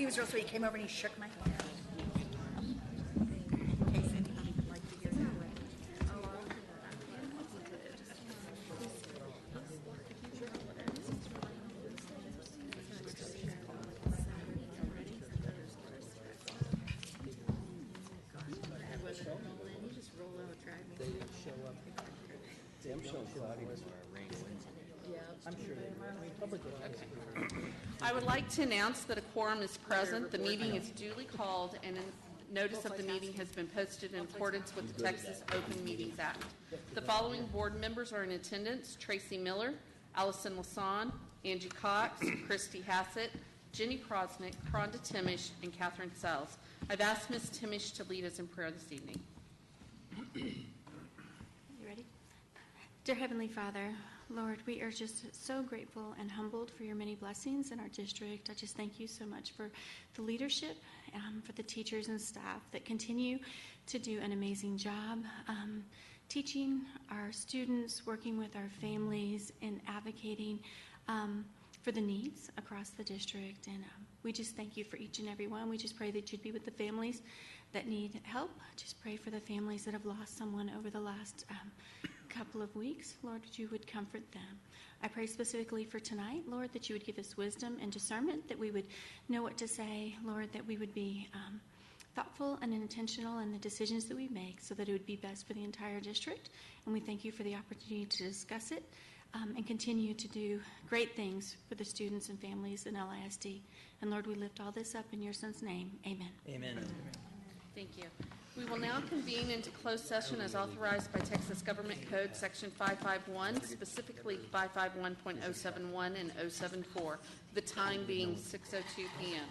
was real sweet. He came over and he shook my hand. In case anybody would like to hear that. I would like to announce that a quorum is present. The meeting is duly called and a notice of the meeting has been posted in accordance with the Texas Open Meetings Act. The following board members are in attendance: Tracy Miller, Allison Lasan, Angie Cox, Christy Hassett, Jenny Prosnick, Rhonda Timish, and Catherine Sells. I've asked Ms. Timish to lead us in prayer this evening. You ready? Dear Heavenly Father, Lord, we are just so grateful and humbled for your many blessings in our district. I just thank you so much for the leadership, for the teachers and staff that continue to do an amazing job teaching our students, working with our families, and advocating for the needs across the district. And we just thank you for each and every one. We just pray that you'd be with the families that need help. Just pray for the families that have lost someone over the last couple of weeks. Lord, that you would comfort them. I pray specifically for tonight, Lord, that you would give us wisdom and discernment, that we would know what to say, Lord, that we would be thoughtful and intentional in the decisions that we make so that it would be best for the entire district. And we thank you for the opportunity to discuss it and continue to do great things for the students and families in LISD. And Lord, we lift all this up in your Son's name. Amen. Amen. Thank you. We will now convene into closed session as authorized by Texas Government Code Section 551, specifically 551.071 and 074, the time being 6:02 p.m.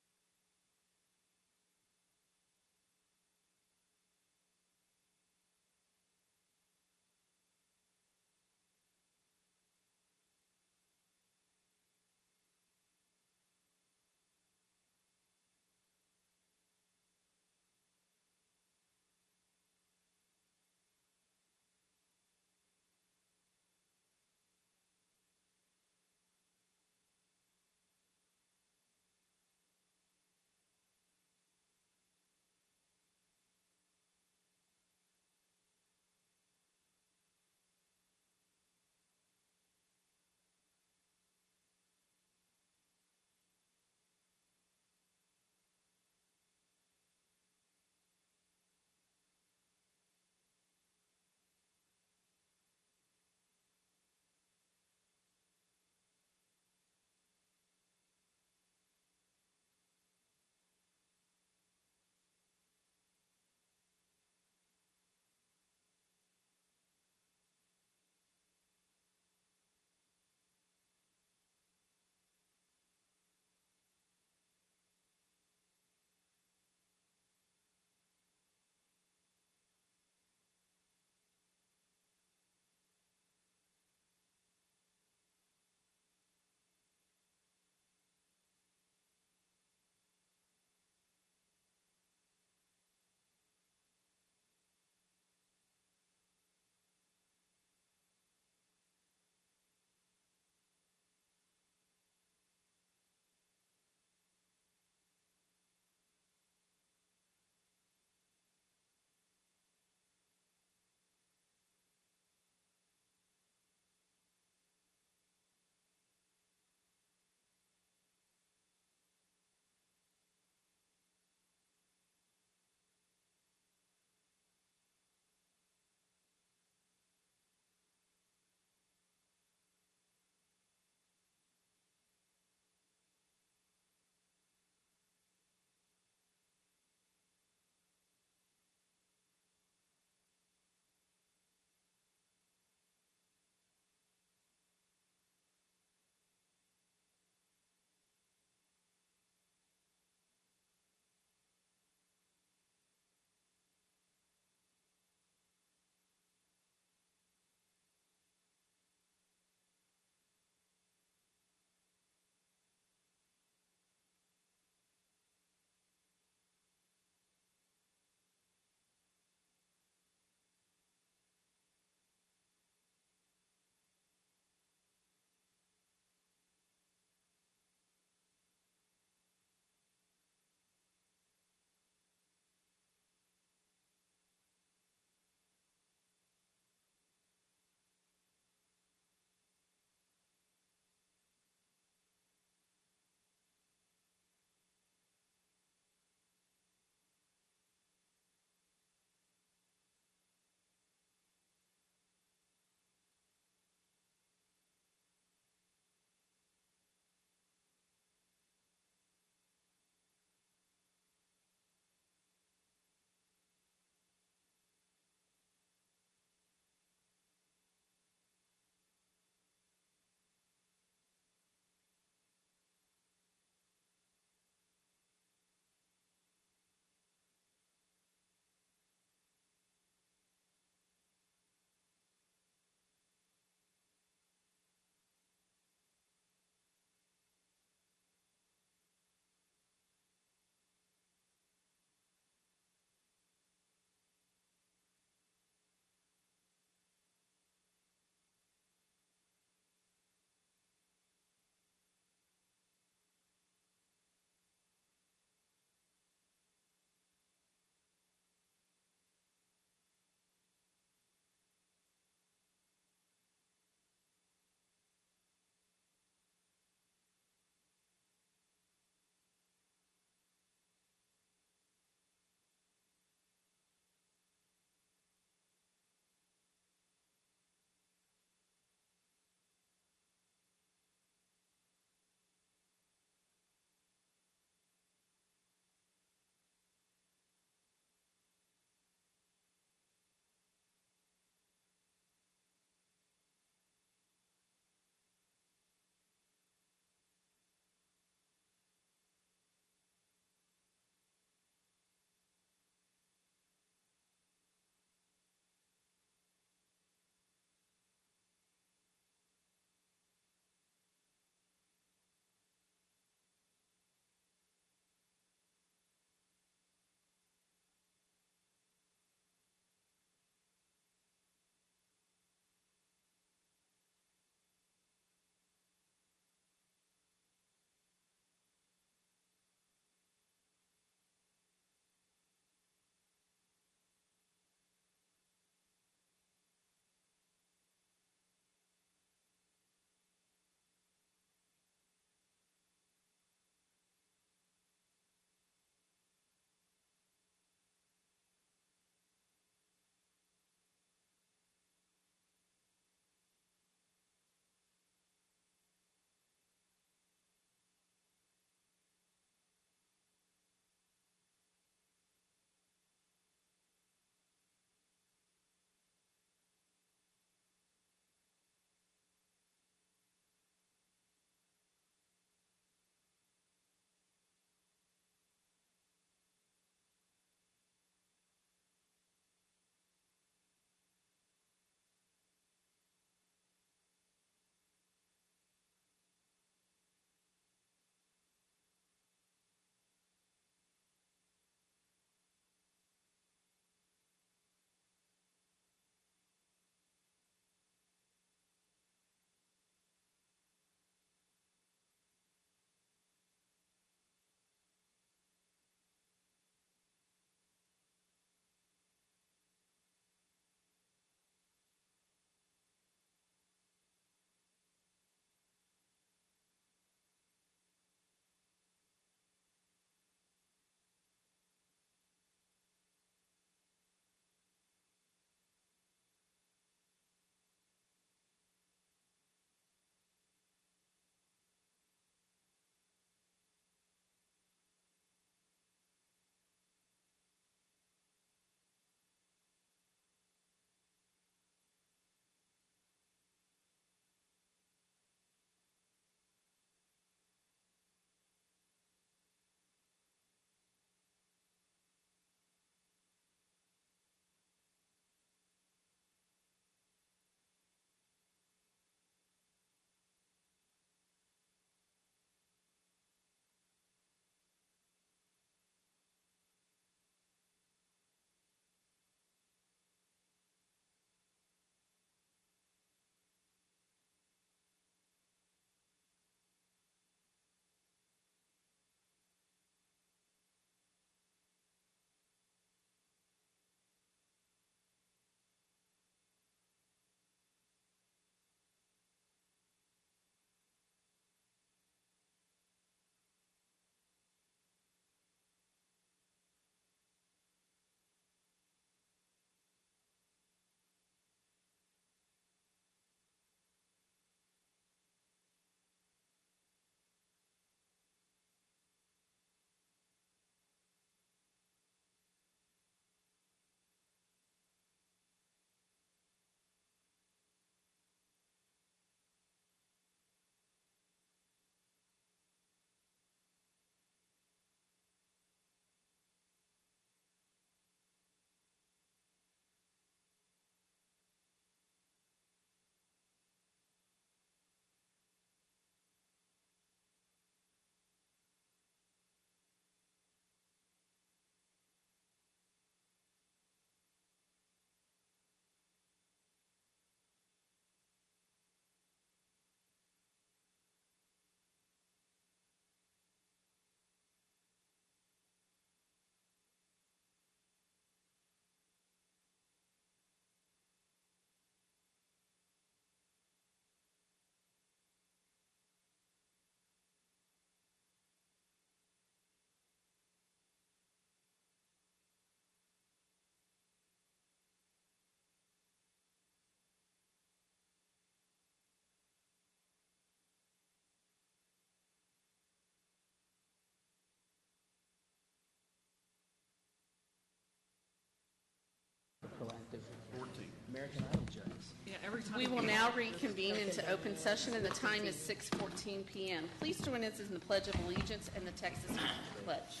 We will now reconvene into open session, and the time is 6:14 p.m. Please join us in the Pledge of Allegiance and the Texas Pledge.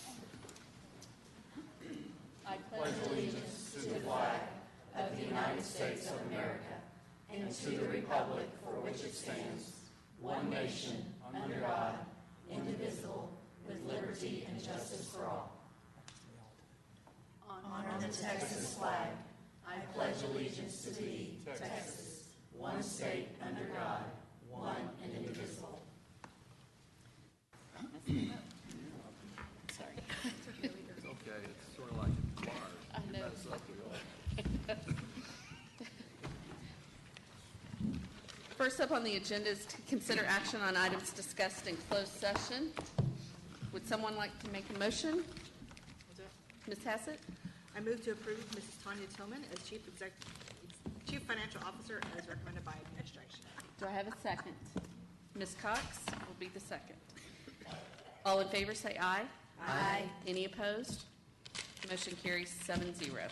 I pledge allegiance to the flag of the United States of America and to the republic for which it stands, one nation, under God, indivisible, with liberty and justice for all. On the Texas flag, I pledge allegiance to thee, Texas, one state under God, one and indivisible. Sorry. It's okay, it's sort of like in bars. I know. Mess up, we all. First up on the agenda is to consider action on items discussed in closed session. Would someone like to make a motion? Ms. Hassett? I move to approve Mrs. Tanya Tillman as Chief Financial Officer as recommended by administration. Do I have a second? Ms. Cox will be the second. All in favor say aye. Aye. Any opposed? Motion carries 7-0.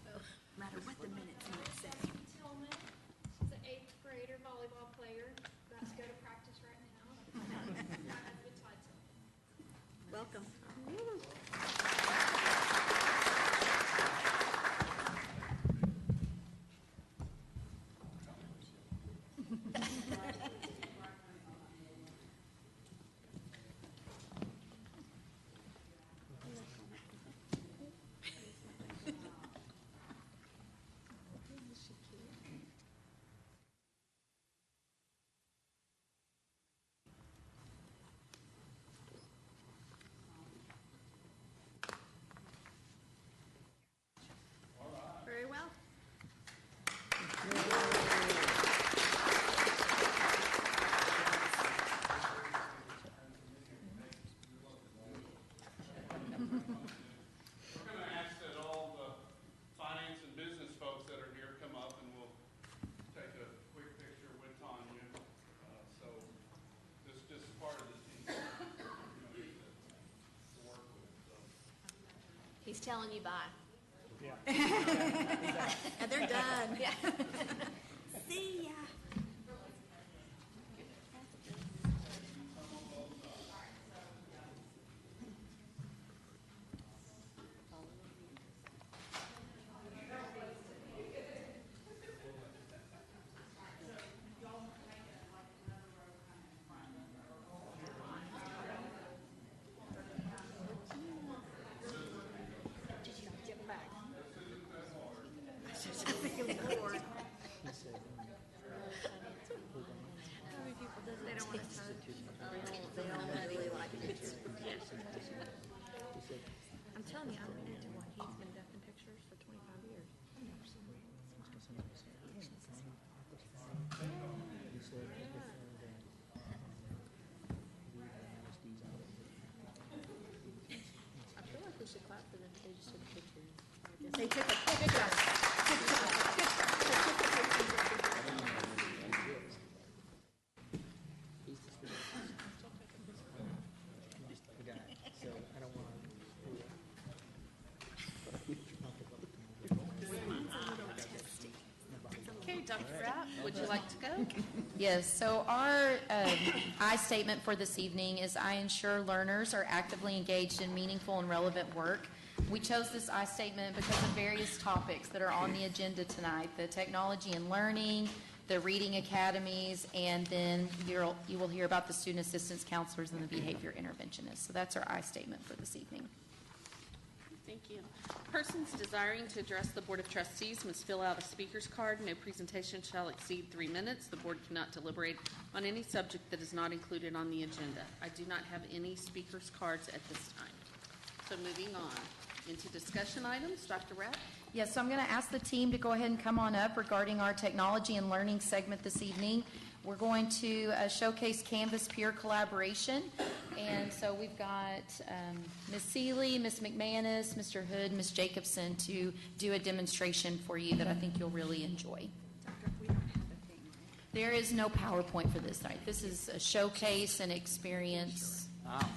No matter what the minutes might say. Tillman is an 8th grader volleyball player. About to go to practice right now. I have the title. Welcome. Very well. We're going to ask that all the finance and business folks that are here come up and we'll take a quick picture with Tanya. So this is just part of the team to work with. So. He's telling you bye. And they're done. Yeah. See ya. Get back. They don't want to touch. They don't really like pictures. I'm telling you, I'm into one. He's been ducking pictures for 25 years. I feel like we should clap for them. They just took a picture. They took a picture. Okay, Dr. Rapp, would you like to go? Yes, so our I statement for this evening is I ensure learners are actively engaged in meaningful and relevant work. We chose this I statement because of various topics that are on the agenda tonight, the technology and learning, the reading academies, and then you will hear about the student assistance counselors and the behavior interventionists. So that's our I statement for this evening. Thank you. Persons desiring to address the Board of Trustees must fill out a speaker's card. No presentation shall exceed 3 minutes. The board cannot deliberate on any subject that is not included on the agenda. I do not have any speaker's cards at this time. So moving on into discussion items. Dr. Rapp? Yes, so I'm going to ask the team to go ahead and come on up regarding our technology and learning segment this evening. We're going to showcase Canvas peer collaboration. And so we've got Ms. Seeley, Ms. McManus, Mr. Hood, Ms. Jacobson to do a demonstration for you that I think you'll really enjoy. We don't have a thing, right? There is no PowerPoint for this night. This is a showcase and experience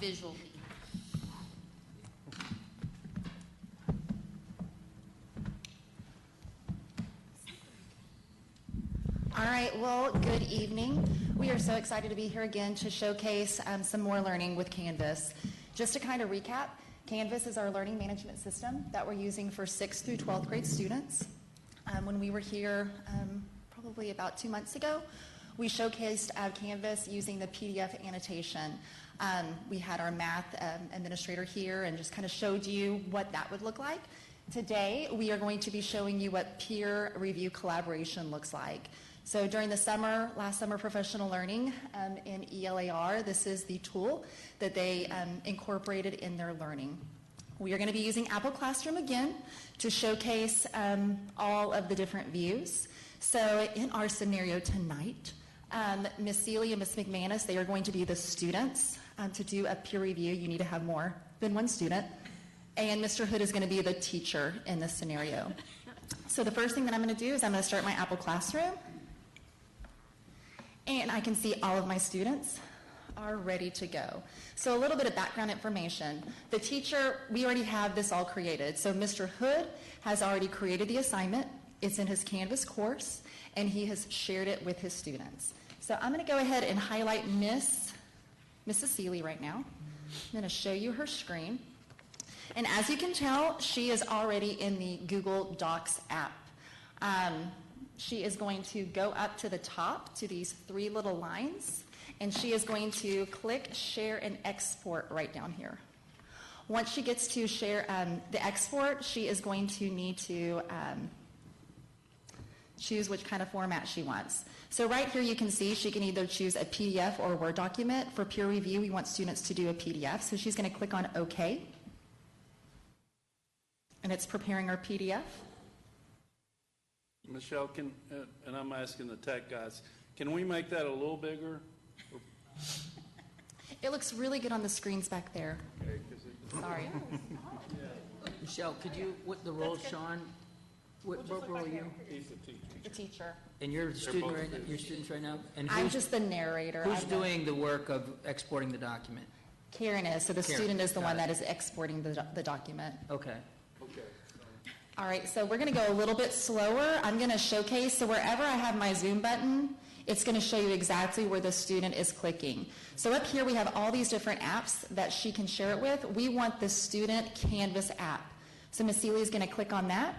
visually. All right, well, good evening. We are so excited to be here again to showcase some more learning with Canvas. Just to kind of recap, Canvas is our learning management system that we're using for 6th through 12th grade students. When we were here probably about 2 months ago, we showcased Canvas using the PDF annotation. We had our math administrator here and just kind of showed you what that would look like. Today, we are going to be showing you what peer review collaboration looks like. So during the summer, last summer professional learning in ELAR, this is the tool that they incorporated in their learning. We are going to be using Apple Classroom again to showcase all of the different views. So in our scenario tonight, Ms. Seeley and Ms. McManus, they are going to be the students. To do a peer review, you need to have more than one student. And Mr. Hood is going to be the teacher in this scenario. So the first thing that I'm going to do is I'm going to start my Apple Classroom. And I can see all of my students are ready to go. So a little bit of background information. The teacher, we already have this all created. So Mr. Hood has already created the assignment. It's in his Canvas course, and he has shared it with his students. So I'm going to go ahead and highlight Mrs. Seeley right now. I'm going to show you her screen. And as you can tell, she is already in the Google Docs app. She is going to go up to the top to these 3 little lines, and she is going to click Share and Export right down here. Once she gets to share the export, she is going to need to choose which kind of format she wants. So right here you can see she can either choose a PDF or a Word document. For peer review, we want students to do a PDF, so she's going to click on OK. And it's preparing our PDF. Michelle, and I'm asking the tech guys, can we make that a little bigger? It looks really good on the screens back there. Okay, Sorry. Michelle, could you, what the role, Sean? What role are you? He's the teacher. The teacher. And you're the student right now, you're students right now? And I'm just the narrator. who's I'm doing the work of exporting the document? Karen is, so the Karen, student is the got one it. that is exporting the document. Okay. All right, so we're going to go a little bit slower. I'm going to showcase, so wherever I have my Zoom button, it's going to show you exactly where the student is clicking. So up here we have all these different apps that she can share it with. We want the student Canvas app. So Ms. Seeley is going to click on that.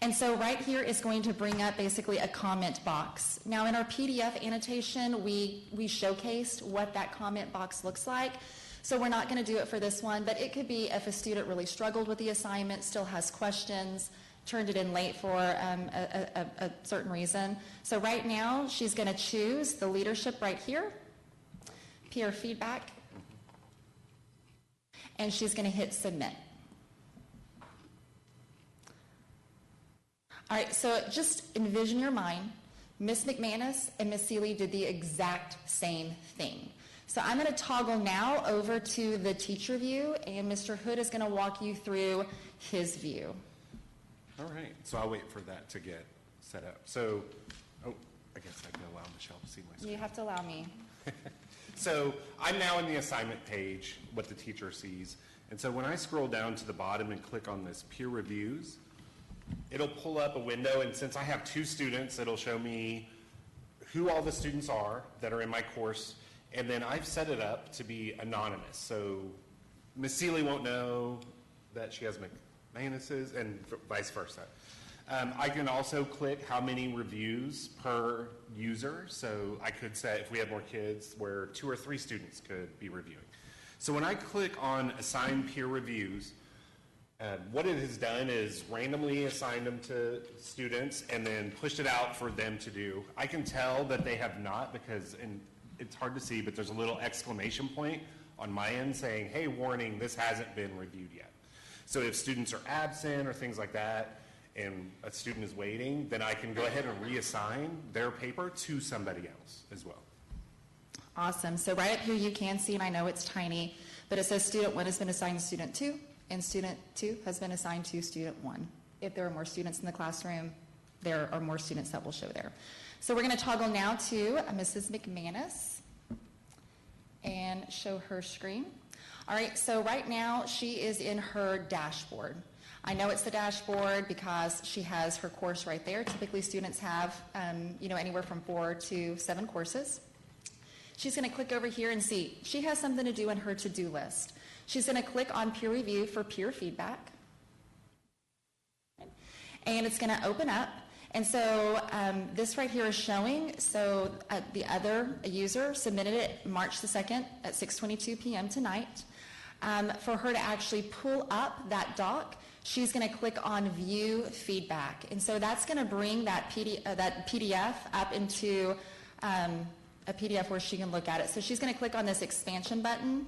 And so right here is going to bring up basically a comment box. Now in our PDF annotation, we showcased what that comment box looks like. So we're not going to do it for this one, but it could be if a student really struggled with the assignment, still has questions, turned it in late for a certain reason. So right now, she's going to choose the leadership right here, peer feedback, and she's going to hit submit. All right, so just envision your mind. Ms. McManus and Ms. Seeley did the exact same thing. So I'm going to toggle now over to the teacher view, and Mr. Hood is going to walk you through his view. All right, so I'll wait for that to get set up. So, I guess I can allow Michelle to see my screen. You have to allow me. So I'm now in the assignment page, what the teacher sees. And so when I scroll down to the bottom and click on this peer reviews, it'll pull up a window, and since I have 2 students, it'll show me who all the students are that are in my course. And then I've set it up to be anonymous. So Ms. Seeley won't know that she has McManus's and vice versa. I can also click how many reviews per user. So I could set, if we had more kids, where 2 or 3 students could be reviewing. So when I click on assign peer reviews, what it has done is randomly assigned them to students and then pushed it out for them to do. I can tell that they have not because it's hard to see, but there's a little exclamation point on my end saying, hey, warning, this hasn't been reviewed yet. So if students are absent or things like that, and a student is waiting, then I can go ahead and reassign their paper to somebody else as well. Awesome. So right up here you can see, and I know it's tiny, but it says student 1 has been assigned to student 2, and student 2 has been assigned to student 1. If there are more students in the classroom, there are more students that will show there. So we're going to toggle now to Mrs. McManus and show her screen. All right, so right now she is in her dashboard. I know it's the dashboard because she has her course right there. Typically students have anywhere from 4 to 7 courses. She's going to click over here and see she has something to do in her to-do list. She's going to click on peer review for peer feedback. And it's going to open up. And so this right here is showing, so the other user submitted it March the 2nd at 6:22 p.m. tonight. For her to actually pull up that doc, she's going to click on view feedback. And so that's going to bring that PDF up into a PDF where she can look at it. So she's going to click on this expansion button.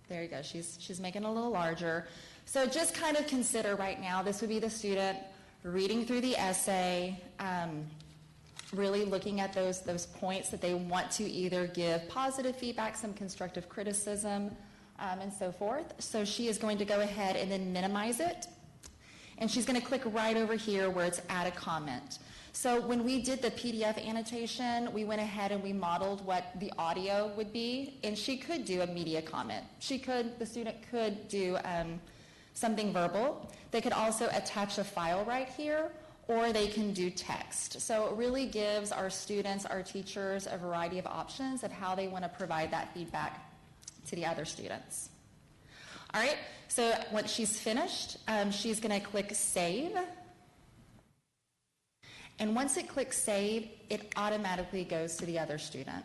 There you go. She's making it a little larger. So just kind of consider right now, this would be the student reading through the essay, really looking at those points that they want to either give positive feedback, some constructive criticism, and so forth. So she is going to go ahead and then minimize it. And she's going to click right over here where it's add a comment. So when we did the PDF annotation, we went ahead and we modeled what the audio would be, and she could do a media comment. The student could do something verbal. They could also attach a file right here, or they can do text. So it really gives our students, our teachers, a variety of options of how they want to provide that feedback to the other students. All right, so once she's finished, she's going to click Save. And once it clicks Save, it automatically goes to the other student.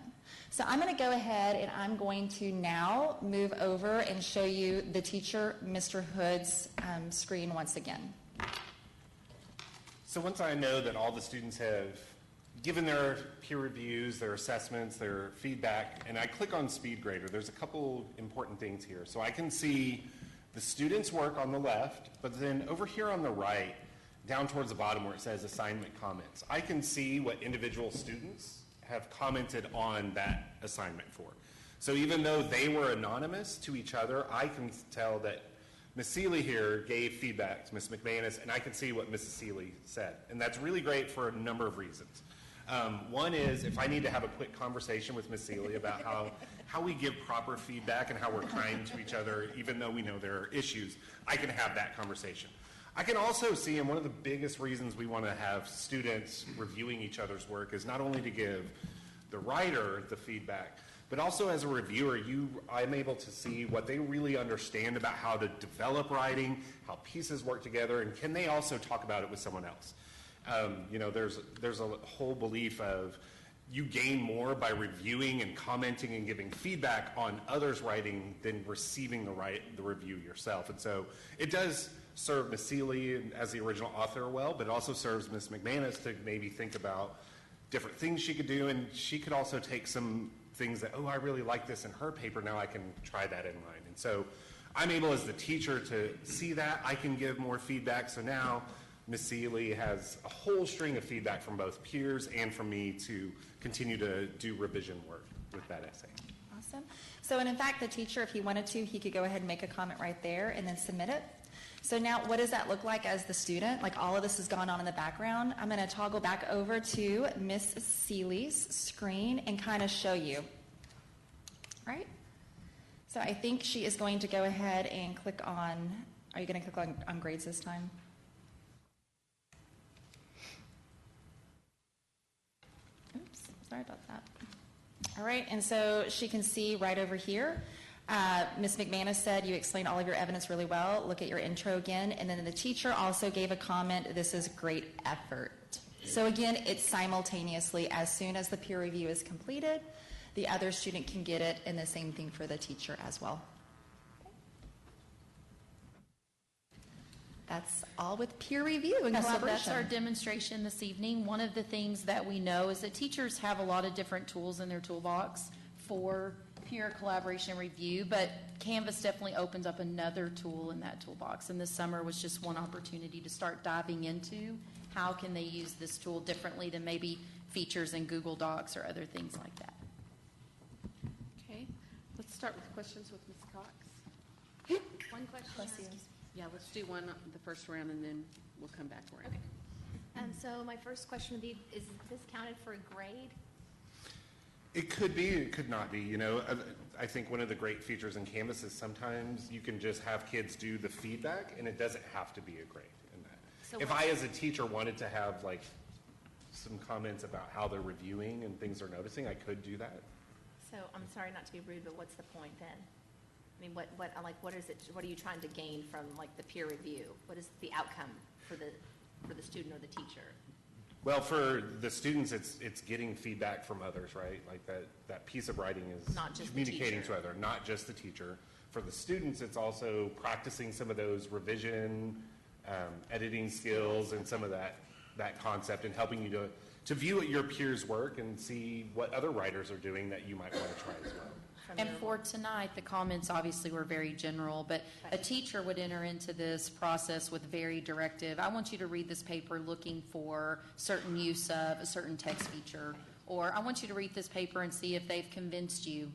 So I'm going to go ahead and I'm going to now move over and show you the teacher, Mr. Hood's screen once again. So once I know that all the students have given their peer reviews, their assessments, their feedback, and I click on Speed Grader, there's a couple important things here. So I can see the students' work on the left, but then over here on the right, down towards the bottom where it says assignment comments, I can see what individual students have commented on that assignment for. So even though they were anonymous to each other, I can tell that Ms. Seeley here gave feedback to Ms. McManus, and I can see what Mrs. Seeley said. And that's really great for a number of reasons. One is if I need to have a quick conversation with Ms. Seeley about how we give proper feedback and how we're kind to each other, even though we know there are issues, I can have that conversation. I can also see, and one of the biggest reasons we want to have students reviewing each other's work is not only to give the writer the feedback, but also as a reviewer, I'm able to see what they really understand about how to develop writing, how pieces work together, and can they also talk about it with someone else? There's a whole belief of you gain more by reviewing and commenting and giving feedback on others' writing than receiving the review yourself. And so it does serve Ms. Seeley as the original author well, but it also serves Ms. McManus to maybe think about different things she could do, and she could also take some things that, I really like this in her paper, now I can try that in mine. And so I'm able as the teacher to see that. I can give more feedback, so now Ms. Seeley has a whole string of feedback from both peers and from me to continue to do revision work with that essay. Awesome. So, and in fact, the teacher, if he wanted to, he could go ahead and make a comment right there and then submit it. So now what does that look like as the student? Like all of this has gone on in the background. I'm going to toggle back over to Miss Seeley's screen and kind of show you. All right? So I think she is going to go ahead and click on, are you going to click on grades this time? Oops, sorry about that. All right, and so she can see right over here. Ms. McManus said, you explained all of your evidence really well. Look at your intro again. And then the teacher also gave a comment, this is great effort. So again, it's simultaneously, as soon as the peer review is completed, the other student can get it, and the same thing for the teacher as well. That's all with peer review and collaboration. So that's our demonstration this evening. One of the things that we know is that teachers have a lot of different tools in their toolbox for peer collaboration review, but Canvas definitely opens up another tool in that toolbox. And this summer was just one opportunity to start diving into how can they use this tool differently than maybe features in Google Docs or other things like that. Okay, let's start with questions with Ms. Cox. One question. Yeah, let's do one the first round, and then we'll come back around. Okay. So my first question would be, is this counted for a grade? It could be, it could not be. You know, I think one of the great features in Canvas is sometimes you can just have kids do the feedback, and it doesn't have to be a grade in that. So If what- I, as a teacher, wanted to have like some comments about how they're reviewing and things they're noticing, I could do that. So I'm sorry not to be rude, but what's the point then? I mean, what is it, what are you trying to gain from like the peer review? What is the outcome for the student or the teacher? Well, for the students, it's getting feedback from others, right? Like that piece of writing is Not just the communicating to teacher. other, not just the teacher. For the students, it's also practicing some of those revision, editing skills, and some of that concept, and helping you to view what your peers' work and see what other writers are doing that you might want to try as well. And for tonight, the comments obviously were very general, but a teacher would enter into this process with very directive. I want you to read this paper looking for certain use of a certain text feature, or I want you to read this paper and see if they've convinced you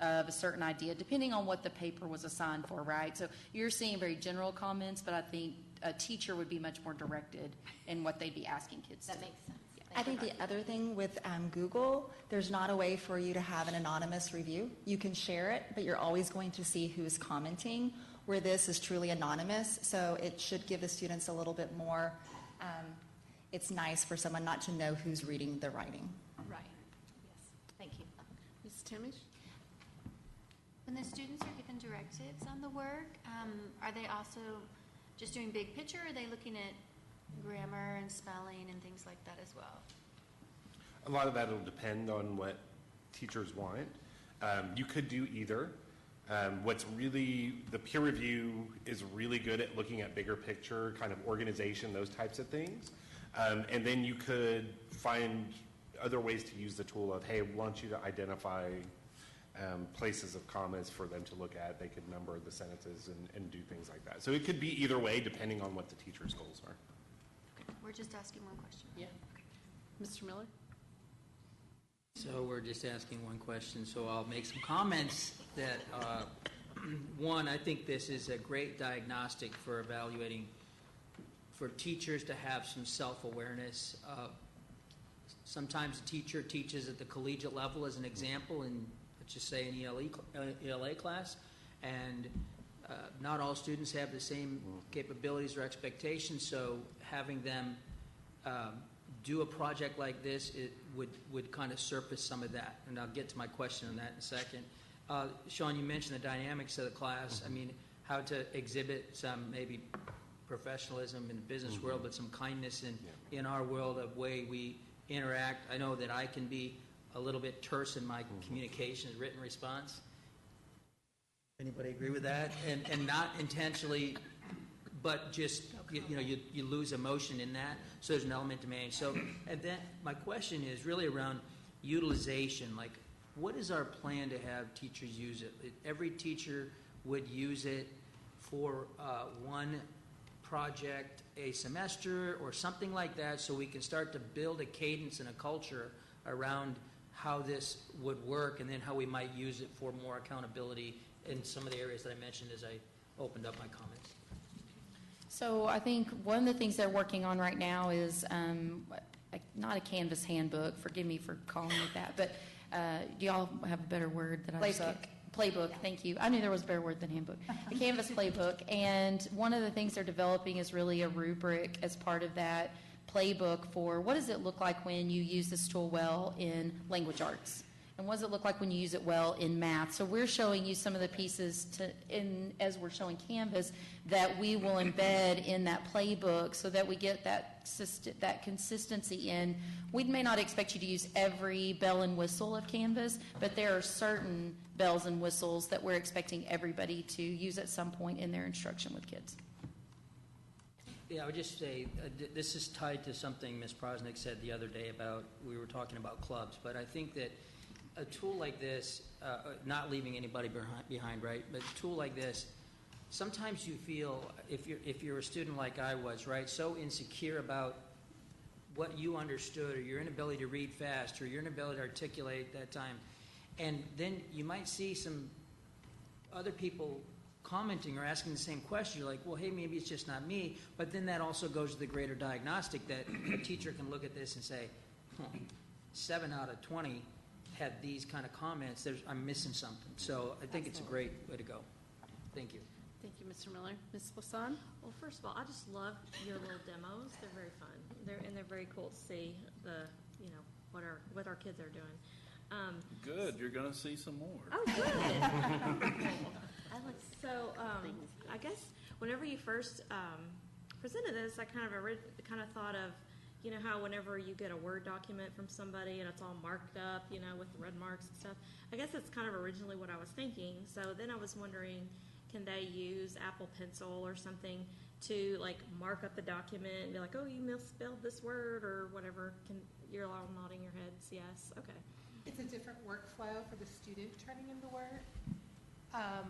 of a certain idea, depending on what the paper was assigned for, right? So you're seeing very general comments, but I think a teacher would be much more directed in what they'd be asking kids to That do. makes sense. I think the other thing with Google, there's not a way for you to have an anonymous review. You can share it, but you're always going to see who's commenting, where this is truly anonymous. So it should give the students a little bit more, it's nice for someone not to know who's reading the writing. Right. Yes. Thank you. Ms. Timish? When the students are given directives on the work, are they also just doing big picture, or are they looking at grammar and spelling and things like that as well? A lot of that will depend on what teachers want. You could do either. What's really, the peer review is really good at looking at bigger picture, kind of organization, those types of things. And then you could find other ways to use the tool of, hey, we want you to identify places of comments for them to look at. They could number the sentences and do things like that. So it could be either way depending on what the teacher's goals are. We're just asking one question. Yeah. Mr. Miller? So we're just asking one question, so I'll make some comments that, one, I think this is a great diagnostic for evaluating, for teachers to have some self-awareness. Sometimes a teacher teaches at the collegiate level as an example in, let's just say, an ELA class, and not all students have the same capabilities or expectations, so having them do a project like this, it would kind of surface some of that, and I'll get to my question on that in a second. Sean, you mentioned the dynamics of the class. I mean, how to exhibit some maybe professionalism in the business world, but some kindness in our world of way we interact. I know that I can be a little bit terse in my communication, written response. Anybody agree with that? And not intentionally, but just, you lose emotion in that, so there's an element to manage. So, and then my question is really around utilization. Like, what is our plan to have teachers use it? Every teacher would use it for one project a semester or something like that, so we can start to build a cadence and a culture around how this would work, and then how we might use it for more accountability in some of the areas that I mentioned as I opened up my comments. So I think one of the things they're working on right now is not a Canvas handbook. Forgive me for calling it that, but do y'all have a better word that I suck? Playbook, thank you. I knew there was a better word than handbook. A Canvas playbook, and one of the things they're developing is really a rubric as part of that playbook for what does it look like when you use this tool well in language arts, and what does it look like when you use it well in math. So we're showing you some of the pieces as we're showing Canvas that we will embed in that playbook so that we get that consistency in. We may not expect you to use every bell and whistle of Canvas, but there are certain bells and whistles that we're expecting everybody to use at some point in their instruction with kids. Yeah, I would just say, this is tied to something Ms. Prosnick said the other day about, we were talking about clubs, but I think that a tool like this, not leaving anybody behind, right, but a tool like this, sometimes you feel, if you're a student like I was, right, so insecure about what you understood, or your inability to read fast, or your inability to articulate at that time. And then you might see some other people commenting or asking the same question. You're like, well, hey, maybe it's just not me. But then that also goes to the greater diagnostic that a teacher can look at this and say, 7 out of 20 had these kind of comments. I'm missing something. So I think it's a great way to go. Thank you. Thank you, Mr. Miller. Ms. Lasan? Well, first of all, I just love your little demos. They're very fun. They're very cool to see what our kids are doing. Good, you're gonna see some more. Oh, good. So, I guess whenever you first presented this, I kind of thought of, how whenever you get a Word document from somebody and it's all marked up, with the red marks and stuff. I guess that's kind of originally what I was thinking. So then I was wondering, can they use Apple Pencil or something to mark up the document and be like, oh, you misspelled this word or whatever? You're all nodding your heads, yes, okay. It's a different workflow for the student turning in the work. Well,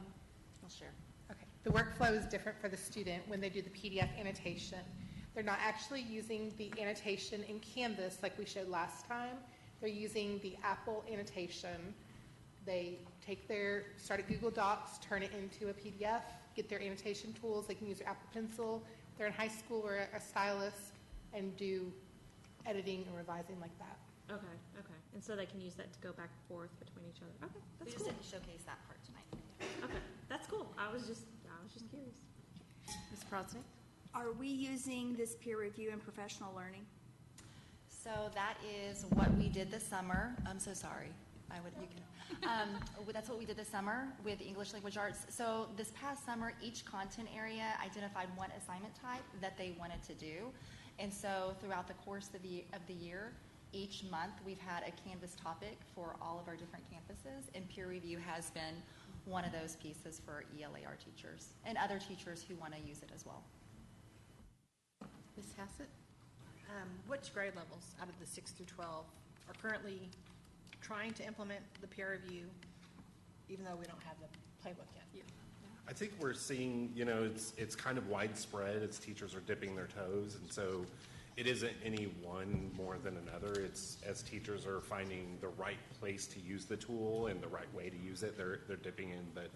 sure. Okay. The workflow is different for the student when they do the PDF annotation. They're not actually using the annotation in Canvas like we showed last time. They're using the Apple annotation. They start at Google Docs, turn it into a PDF, get their annotation tools. They can use their Apple Pencil. They're in high school or a stylus and do editing and revising like that. Okay. And so they can use that to go back and forth between each other. Okay, that's We cool. just didn't showcase that part tonight. Okay, that's cool. I was just curious. Ms. Prosnick? Are we using this peer review in professional learning? So that is what we did this summer. I'm so sorry. That's what we did this summer with English Language Arts. So this past summer, each content area identified one assignment type that they wanted to do. And so throughout the course of the year, each month we've had a Canvas topic for all of our different campuses, and peer review has been one of those pieces for ELAR teachers and other teachers who want to use it as well. Ms. Hassett? Which grade levels out of the 6 through 12 are currently trying to implement the peer review, even though we don't have the playbook yet? I think we're seeing, it's kind of widespread as teachers are dipping their toes, and so it isn't any one more than another. It's as teachers are finding the right place to use the tool and the right way to use it, they're dipping in. But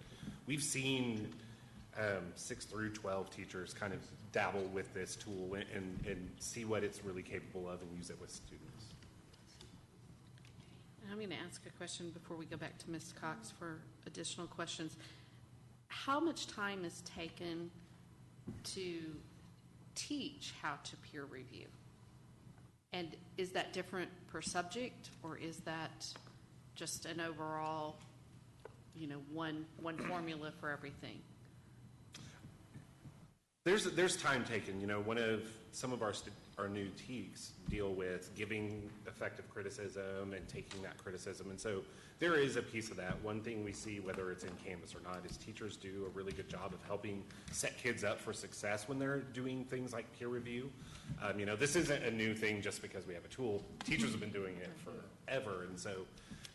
we've seen 6 through 12 teachers kind of dabble with this tool and see what it's really capable of and use it with students. I'm going to ask a question before we go back to Ms. Cox for additional questions. How much time is taken to teach how to peer review? And is that different per subject, or is that just an overall, one formula for everything? There's time taken. Some of our new TEKs deal with giving effective criticism and taking that criticism, and so there is a piece of that. One thing we see, whether it's in Canvas or not, is teachers do a really good job of helping set kids up for success when they're doing things like peer review. This isn't a new thing just because we have a tool. Teachers have been doing it forever, and so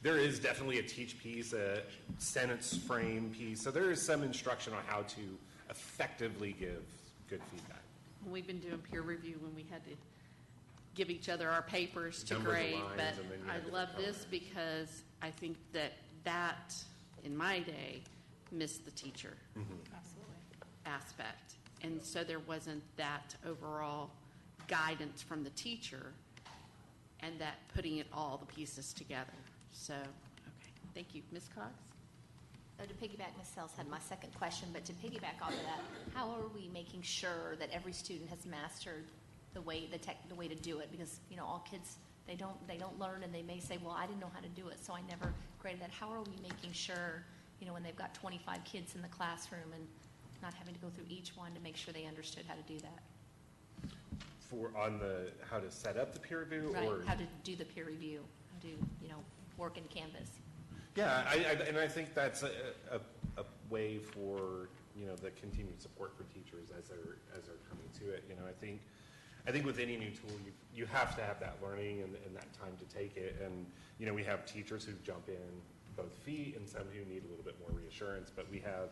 there is definitely a teach piece, a sentence frame piece. So there is some instruction on how to effectively give good feedback. We've been doing peer review when we had to give each other our papers to Number the grade, lines, but and then you had I to love color this it. because I think that in my day missed the teacher aspect, and so there wasn't that overall guidance from the teacher and that putting it all the pieces together. So, okay, thank you. Ms. Cox? To piggyback, Ms. Sells had my second question, but to piggyback off of that, how are we making sure that every student has mastered the way to do it? Because all kids, they don't learn, and they may say, well, I didn't know how to do it, so I never graded that. How are we making sure, when they've got 25 kids in the classroom and not having to go through each one to make sure they understood how to do that? How to set up the peer review, Right, or how to do the peer review, how to work in Canvas. Yeah, I think that's a way for the continued support for teachers as they're coming to it. I think with any new tool, you have to have that learning and that time to take it. And we have teachers who jump in both feet and some who need a little bit more reassurance. But we have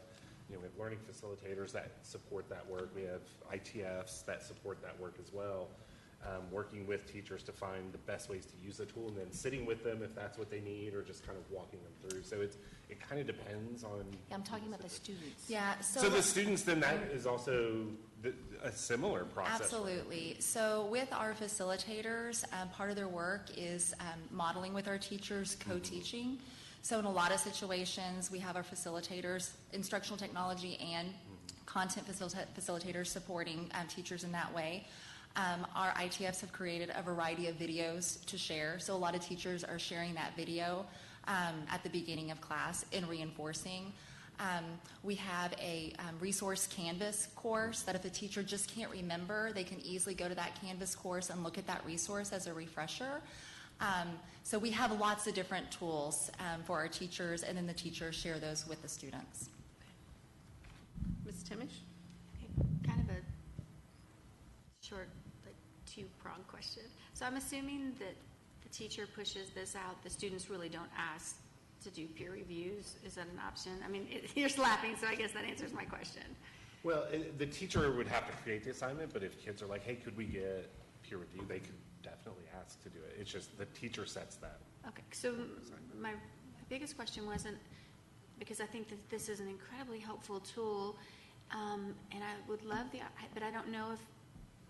we have learning facilitators that support that work. We have ITFs that support that work as well. working with teachers to find the best ways to use the tool, and then sitting with them if that's what they need, or just kind of walking them through. So it kind of depends on. Yeah, I'm talking about the students. Yeah, So the students, then that is also a similar process. Absolutely. So with our facilitators, part of their work is modeling with our teachers, co-teaching. So in a lot of situations, we have our facilitators, instructional technology and content facilitators supporting teachers in that way. Our ITFs have created a variety of videos to share. So a lot of teachers are sharing that video at the beginning of class and reinforcing. We have a resource Canvas course that if a teacher just can't remember, they can easily go to that Canvas course and look at that resource as a refresher. So we have lots of different tools for our teachers, and then the teachers share those with the students. Ms. Timish? Kind of a short, like, two-pronged question. So I'm assuming that the teacher pushes this out, the students really don't ask to do peer reviews. Is that an option? I mean, you're laughing, so I guess that answers my question. Well, the teacher would have to create the assignment, but if kids are like, hey, could we get peer review, they could definitely ask to do it. It's just the teacher sets that. Okay, so my biggest question wasn't, because I think that this is an incredibly helpful tool, and I would love but I don't know if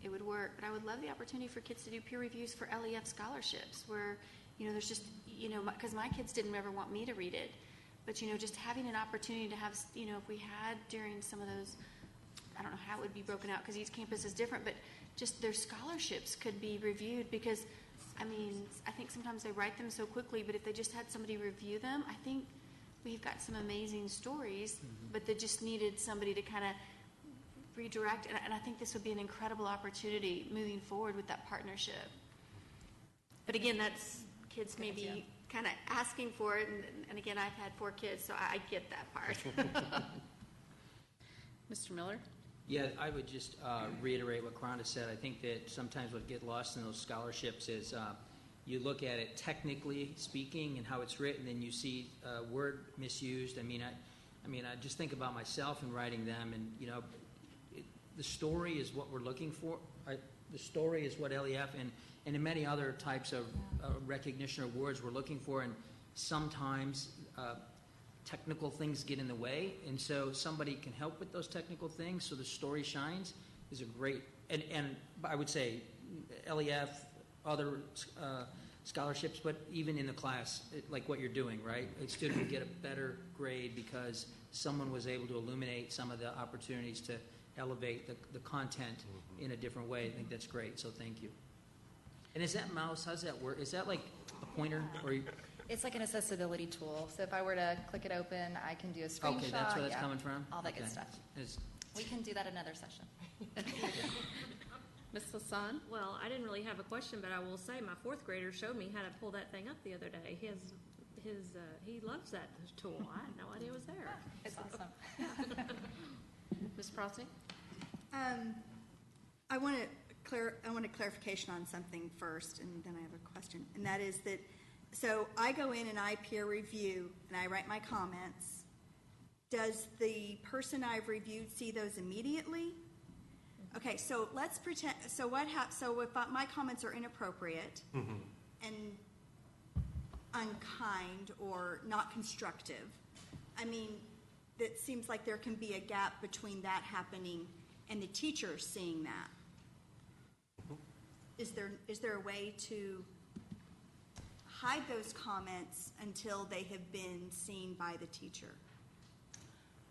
it would work, but I would love the opportunity for kids to do peer reviews for LEF scholarships, where, there's just, because my kids didn't ever want me to read it, but, just having an opportunity to have, if we had during some of those, I don't know how it would be broken out because each campus is different, but just their scholarships could be reviewed because, I think sometimes they write them so quickly, but if they just had somebody review them, I think we've got some amazing stories, but they just needed somebody to kind of redirect, and I think this would be an incredible opportunity moving forward with that partnership. But again, that's kids maybe kind of asking for it, and again, I've had 4 kids, so I get that part. Mr. Miller? Yeah, I would just reiterate what Rhonda said. I think that sometimes what get lost in those scholarships is you look at it technically speaking and how it's written, and you see word misused. I just think about myself in writing them, and the story is what we're looking for. The story is what LEF and in many other types of recognition or awards we're looking for, and sometimes technical things get in the way, and so somebody can help with those technical things so the story shines is a great, and I would say LEF, other scholarships, but even in the class, like what you're doing, right? A student will get a better grade because someone was able to illuminate some of the opportunities to elevate the content in a different way. I think that's great, so thank you. And is that mouse, how's that work? Is that like a pointer? Or It's like an accessibility tool. So if I were to click it open, I can do a screenshot. Okay, that's where that's coming from? All that good Okay. stuff. It's- We can do that another session. Ms. Hassan? Well, I didn't really have a question, but I will say my 4th grader showed me how to pull that thing up the other day. He loves that tool. I had no idea it was there. It's awesome. Ms. Prosty? I want a clarification on something first, and then I have a question. And that is that, so I go in and I peer review, and I write my comments. Does the person I've reviewed see those immediately? Okay, so let's pretend, so if my comments are inappropriate and unkind or not constructive, it seems like there can be a gap between that happening and the teacher seeing that. Is there a way to hide those comments until they have been seen by the teacher?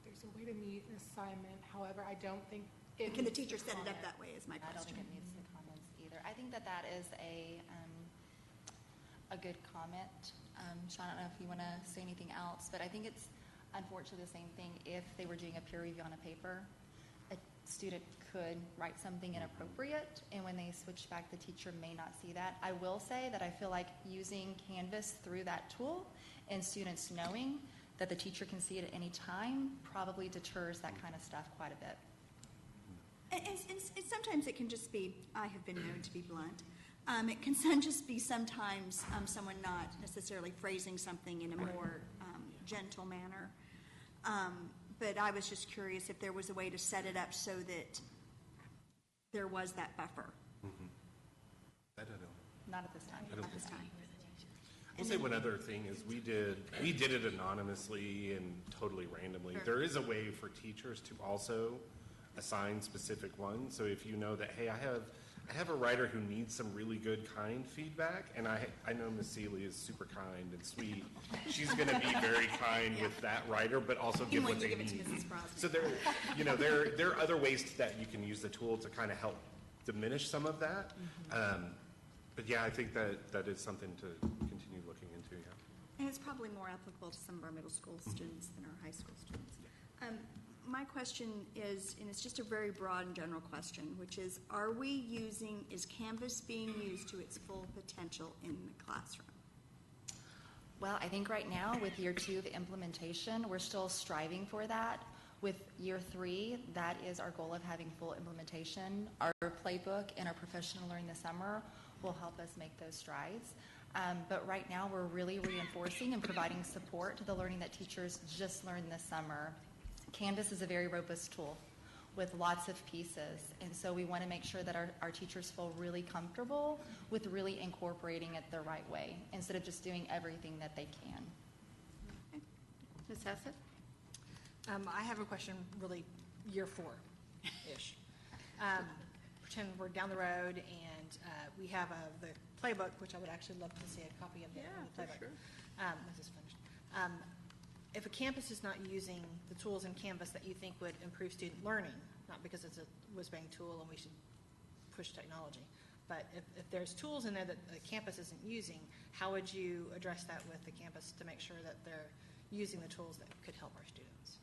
There's a way to mute an assignment, however, I don't think it Can the needs teacher the set it up comment. that way is my I don't think question. it needs the comments either. I think that is a good comment. Sean, I don't know if you want to say anything else, but I think it's unfortunately the same thing if they were doing a peer review on a paper. A student could write something inappropriate, and when they switch back, the teacher may not see that. I will say that I feel like using Canvas through that tool and students knowing that the teacher can see it at any time probably deters that kind of stuff quite a bit. And sometimes it can just be, I have been known to be blunt, it can just be sometimes someone not necessarily phrasing something in a more gentle manner. But I was just curious if there was a way to set it up so that there was that buffer. Not at this time. I don't Not this think time. I'll say one other thing is we did it anonymously and totally randomly. Sure. There is a way for teachers to also assign specific ones. So if you know that, hey, I have a writer who needs some really good, kind feedback, and I know Miss Seeley is super kind and sweet. She's going to be very kind with that writer, but also give what they need. So there are other ways that you can use the tool to kind of help diminish some of that. But yeah, I think that is something to continue looking into. Yeah. And it's probably more applicable to some of our middle school students than our high school students. My question is, and it's just a very broad and general question, which is is Canvas being used to its full potential in the classroom? Well, I think right now with year 2 of implementation, we're still striving for that. With year 3, that is our goal of having full implementation. Our playbook and our professional learning this summer will help us make those strides. But right now, we're really reinforcing and providing support to the learning that teachers just learned this summer. Canvas is a very robust tool with lots of pieces, and so we want to make sure that our teachers feel really comfortable with really incorporating it the right way instead of just doing everything that they can. Okay. Ms. Hassett? I have a question, really, year 4-ish. Pretend we're down the road and we have the playbook, which I would actually love to see a copy of the playbook. Sure. Once it's finished. If a campus is not using the tools in Canvas that you think would improve student learning, not because it's a whiz-bang tool and we should push technology, but if there's tools in there that the campus isn't using, how would you address that with the campus to make sure that they're using the tools that could help our students?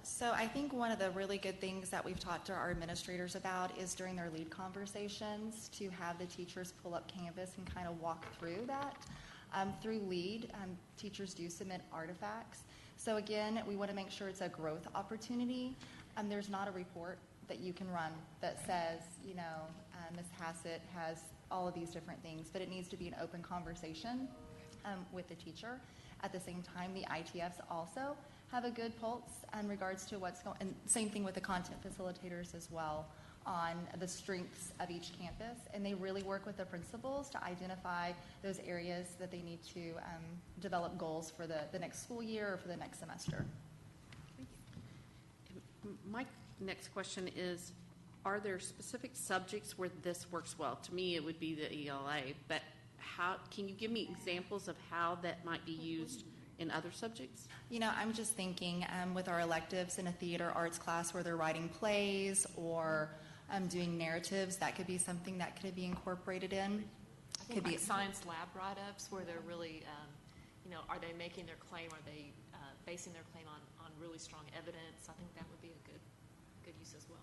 So I think one of the really good things that we've talked to our administrators about is during their lead conversations to have the teachers pull up Canvas and kind of walk through that. Through LEAD, teachers do submit artifacts. So again, we want to make sure it's a growth opportunity. There's not a report that you can run that says, Ms. Hassett has all of these different things, but it needs to be an open conversation with the teacher. At the same time, the ITFs also have a good pulse in regards to what's going on. And same thing with the content facilitators as well on the strengths of each campus. And they really work with the principals to identify those areas that they need to develop goals for the next school year or for the next semester. My next question is, are there specific subjects where this works well? To me, it would be the ELA, but can you give me examples of how that might be used in other subjects? I'm just thinking with our electives in a theater arts class where they're writing plays or doing narratives, that could be something that could be incorporated in. I think like science lab write-ups where they're really, are they making their claim? Are they basing their claim on really strong evidence? I think that would be a good use as well.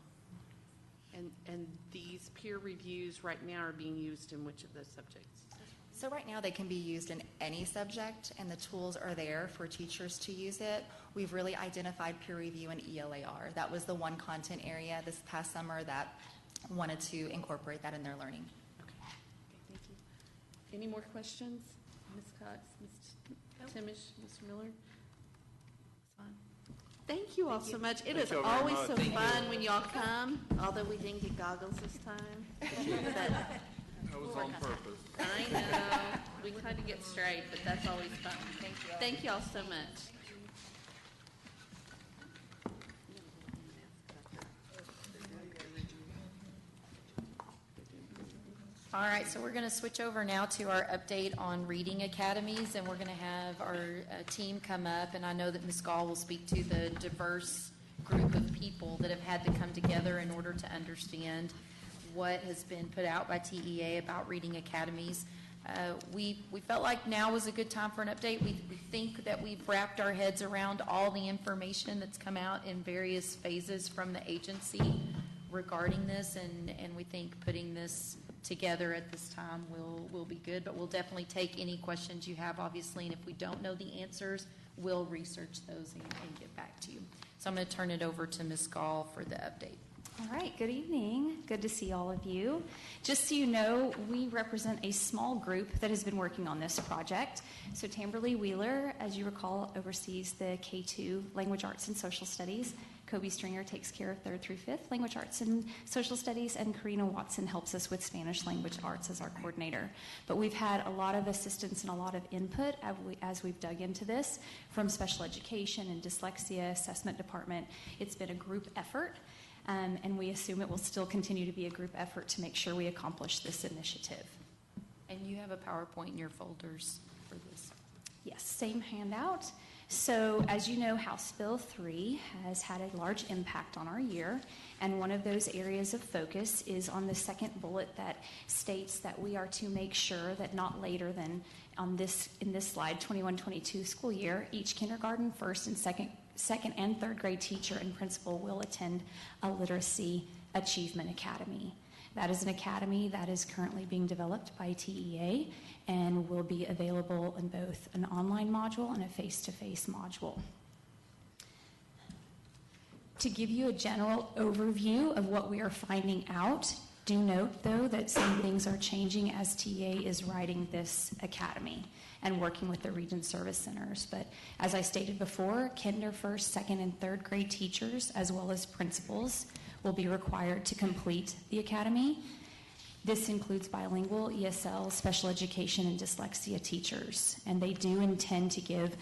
And these peer reviews right now are being used in which of those subjects? So right now they can be used in any subject, and the tools are there for teachers to use it. We've really identified peer review and ELAR. That was the one content area this past summer that wanted to incorporate that in their learning. Okay, thank you. Any more questions? Ms. Cox, Ms. Timish, Mr. Miller? Thank you all so much. It is always so fun when y'all come, although we didn't get goggles this time. That was on purpose. I know. We kind of get straight, but that's always fun. Thank you. Thank you all so much. All right, so we're going to switch over now to our update on reading academies, and we're going to have our team come up, and I know that Ms. Gall will speak to the diverse group of people that have had to come together in order to understand what has been put out by TEA about reading academies. We felt like now was a good time for an update. We think that we've wrapped our heads around all the information that's come out in various phases from the agency regarding this, and we think putting this together at this time will be good, but we'll definitely take any questions you have, obviously, and if we don't know the answers, we'll research those and get back to you. So I'm going to turn it over to Ms. Gall for the update. All right, good evening. Good to see all of you. Just so you know, we represent a small group that has been working on this project. So Tamberly Wheeler, as you recall, oversees the K2 Language Arts and Social Studies. Kobe Stringer takes care of 3rd through 5th language arts and social studies, and Karina Watson helps us with Spanish language arts as our coordinator. But we've had a lot of assistance and a lot of input as we've dug into this from special education and dyslexia assessment department. It's been a group effort, and we assume it will still continue to be a group effort to make sure we accomplish this initiative. And you have a PowerPoint in your folders for this. Yes, same handout. So as you know, House Bill 3 has had a large impact on our year, and one of those areas of focus is on the second bullet that states that we are to make sure that not later than in this slide, 21-22 school year, each kindergarten, first and second and third grade teacher and principal will attend a literacy achievement academy. That is an academy that is currently being developed by TEA and will be available in both an online module and a face-to-face module. To give you a general overview of what we are finding out, do note, though, that some things are changing as TEA is writing this academy and working with the region service centers. But as I stated before, kinder, first, second, and third grade teachers, as well as principals, will be required to complete the academy. This includes bilingual, ESL, special education, and dyslexia teachers. And they do intend to give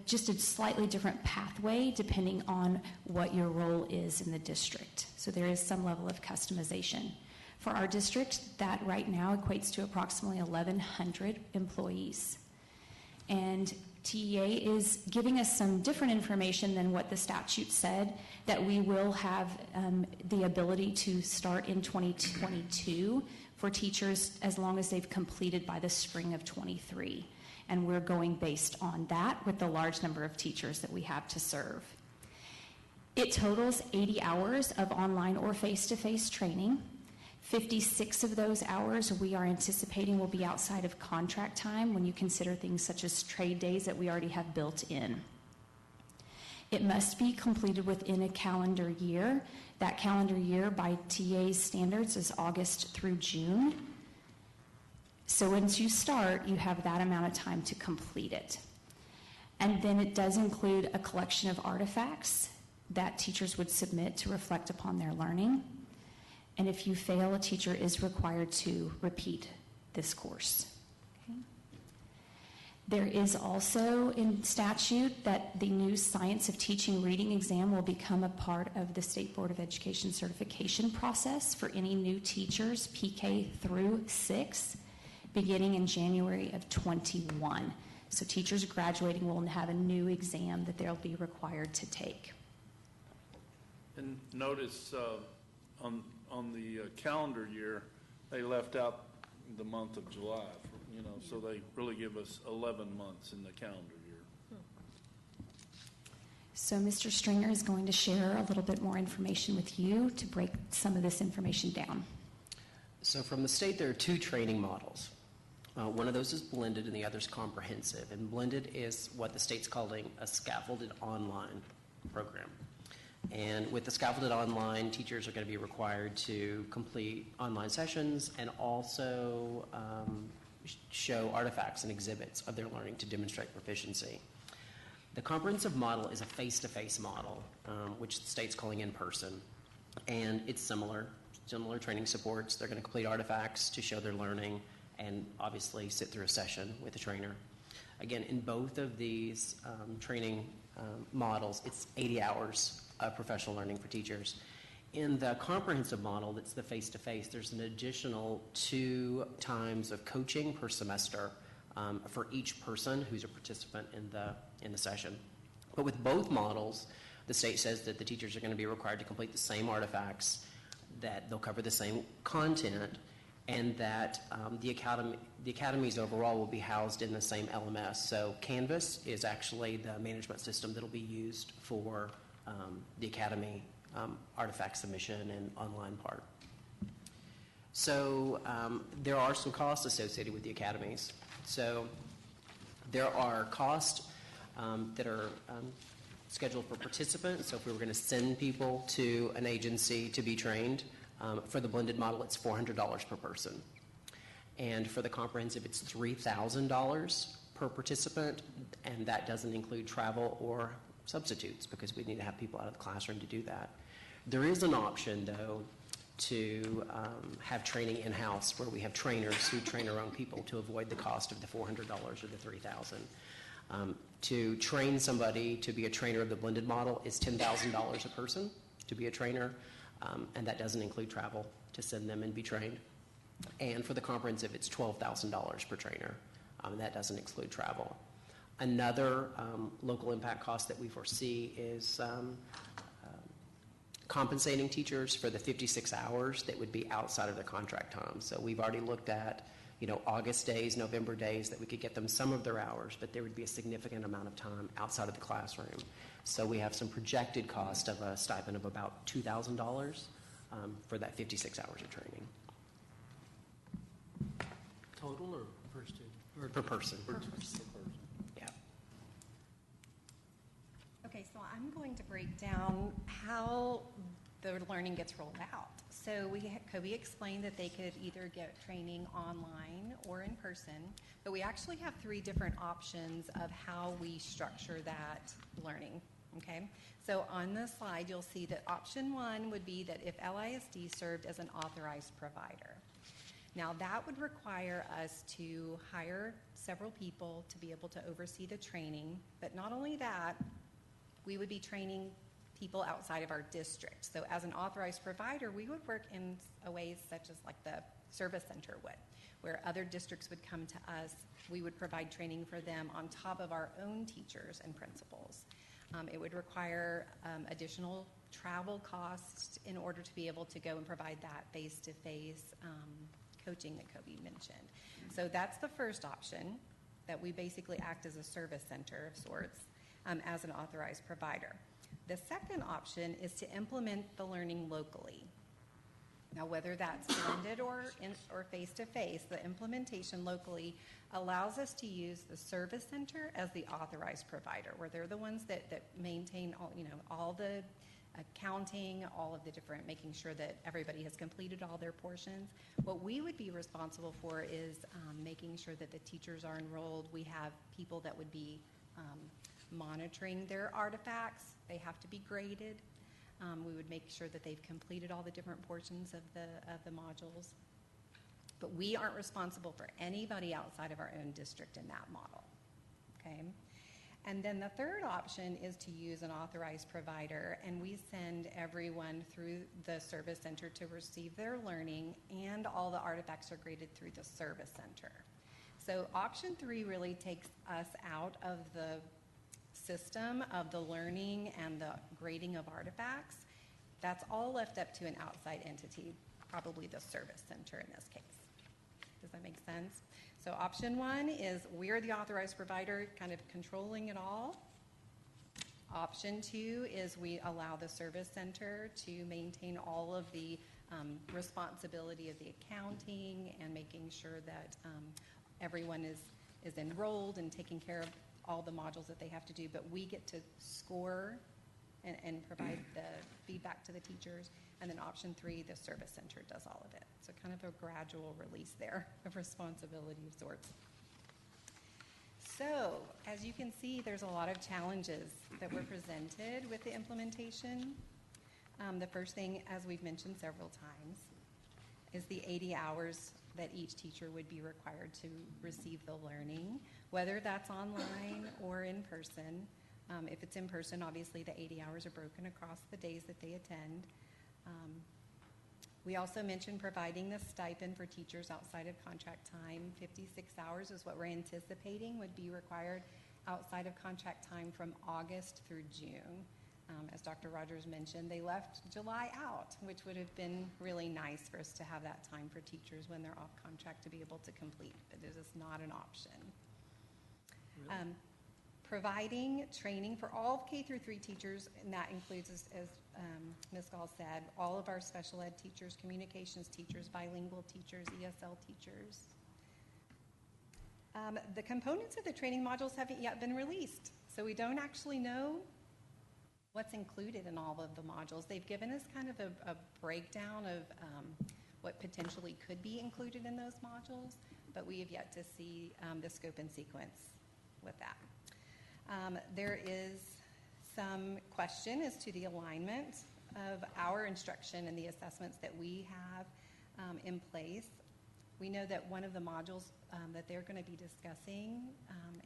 just a slightly different pathway depending on what your role is in the district. So there is some level of customization. For our district, that right now equates to approximately 1,100 employees. And TEA is giving us some different information than what the statute said, that we will have the ability to start in 2022 for teachers as long as they've completed by the spring of 23. And we're going based on that with the large number of teachers that we have to serve. It totals 80 hours of online or face-to-face training. 56 of those hours we are anticipating will be outside of contract time when you consider things such as trade days that we already have built in. It must be completed within a calendar year. That calendar year by TA's standards is August through June. So once you start, you have that amount of time to complete it. And then it does include a collection of artifacts that teachers would submit to reflect upon their learning. And if you fail, a teacher is required to repeat this course. Okay. There is also in statute that the new Science of Teaching Reading exam will become a part of the State Board of Education certification process for any new teachers, PK through 6, beginning in January of 21. So teachers graduating will have a new exam that they'll be required to take. And notice on the calendar year, they left out the month of July, so they really give us 11 months in the calendar year. So Mr. Stringer is going to share a little bit more information with you to break some of this information down. So from the state, there are 2 training models. One of those is blended and the other is comprehensive. And blended is what the state's calling a scaffolded online program. And with the scaffolded online, teachers are going to be required to complete online sessions and also show artifacts and exhibits of their learning to demonstrate proficiency. The comprehensive model is a face-to-face model, which the state's calling in person. And it's similar training supports. They're going to complete artifacts to show their learning and obviously sit through a session with a trainer. Again, in both of these training models, it's 80 hours of professional learning for teachers. In the comprehensive model, that's the face-to-face, there's an additional 2 times of coaching per semester for each person who's a participant in the session. But with both models, the state says that the teachers are going to be required to complete the same artifacts, that they'll cover the same content, and that the academies overall will be housed in the same LMS. So Canvas is actually the management system that'll be used for the academy artifact submission and online part. So there are some costs associated with the academies. So there are costs that are scheduled for participants. So if we were going to send people to an agency to be trained, for the blended model, it's $400 per person. And for the comprehensive, it's $3,000 per participant, and that doesn't include travel or substitutes because we need to have people out of the classroom to do that. There is an option, though, to have training in-house where we have trainers who train our own people to avoid the cost of the $400 or the $3,000. To train somebody to be a trainer of the blended model is $10,000 a person to be a trainer, and that doesn't include travel to send them and be trained. And for the comprehensive, it's $12,000 per trainer, and that doesn't exclude travel. Another local impact cost that we foresee is compensating teachers for the 56 hours that would be outside of their contract time. So we've already looked at, August days, November days that we could get them some of their hours, but there would be a significant amount of time outside of the classroom. So we have some projected cost of a stipend of about $2,000 for that 56 hours of training. Total or per student? Or Per person. Per person. Yeah. Okay, so I'm going to break down how the learning gets rolled out. So Kobe explained that they could either get training online or in person, but we actually have 3 different options of how we structure that learning, okay? So on the slide, you'll see that option 1 would be that if LISD served as an authorized provider. Now, that would require us to hire several people to be able to oversee the training, but not only that, we would be training people outside of our district. So as an authorized provider, we would work in ways such as like the service center would, where other districts would come to us. We would provide training for them on top of our own teachers and principals. It would require additional travel costs in order to be able to go and provide that face-to-face coaching that Kobe mentioned. So that's the first option, that we basically act as a service center of sorts as an authorized provider. The second option is to implement the learning locally. Now, whether that's blended or face-to-face, the implementation locally allows us to use the service center as the authorized provider, where they're the ones that maintain all the accounting, all of the different, making sure that everybody has completed all their portions. What we would be responsible for is making sure that the teachers are enrolled. We have people that would be monitoring their artifacts. They have to be graded. We would make sure that they've completed all the different portions of the modules. But we aren't responsible for anybody outside of our own district in that model, okay? And then the third option is to use an authorized provider, and we send everyone through the service center to receive their learning, and all the artifacts are graded through the service center. So option 3 really takes us out of the system of the learning and the grading of artifacts. That's all left up to an outside entity, probably the service center in this case. Does that make sense? So option 1 is we're the authorized provider kind of controlling it all. Option 2 is we allow the service center to maintain all of the responsibility of the accounting and making sure that everyone is enrolled and taking care of all the modules that they have to do, but we get to score and provide the feedback to the teachers. And then option 3, the service center does all of it. So kind of a gradual release there of responsibility of sorts. So as you can see, there's a lot of challenges that were presented with the implementation. The first thing, as we've mentioned several times, is the 80 hours that each teacher would be required to receive the learning, whether that's online or in person. If it's in person, obviously the 80 hours are broken across the days that they attend. We also mentioned providing the stipend for teachers outside of contract time. 56 hours is what we're anticipating would be required outside of contract time from August through June. As Dr. Rogers mentioned, they left July out, which would have been really nice for us to have that time for teachers when they're off contract to be able to complete, but it is not an option. Really? Providing training for all K through 3 teachers, and that includes, as Ms. Gall said, all of our special ed teachers, communications teachers, bilingual teachers, ESL teachers. The components of the training modules haven't yet been released, so we don't actually know what's included in all of the modules. They've given us kind of a breakdown of what potentially could be included in those modules, but we have yet to see the scope and sequence with that. There is some question as to the alignment of our instruction and the assessments that we have in place. We know that one of the modules that they're going to be discussing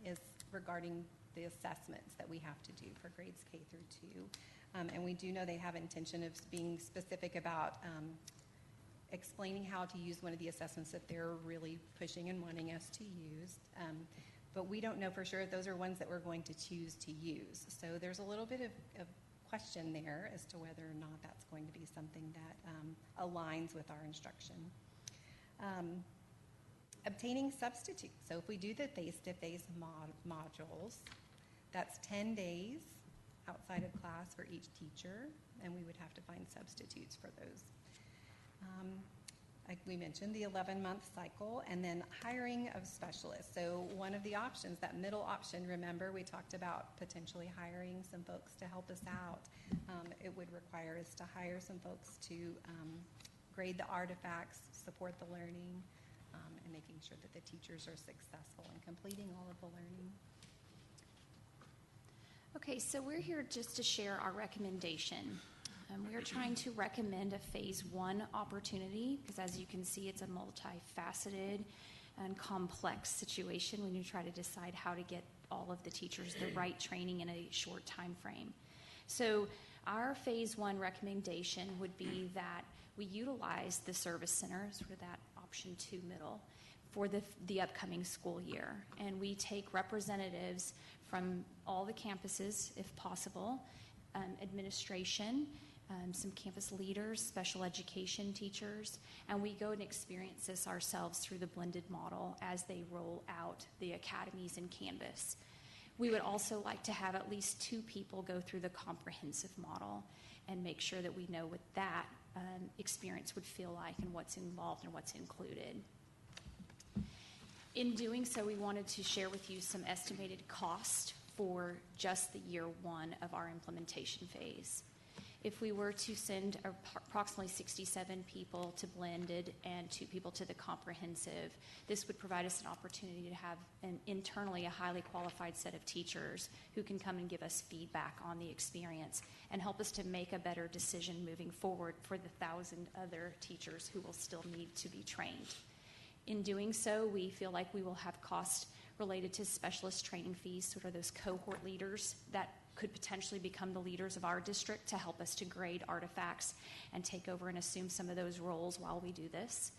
is regarding the assessments that we have to do for grades K through 2. And we do know they have intention of being specific about explaining how to use one of the assessments that they're really pushing and wanting us to use. But we don't know for sure if those are ones that we're going to choose to use. So there's a little bit of question there as to whether or not that's going to be something that aligns with our instruction. Obtaining substitutes. So if we do the face-to-face modules, that's 10 days outside of class for each teacher, and we would have to find substitutes for those. Like we mentioned, the 11-month cycle, and then hiring of specialists. So one of the options, that middle option, remember we talked about potentially hiring some folks to help us out. It would require us to hire some folks to grade the artifacts, support the learning, and making sure that the teachers are successful in completing all of the learning. Okay, so we're here just to share our recommendation. We're trying to recommend a phase 1 opportunity because, as you can see, it's a multifaceted and complex situation when you try to decide how to get all of the teachers the right training in a short time frame. So our phase 1 recommendation would be that we utilize the service centers for that option 2 middle for the upcoming school year. And we take representatives from all the campuses, if possible, administration, some campus leaders, special education teachers, and we go and experience this ourselves through the blended model as they roll out the academies in Canvas. We would also like to have at least 2 people go through the comprehensive model and make sure that we know what that experience would feel like and what's involved and what's included. In doing so, we wanted to share with you some estimated cost for just the year 1 of our implementation phase. If we were to send approximately 67 people to blended and 2 people to the comprehensive, this would provide us an opportunity to have internally a highly qualified set of teachers who can come and give us feedback on the experience and help us to make a better decision moving forward for the 1,000 other teachers who will still need to be trained. In doing so, we feel like we will have costs related to specialist training fees, sort of those cohort leaders that could potentially become the leaders of our district to help us to grade artifacts and take over and assume some of those roles while we do this.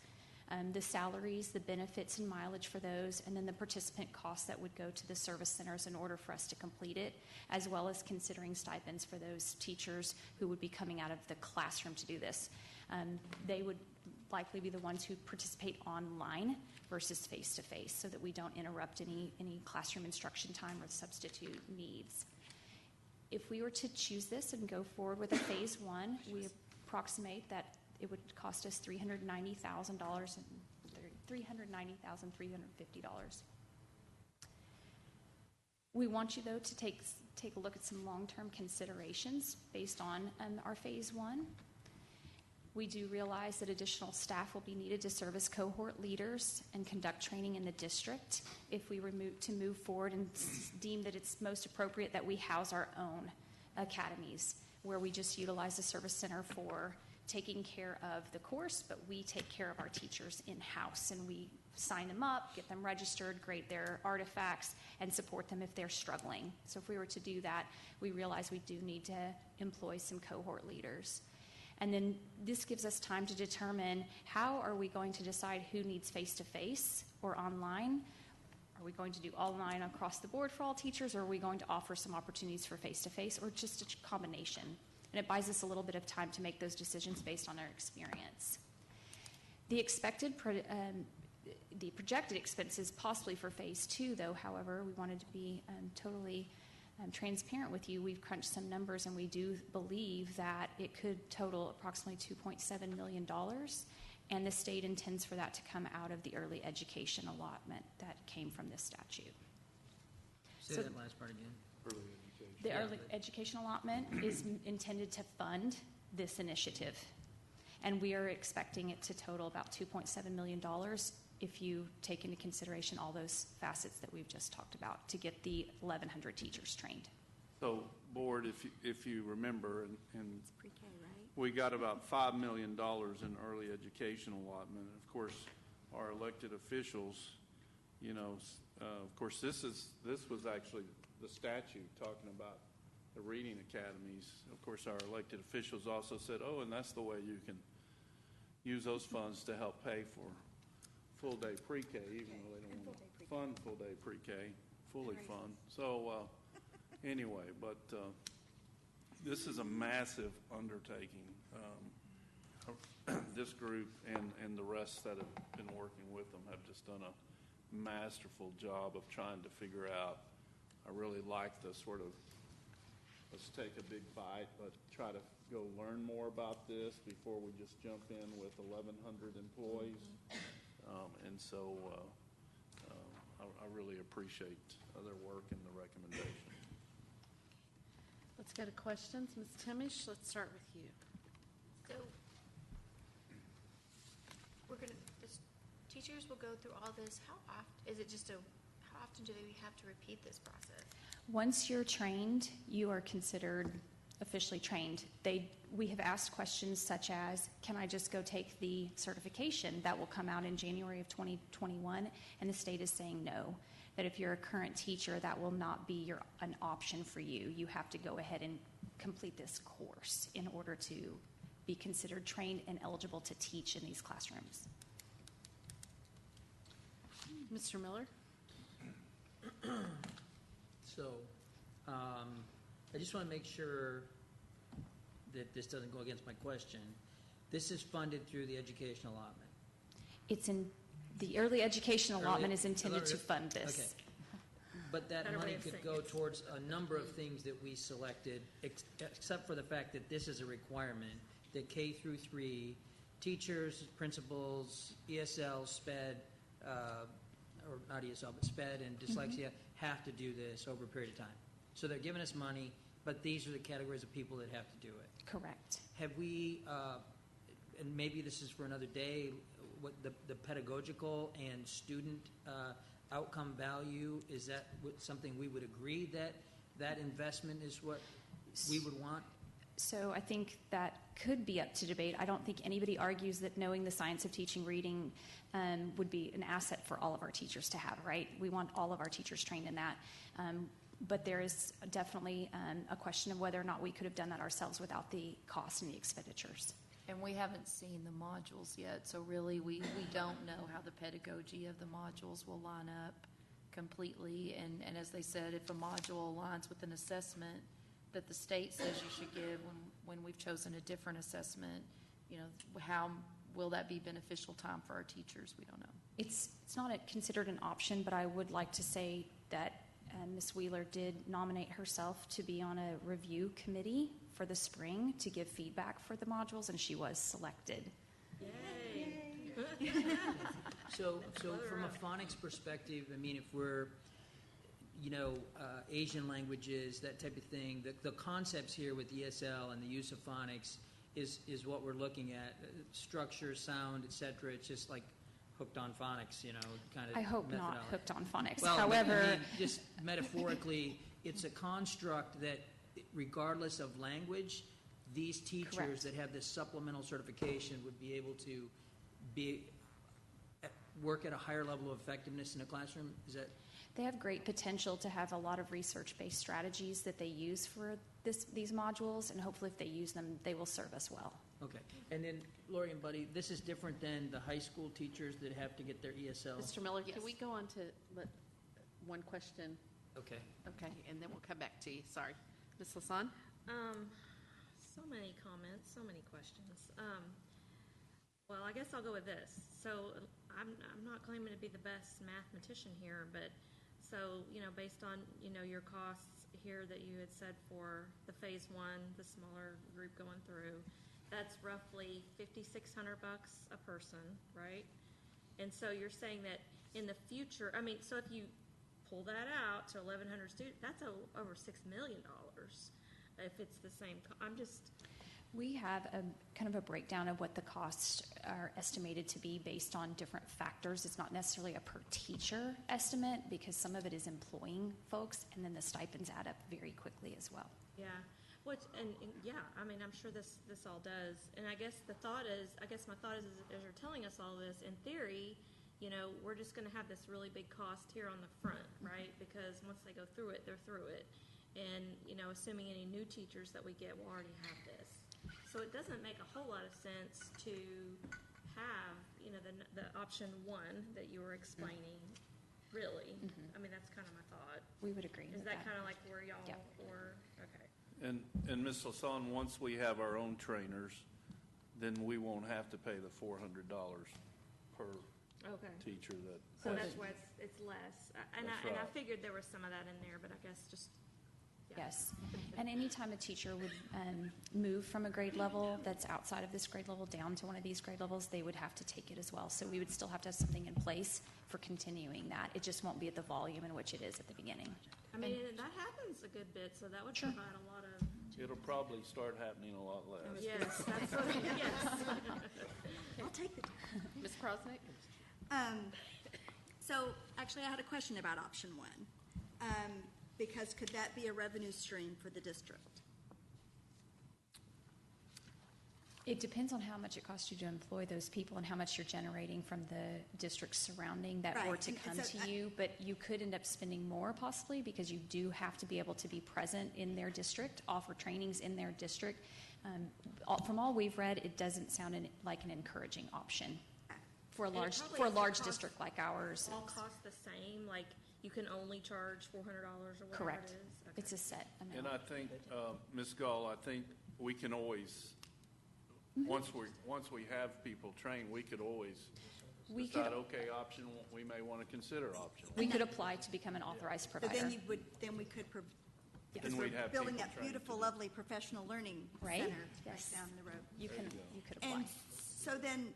The salaries, the benefits and mileage for those, and then the participant costs that would go to the service centers in order for us to complete it, as well as considering stipends for those teachers who would be coming out of the classroom to do this. They would likely be the ones who participate online versus face-to-face so that we don't interrupt any classroom instruction time or substitute needs. If we were to choose this and go forward with a phase 1, we approximate that it would cost us $390,350. We want you, though, to take a look at some long-term considerations based on our phase 1. We do realize that additional staff will be needed to serve as cohort leaders and conduct training in the district if we were to move forward and deem that it's most appropriate that we house our own academies, where we just utilize the service center for taking care of the course, but we take care of our teachers in-house, and we sign them up, get them registered, grade their artifacts, and support them if they're struggling. So if we were to do that, we realize we do need to employ some cohort leaders. And then this gives us time to determine how are we going to decide who needs face-to-face or online. Are we going to do online across the board for all teachers, or are we going to offer some opportunities for face-to-face, or just a combination? And it buys us a little bit of time to make those decisions based on our experience. The projected expenses possibly for phase 2, though, however, we wanted to be totally transparent with you. We've crunched some numbers, and we do believe that it could total approximately $2.7 million, and the state intends for that to come out of the early education allotment that came from this statute. Say that last part again. The early education allotment is intended to fund this initiative, and we are expecting it to total about $2.7 million if you take into consideration all those facets that we've just talked about to get the 1,100 teachers trained. So, Board, if you remember, and It's pre-K, right? we got about $5 million in early education allotment. Of course, our elected officials, of course, this was actually the statute talking about the reading academies. Of course, our elected officials also said, oh, and that's the way you can use those funds to help pay for full-day pre-K, even though they don't want to fund full-day pre-K, fully fund. So, anyway, but this is a massive undertaking. This group and the rest that have been working with them have just done a masterful job of trying to figure out. I really like the sort of, let's take a big bite, but try to go learn more about this before we just jump in with 1,100 employees. And so I really appreciate their work and the recommendation. Let's go to questions. Ms. Timish, let's start with you. So, teachers will go through all this. How often do they have to repeat this process? Once you're trained, you are considered officially trained. We have asked questions such as, can I just go take the certification that will come out in January of 2021? And the state is saying no, that if you're a current teacher, that will not be an option for you. You have to go ahead and complete this course in order to be considered trained and eligible to teach in these classrooms. Mr. Miller? So, I just want to make sure that this doesn't go against my question. This is funded through the education allotment. It's in the early education allotment is intended to fund this. Okay. But that Better way money of could saying go it. towards a number of things that we selected, except for the fact that this is a requirement that K through 3 teachers, principals, ESL, SPED, or not ESL, but SPED and dyslexia have to do this over a period of time. So they're giving us money, but these are the categories of people that have to do it. Correct. Have we, and maybe this is for another day, what the pedagogical and student outcome value, is that something we would agree that investment is what we would want? So I think that could be up to debate. I don't think anybody argues that knowing the science of teaching reading would be an asset for all of our teachers to have, right? We want all of our teachers trained in that. But there is definitely a question of whether or not we could have done that ourselves without the cost and the expenditures. And we haven't seen the modules yet, so really we don't know how the pedagogy of the modules will line up completely. And as they said, if a module aligns with an assessment that the state says you should give when we've chosen a different assessment, how will that be beneficial time for our teachers? We don't know. It's not considered an option, but I would like to say that Ms. Wheeler did nominate herself to be on a review committee for the spring to give feedback for the modules, and she was selected. Yay. So from a phonics perspective, I mean, if we're, Asian languages, that type of thing, the concepts here with ESL and the use of phonics is what we're looking at. Structure, sound, et cetera. It's just like hooked on phonics, kind of. I hope not methodology. hooked on phonics. Well, However, I mean, just metaphorically, it's a construct that, regardless of language, these teachers Correct. that have this supplemental certification would be able to work at a higher level of effectiveness in a classroom. Is that? they have great potential to have a lot of research-based strategies that they use for these modules, and hopefully if they use them, they will serve us well. Okay. And then, Lori and Buddy, this is different than the high school teachers that have to get their ESL? Mr. Miller, can we go on to one question? Okay. Okay, and then we'll come back to you. Sorry. Ms. Lasan? So many comments, so many questions. Well, I guess I'll go with this. So I'm not claiming to be the best mathematician here, but so, based on, your costs here that you had said for the phase 1, the smaller group going through, that's roughly $5,600 a person, right? And so you're saying that in the future, so if you pull that out to 1,100 students, that's over $6 million if it's the same. We have a kind of a breakdown of what the costs are estimated to be based on different factors. It's not necessarily a per teacher estimate because some of it is employing folks, and then the stipends add up very quickly as well. Yeah, which, and yeah, I mean, I'm sure this all does. And I guess my thought is, as you're telling us all this, in theory, you know, we're just gonna have this really big cost here on the front, right? Because once they go through it, they're through it. And, you know, assuming any new teachers that we get will already have this. So it doesn't make a whole lot of sense to have, you know, the option one that you were explaining, really. I mean, that's kind of my thought. We would agree Is with that that. kind of like where y'all, or, okay. And Ms. Lasan, once we have our own trainers, then we won't have to pay the $400 per teacher that. So that's why it's less. And That's I right. figured there was some of that in there, but I guess just, yeah. Yes. And anytime a teacher would move from a grade level that's outside of this grade level down to one of these grade levels, they would have to take it as well. So we would still have to have something in place for continuing that. It just won't be at the volume in which it is at the beginning. I mean, and that happens a good bit, so that would provide a lot of. It'll probably start happening a lot less. Yes, that's what, yes. I'll take the. Ms. Krosnick? So, actually, I had a question about option one. Because could that be a revenue stream for the district? It depends on how much it costs you to employ those people and how much you're generating from the districts surrounding that were Right. to And come so to you. But you could end up spending more possibly because you do have to be able to be present in their district, offer trainings in their district. From all we've read, it doesn't sound like an encouraging option for a And it large probably for a doesn't large cost- district like ours. All cost the same, like you can only charge $400 or whatever Correct. it is? Okay. It's a set amount. And I think, Ms. Gall, I think we can always, once we have people trained, we could always We decide, could- okay, option, we may want to consider option. We could apply to become an authorized So provider. then we could, because Then we're we'd have building people that trained beautiful, to- lovely professional learning Right? center Yes. right down the road. You There can you go. you could apply. And so then,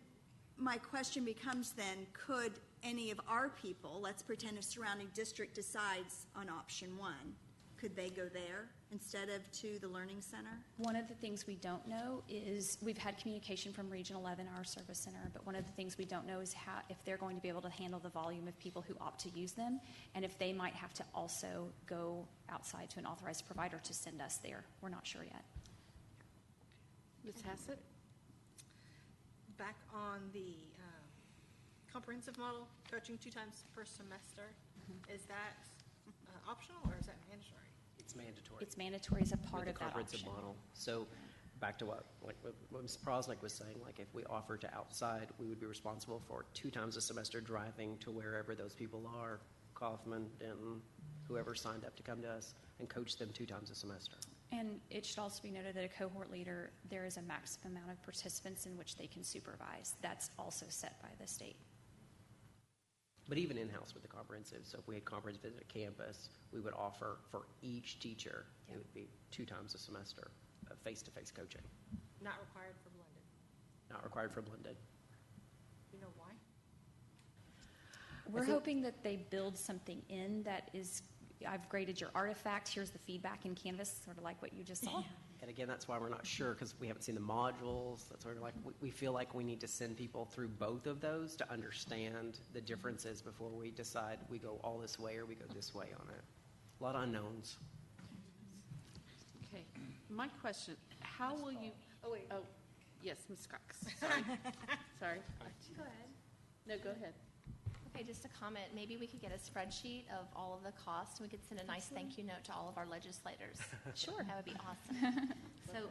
my question becomes then, could any of our people, let's pretend a surrounding district decides on option one, could they go there instead of to the learning center? One of the things we don't know is, we've had communication from Region 11, our service center, but one of the things we don't know is how, if they're going to be able to handle the volume of people who opt to use them, and if they might have to also go outside to an authorized provider to send us there. We're not sure yet. Ms. Hassett? Back on the comprehensive model, coaching 2 times per semester, is that optional or is that mandatory? It's mandatory. It's mandatory as a part with of the that comprehensive option. model. So back to what Ms. Prosnick was saying, like if we offer to outside, we would be responsible for 2 times a semester driving to wherever those people are, Kaufman, Denton, whoever signed up to come to us, and coach them 2 times a semester. And it should also be noted that a cohort leader, there is a maximum amount of participants in which they can supervise. That's also set by the state. But even in-house with the comprehensive, so if we had comprehensive visit at campus, we would offer for each teacher, it would be 2 times a semester of face-to-face coaching. Not required for blended. Not required for blended. You know why? We're hoping that they build something in that is, I've graded your artifact, here's the feedback in Canvas, sort of like what you just saw. And again, that's why we're not sure, because we haven't seen the modules. That's why we're like, we feel like we need to send people through both of those to understand the differences before we decide we go all this way or we go this way on it. A lot of unknowns. Okay. My question, how will you? Oh, wait. Oh, yes, Ms. Cox. Sorry. Sorry. Go ahead. No, go ahead. Okay, just a comment. Maybe we could get a spreadsheet of all of the costs, and we could send a nice thank you note to all of our legislators. Sure. That would be awesome. So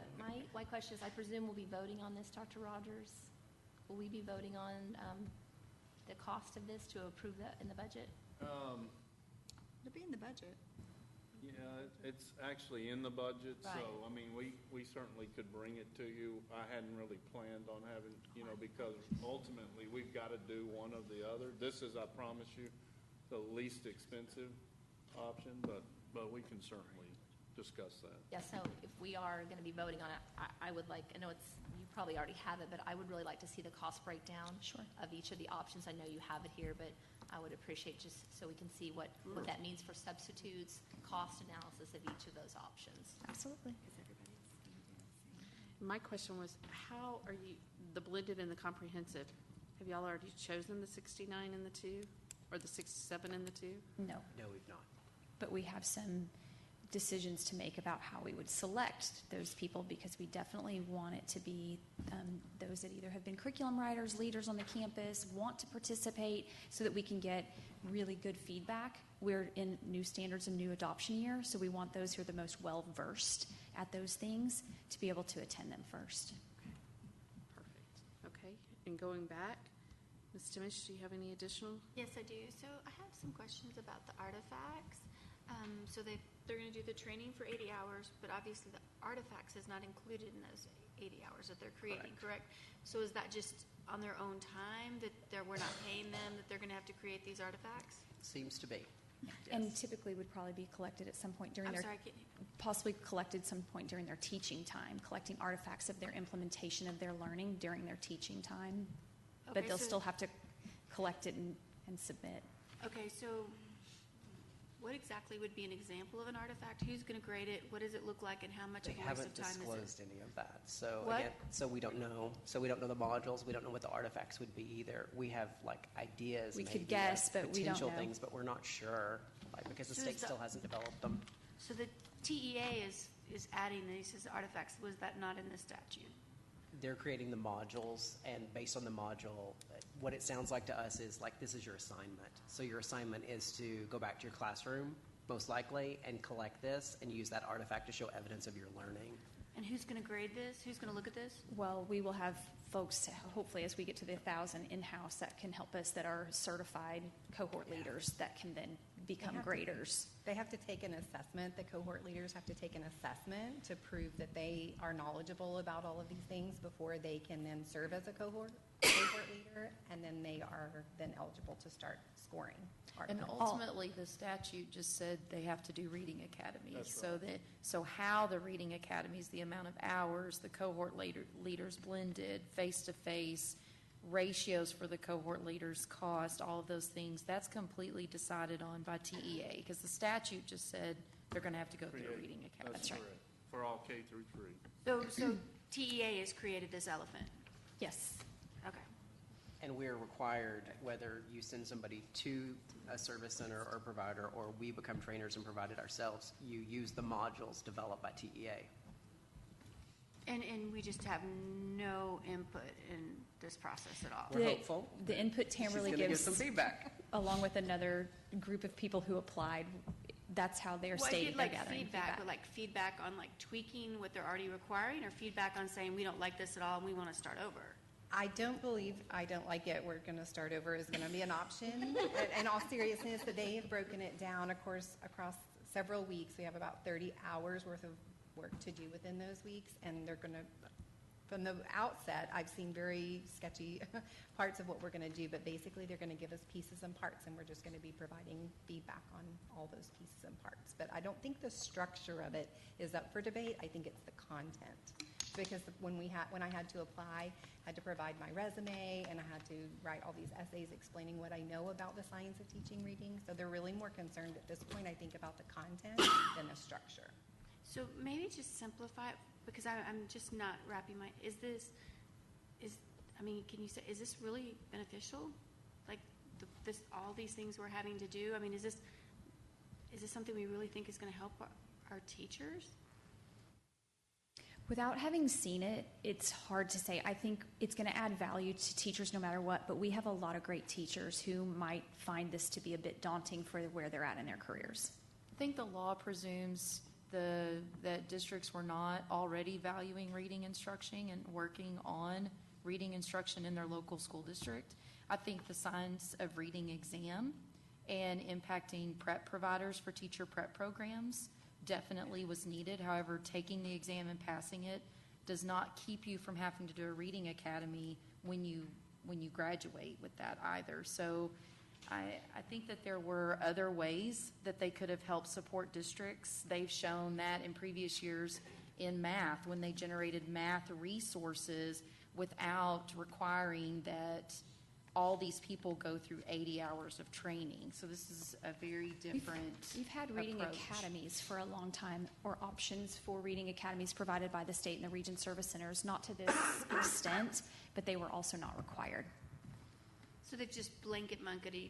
my question is, I presume we'll be voting on this, Dr. Rogers? Will we be voting on the cost of this to approve that in the budget? It'll be in the budget. Yeah, it's actually in the budget, so, Right. I mean, we certainly could bring it to you. I hadn't really planned on having, because ultimately, we've got to do one or the other. This is, I promise you, the least expensive option, but we can certainly discuss that. Yeah, so if we are going to be voting on it, I would like, I know it's, you probably already have it, but I would really like to see the cost breakdown of each of the options. I know you have it here, but I would appreciate just so we can see what that means for substitutes, cost analysis of each of those options. Absolutely. My question was, how are you, the blended and the comprehensive, have y'all already chosen the 69 and the 2, or the 67 and the 2? No, No, we've not. but we have some decisions to make about how we would select those people, because we definitely want it to be those that either have been curriculum writers, leaders on the campus, want to participate, so that we can get really good feedback. We're in new standards and new adoption year, so we want those who are the most well-versed at those things to be able to attend them first. Perfect. Okay, and going back, Ms. Timish, do you have any additional? Yes, I do. So I have some questions about the artifacts. So they're going to do the training for 80 hours, but obviously the artifacts is not included in those 80 hours that they're creating, correct? So is that just on their own time that we're not paying them, that they're going to have to create these artifacts? Seems to be. And typically would probably be collected at some point during possibly collected some point during their teaching time, collecting artifacts of their implementation of their learning during their teaching time. But Okay, they'll so- still have to collect it and submit. Okay, so what exactly would be an example of an artifact? Who's going to grade it? What does it look like, and how much They of a waste haven't of time is it? disclosed any of that. So What? again, so we don't know. So we don't know the modules. We don't know what the artifacts would be either. We have like ideas. We could maybe, guess, of but we don't potential know. things, but we're not sure. Like because the So state is the- still hasn't developed them. So the TEA is adding these as artifacts. Was that not in the statute? They're creating the modules, and based on the module, what it sounds like to us is like this is your assignment. So your assignment is to go back to your classroom, most likely, and collect this and use that artifact to show evidence of your learning. And who's going to grade this? Who's going to look at this? Well, we will have folks, hopefully, as we get to the 1,000 in-house, that can help us, that are certified cohort leaders that can then become graders. They have to take an assessment. The cohort leaders have to take an assessment to prove that they are knowledgeable about all of these things before they can then serve as a cohort leader, and then they are then eligible to start scoring And artifacts. ultimately, the statute just said they have to do reading academies. So how the reading academies, the amount of hours, the cohort leaders blended, face-to-face, ratios for the cohort leaders, cost, all of those things, that's completely decided on by TEA, because the statute just said they're going to have to go through a reading academy. That's correct, for all K through 3. So TEA has created this elephant? Yes. Okay. And we're required, whether you send somebody to a service center or provider, or we become trainers and provide it ourselves, you use the modules developed by E TEA. And we just have no input in this process at all? We're hopeful. The input She's Tamberly gonna give gives some feedback. along with another group of people who applied, that's how they're Well, I stating get they're like gathering feedback, but like feedback on like tweaking what they're already requiring, or feedback on saying, we don't like this at all and we want to start over? I don't believe I don't like it, we're going to start over is going to be an option. In all seriousness, that they have broken it down, of course, across several weeks. We have about 30 hours worth of work to do within those weeks, and they're going to, from the outset, I've seen very sketchy parts of what we're going to do, but basically they're going to give us pieces and parts, and we're just going to be providing feedback on all those pieces and parts. But I don't think the structure of it is up for debate. I think it's the content. Because when I had to apply, I had to provide my resume, and I had to write all these essays explaining what I know about the science of teaching reading. So they're really more concerned at this point, I think, about the content than the structure. So maybe just simplify it, because I'm just not wrapping my, can you say, is this really beneficial? Like, all these things we're having to do? I mean, is this something we really think is going to help our teachers? Without having seen it, it's hard to say. I think it's going to add value to teachers no matter what, but we have a lot of great teachers who might find this to be a bit daunting for where they're at in their careers. I think the law presumes that districts were not already valuing reading instruction and working on reading instruction in their local school district. I think the science of reading exam and impacting prep providers for teacher prep programs definitely was needed. However, taking the exam and passing it does not keep you from having to do a reading academy when you graduate with that either. So I think that there were other ways that they could have helped support districts. They've shown that in previous years in math, when they generated math resources without requiring that all these people go through 80 hours of training. So this is a very different We've had reading approach. academies for a long time, or options for reading academies provided by the state and the region service centers, not to this extent, but they were also not required. So they just blanket munkety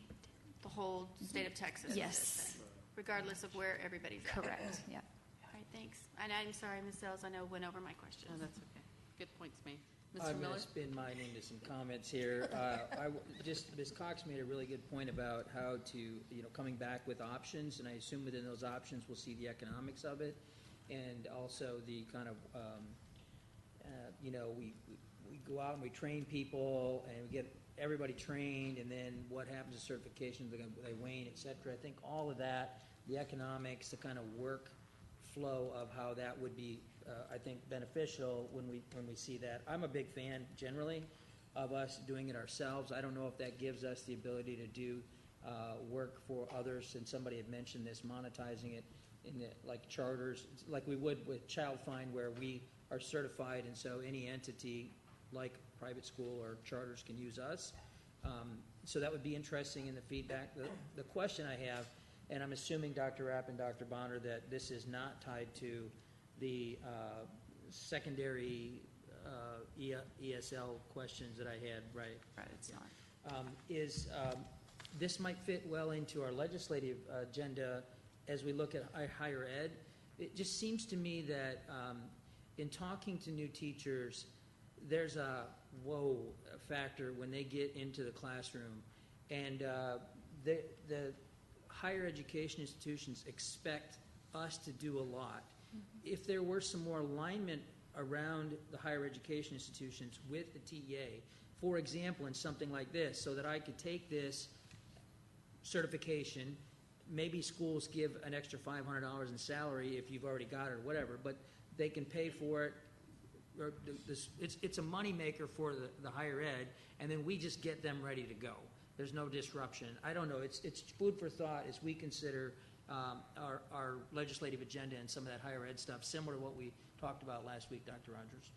the whole state of Texas? Yes. Regardless of where everybody's at? Correct, yeah. All right, thanks. And I'm sorry, Ms. Sells, I know went over my questions. Oh, that's okay. Good points made. I'm Mr. going Miller? to spin mine into some comments here. Ms. Cox made a really good point about how to, coming back with options, and I assume within those options we'll see the economics of it, and also the kind of, we go out and we train people, and we get everybody trained, and then what happens to certifications, they wane, et cetera. I think all of that, the economics, the kind of workflow of how that would be, I think, beneficial when we see that. I'm a big fan, generally, of us doing it ourselves. I don't know if that gives us the ability to do work for others, and somebody had mentioned this, monetizing it in like charters, like we would with Child Find, where we are certified, and so any entity like private school or charters can use us. So that would be interesting in the feedback. The question I have, and I'm assuming Dr. Rapp and Dr. Bonner, that this is not tied to the secondary ESL questions that I had, right? Right, it's not. This might fit well into our legislative agenda as we look at higher ed. It just seems to me that in talking to new teachers, there's a whoa factor when they get into the classroom, and the higher education institutions expect us to do a lot. If there were some more alignment around the higher education institutions with the TEA, for example, in something like this, so that I could take this certification, maybe schools give an extra $500 in salary if you've already got it or whatever, but they can pay for it. Or it's a moneymaker for the higher ed, and then we just get them ready to go. There's no disruption. I don't know. It's food for thought as we consider our legislative agenda and some of that higher ed stuff, similar to what we talked about last week, Dr. Rogers.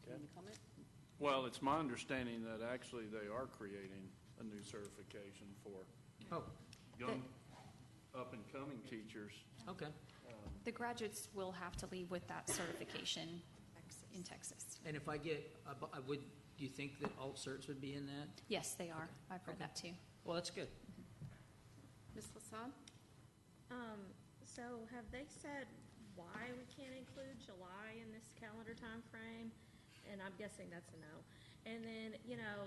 Okay. Any comment? Well, it's my understanding that actually they are creating a new certification for young up-and-coming teachers. Okay. The graduates will have to leave with that certification in Texas. And if I get, do you think that alt certs would be in that? Yes, they are. I've heard that too. Well, that's good. Ms. Lassad? So have they said why we can't include July in this calendar time frame? And I'm guessing that's a no. And then,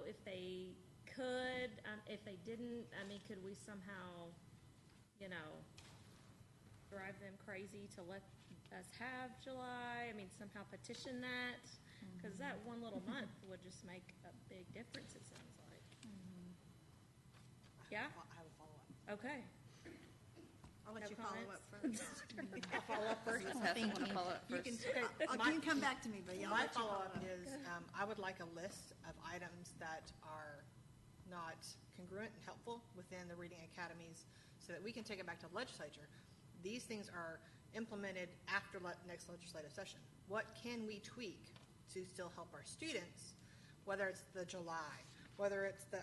if they could, if they didn't, could we somehow, drive them crazy to let us have July? Somehow petition that? Because that one little month would just make a big difference, it sounds like. Yeah? I have a follow-up. Okay. I'll let you No follow up comments? first. I'll follow up first. Thank you. You can come back to me, but yeah, I'll My let you follow follow-up up. is, I would like a list of items that are not congruent and helpful within the reading academies so that we can take it back to the legislature. These things are implemented after next legislative session. What can we tweak to still help our students, whether it's the July, whether it's the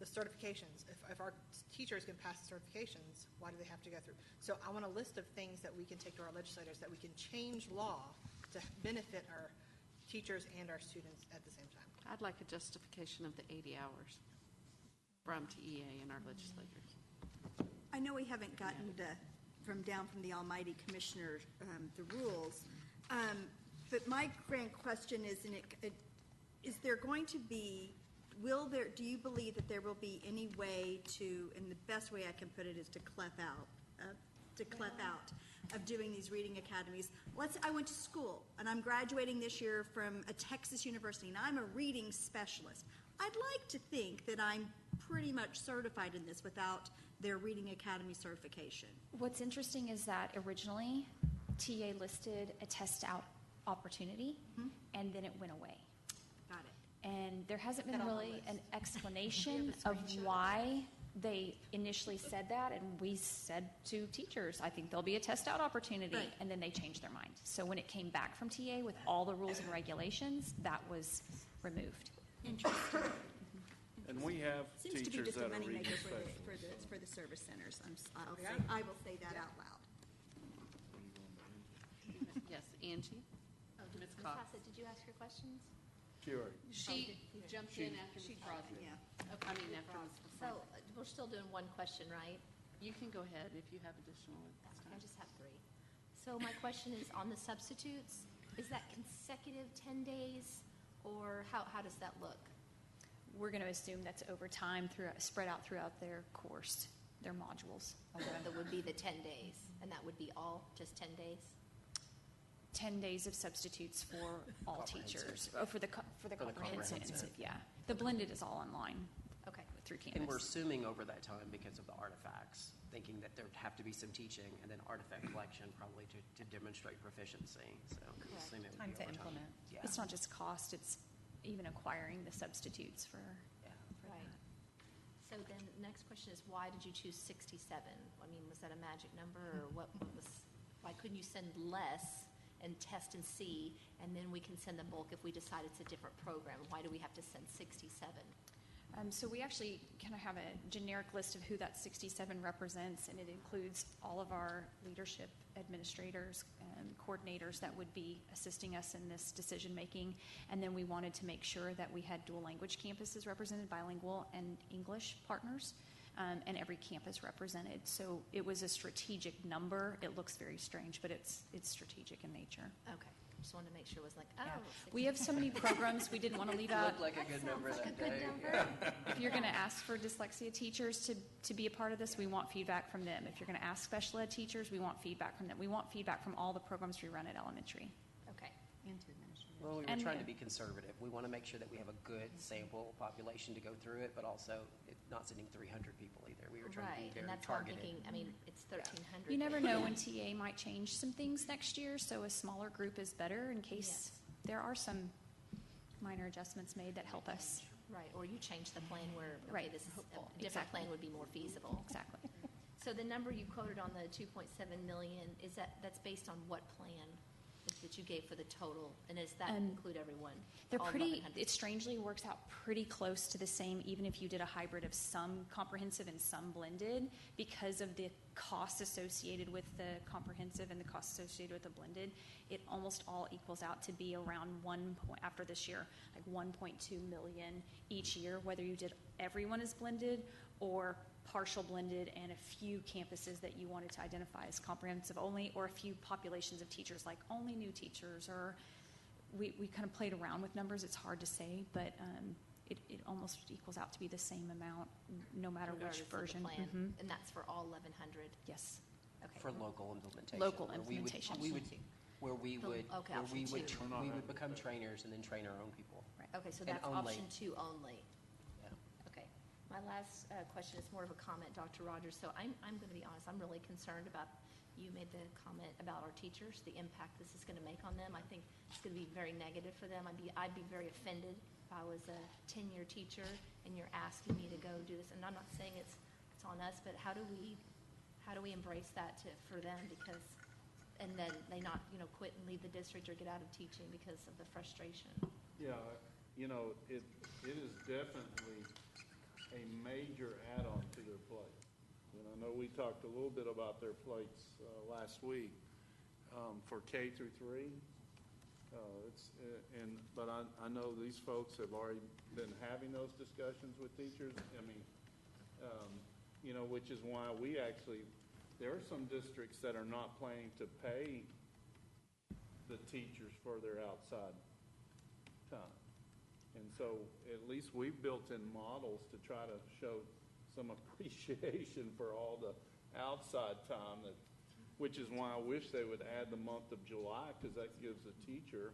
certifications? If our teachers can pass the certifications, why do they have to go through? So I want a list of things that we can take to our legislators, that we can change law to benefit our teachers and our students at the same time. I'd like a justification of the 80 hours from TEA and our legislators. I know we haven't gotten from the almighty commissioner, the rules, but my grand question is there going to be, do you believe that there will be any way to, and the best way I can put it is to clep out of doing these reading academies? I went to school, and I'm graduating this year from a Texas university, and I'm a reading specialist. I'd like to think that I'm pretty much certified in this without their Reading Academy certification. What's interesting is that originally TA listed a test out opportunity, and then it went away. Got it. And there hasn't been really an explanation of why they initially said that, and we said to teachers, I think there'll be a test out opportunity, Right. and then they changed their mind. So when it came back from TA with all the rules and regulations, that was removed. Interesting. And we have Seems to be teachers just a that are reading moneymaker specialists. for the service centers. Yeah. I will say that out loud. Yes, Angie? Ms. Ms. Cox? Hassett, did you ask your questions? Sure. She jumped in after Ms. Crosby. Yeah. I mean, after Ms. So we're still doing one question, right? You can go ahead if you have additional. That's okay, I just have 3. So my question is on the substitutes, is that consecutive 10 days, or how does that look? We're going to assume that's over time, spread out throughout their course, their modules. That would be the 10 days, and that would be all, just 10 days? 10 days of substitutes for all teachers, for the comprehensive, yeah. The blended is all online. Okay. Through Canvas. And we're assuming over that time because of the artifacts, thinking that there would have to be some teaching and then artifact collection probably to demonstrate proficiency. So we assume it would Time be to over implement. Yeah. It's not just cost, it's even acquiring the substitutes for Right. So then, the next question is, why did you choose 67? I mean, was that a magic number, or what was, why couldn't you send less and test and see, and then we can send the bulk if we decide it's a different program? Why do we have to send 67? So we actually kind of have a generic list of who that 67 represents, and it includes all of our leadership administrators and coordinators that would be assisting us in this decision-making. And then we wanted to make sure that we had dual language campuses represented, bilingual and English partners, and every campus represented. So it was a strategic number. It looks very strange, but it's strategic in nature. Okay, just wanted to make sure it was like, oh. Yeah. 67. We have so many programs we didn't want to leave out. Looked like a good number sounds that like a good day. number. If you're going to ask for dyslexia teachers to be a part of this, we want feedback from them. If you're going to ask special ed teachers, we want feedback from them. We want feedback from all the programs we run at elementary. Okay. And to administrators. Well, we were And- trying to be conservative. We want to make sure that we have a good sample population to go through it, but also not sending 300 people either. We were trying to Right, be and very that's why I'm targeted. thinking, I mean, it's 1,300. You never know when TA might change some things next year, so a smaller group is better in case there are some minor adjustments made that help us. Right, or you change the plan where, okay, Right. this is, a different Exactly. plan would be more feasible. Exactly. So the number you quoted on the 2.7 million, that's based on what plan that you gave for the total? And does that include everyone? They're all pretty, 1,100? it strangely works out pretty close to the same, even if you did a hybrid of some comprehensive and some blended, because of the costs associated with the comprehensive and the costs associated with the blended. It almost all equals out to be around after this year, like 1.2 million each year, whether you did everyone as blended or partial blended and a few campuses that you wanted to identify as comprehensive only, or a few populations of teachers, like only new teachers, or we kind of played around with numbers. It's hard to say, but it almost equals out to be the same amount, no matter Regardless which of the version. plan. Mhm. And that's for all 1,100? Yes. Okay. For local implementation. Local where we would- implementation. We would, where we The- would, okay, where we option would, two. we would become trainers and then train our own people. Okay, so And that's only. option 2 only. Yeah. Okay. My last question is more of a comment, Dr. Rogers. So I'm going to be honest, I'm really concerned about, you made the comment about our teachers, the impact this is going to make on them. I think it's going to be very negative for them. I'd be very offended if I was a 10-year teacher and you're asking me to go do this. And I'm not saying it's on us, but how do we embrace that for them? Because, and then they not, quit and leave the district or get out of teaching because of the frustration. Yeah, it is definitely a major add-on to their plate. And I know we talked a little bit about their plates last week for K through 3. But I know these folks have already been having those discussions with teachers. I mean, which is why there are some districts that are not planning to pay the teachers for their outside time. And so at least we've built in models to try to show some appreciation for all the outside time, which is why I wish they would add the month of July, because that gives the teacher,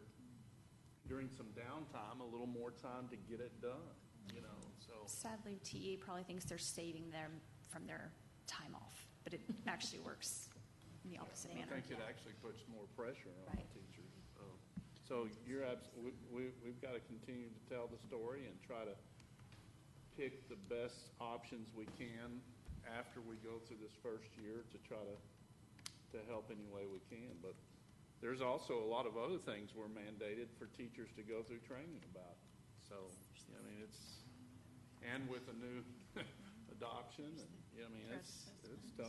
during some downtime, a little more time to get it done, so. Sadly, TE probably thinks they're saving them from their time off, but it actually works in the opposite I manner. think it actually puts more pressure on the teachers. So we've got to continue to tell the story and try to pick the best options we can after we go through this first year to try to help any way we can. But there's also a lot of other things we're mandated for teachers to go through training about. So, I mean, and with a new adoption, and, I mean, it's tough.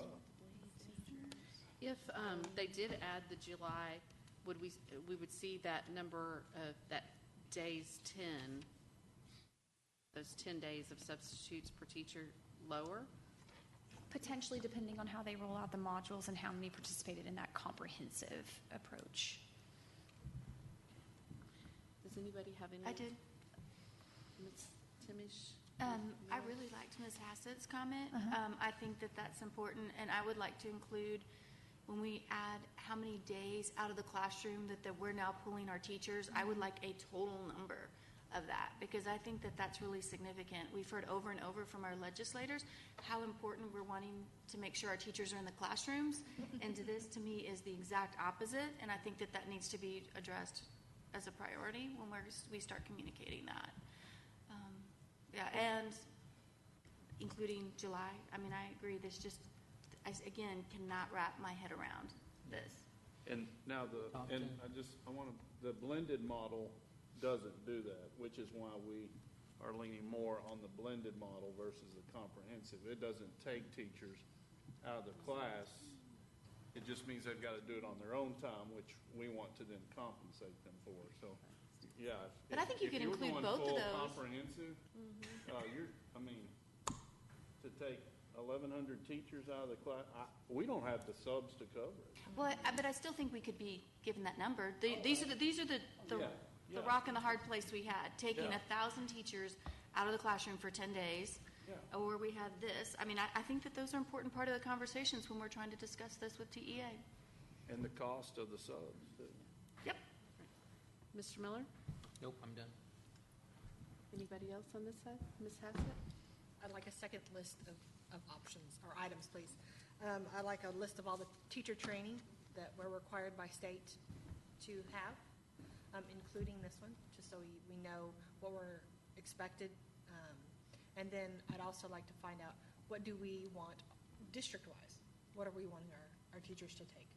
If they did add the July, we would see that number of, that days 10, those 10 days of substitutes per teacher lower? Potentially, depending on how they roll out the modules and how many participated in that comprehensive approach. Does anybody have any? I did. Ms. Timish? I really liked Ms. Hassett's comment. I think that that's important, and I would like to include when we add how many days out of the classroom that we're now pulling our teachers, I would like a total number of that, because I think that that's really significant. We've heard over and over from our legislators how important we're wanting to make sure our teachers are in the classrooms, and this, to me, is the exact opposite, and I think that that needs to be addressed as a priority when we start communicating that. Yeah, and including July, I mean, I agree, this just, I, again, cannot wrap my head around this. And now I want to, the blended model doesn't do that, which is why we are leaning more on the blended model versus the comprehensive. It doesn't take teachers out of the class. It just means they've got to do it on their own time, which we want to then compensate them for. So, yeah. But I think you can include both of those. Comprehensive, I mean, to take 1,100 teachers out of the class, we don't have the subs to cover it. Well, but I still think we could be given that number. These are the rock and the hard place we had, taking 1,000 teachers out of the classroom for 10 days, or we had this. I mean, I think that those are an important part of the conversations when we're trying to discuss this with TEA. And the cost of the subs, too. Yep. Mr. Miller? Nope, I'm done. Anybody else on this side? Ms. Hassett? I'd like a second list of options or items, please. I'd like a list of all the teacher training that we're required by state to have, including this one, just so we know what we're expected. And then I'd also like to find out, what do we want district-wise? What are we wanting our teachers to take?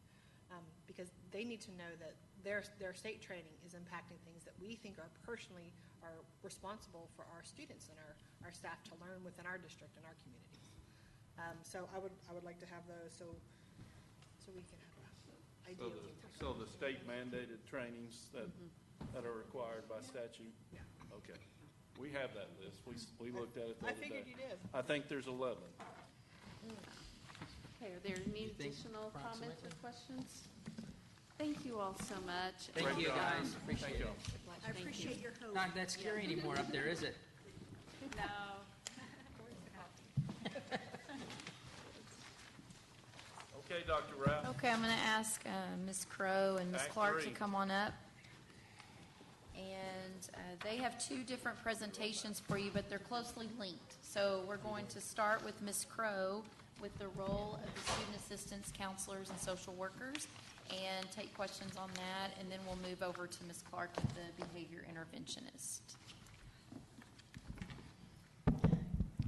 Because they need to know that their state training is impacting things that we think are personally are responsible for our students and our staff to learn within our district and our communities. So I would like to have those so we can have an idea. So the state mandated trainings that are required by statute? Yeah. Okay. We have that list. We looked at it the other day. I figured you did. I think there's 11. Okay, are there any additional comments or questions? Thank you all so much. Thank you, guys. Appreciate it. I appreciate your hope. Not that scary anymore up there, is it? No. Okay, Dr. Rapp. Okay, I'm going to ask Ms. Crow and Ms. Act Clark to three. come on up. And they have two different presentations for you, but they're closely linked. So we're going to start with Ms. Crow with the role of the student assistance counselors and social workers, and take questions on that, and then we'll move over to Ms. Clark with the behavior interventionist.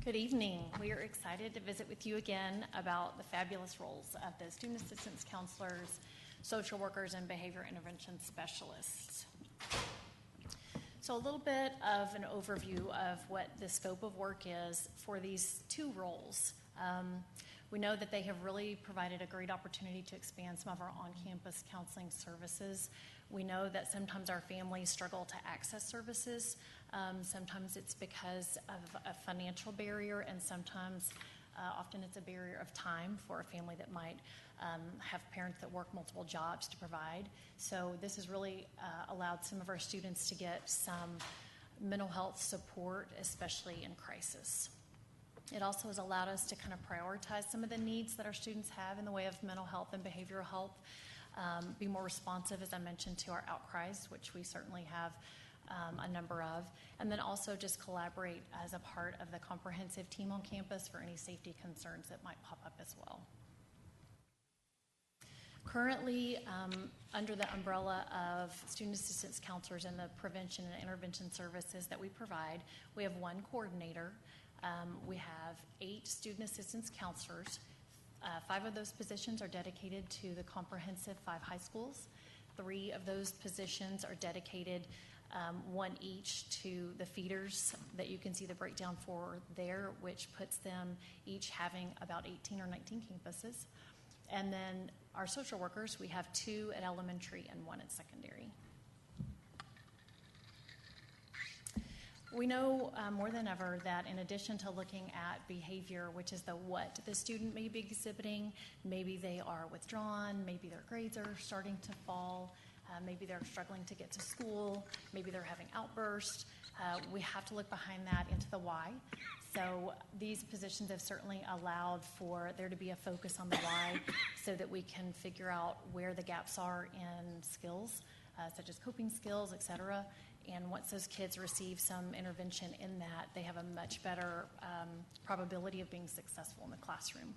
Good evening. We are excited to visit with you again about the fabulous roles of the student assistance counselors, social workers, and behavior intervention specialists. So a little bit of an overview of what the scope of work is for these two roles. We know that they have really provided a great opportunity to expand some of our on-campus counseling services. We know that sometimes our families struggle to access services. Sometimes it's because of a financial barrier, and sometimes often it's a barrier of time for a family that might have parents that work multiple jobs to provide. So this has really allowed some of our students to get some mental health support, especially in crisis. It also has allowed us to kind of prioritize some of the needs that our students have in the way of mental health and behavioral health, be more responsive, as I mentioned, to our outcries, which we certainly have a number of, and then also just collaborate as a part of the comprehensive team on campus for any safety concerns that might pop up as well. Currently, under the umbrella of student assistance counselors and the prevention and intervention services that we provide, we have one coordinator. We have 8 student assistance counselors. 5 of those positions are dedicated to the comprehensive 5 high schools. 3 of those positions are dedicated one each to the feeders that you can see the breakdown for there, which puts them each having about 18 or 19 campuses. And then our social workers, we have 2 at elementary and 1 at secondary. We know more than ever that in addition to looking at behavior, which is the what the student may be exhibiting, maybe they are withdrawn, maybe their grades are starting to fall, maybe they're struggling to get to school, maybe they're having outbursts. We have to look behind that into the why. So these positions have certainly allowed for there to be a focus on the why so that we can figure out where the gaps are in skills, such as coping skills, et cetera. And once those kids receive some intervention in that, they have a much better probability of being successful in the classroom.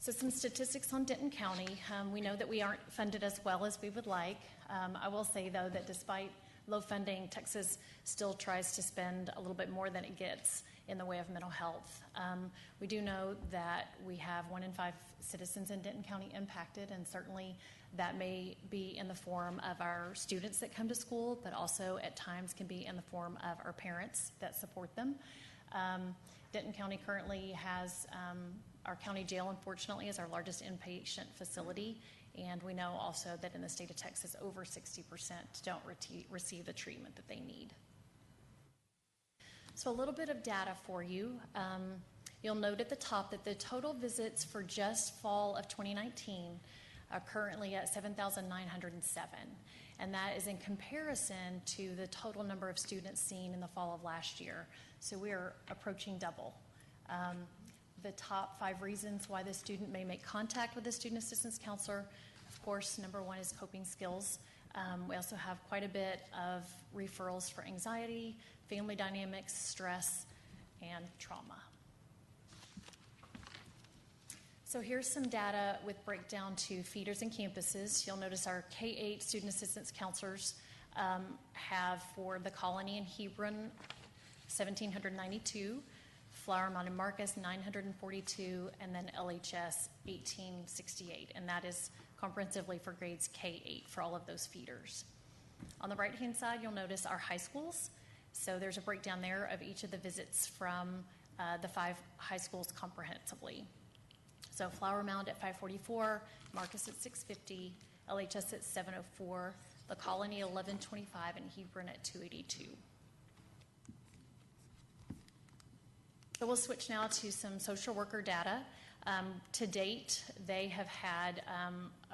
So some statistics on Denton County. We know that we aren't funded as well as we would like. I will say, though, that despite low funding, Texas still tries to spend a little bit more than it gets in the way of mental health. We do know that we have 1 in 5 citizens in Denton County impacted, and certainly that may be in the form of our students that come to school, but also at times can be in the form of our parents that support them. Denton County currently has our county jail, unfortunately, is our largest inpatient facility, and we know also that in the state of Texas, over 60% don't receive the treatment that they need. So a little bit of data for you. You'll note at the top that the total visits for just fall of 2019 are currently at 7,907, and that is in comparison to the total number of students seen in the fall of last year. So we are approaching double. The top 5 reasons why the student may make contact with a student assistance counselor, of course, number 1 is coping skills. We also have quite a bit of referrals for anxiety, family dynamics, stress, and trauma. So here's some data with breakdown to feeders and campuses. You'll notice our K-8 student assistance counselors have for the Colony in Hebron 1,792, Flower Mound and Marcus 942, and then LHS 1868, and that is comprehensively for grades K-8 for all of those feeders. On the right-hand side, you'll notice our high schools. So there's a breakdown there of each of the visits from the 5 high schools comprehensively. So Flower Mound at 544, Marcus at 650, LHS at 704, the Colony at 1125, and Hebron at 282. So we'll switch now to some social worker data. To date, they have had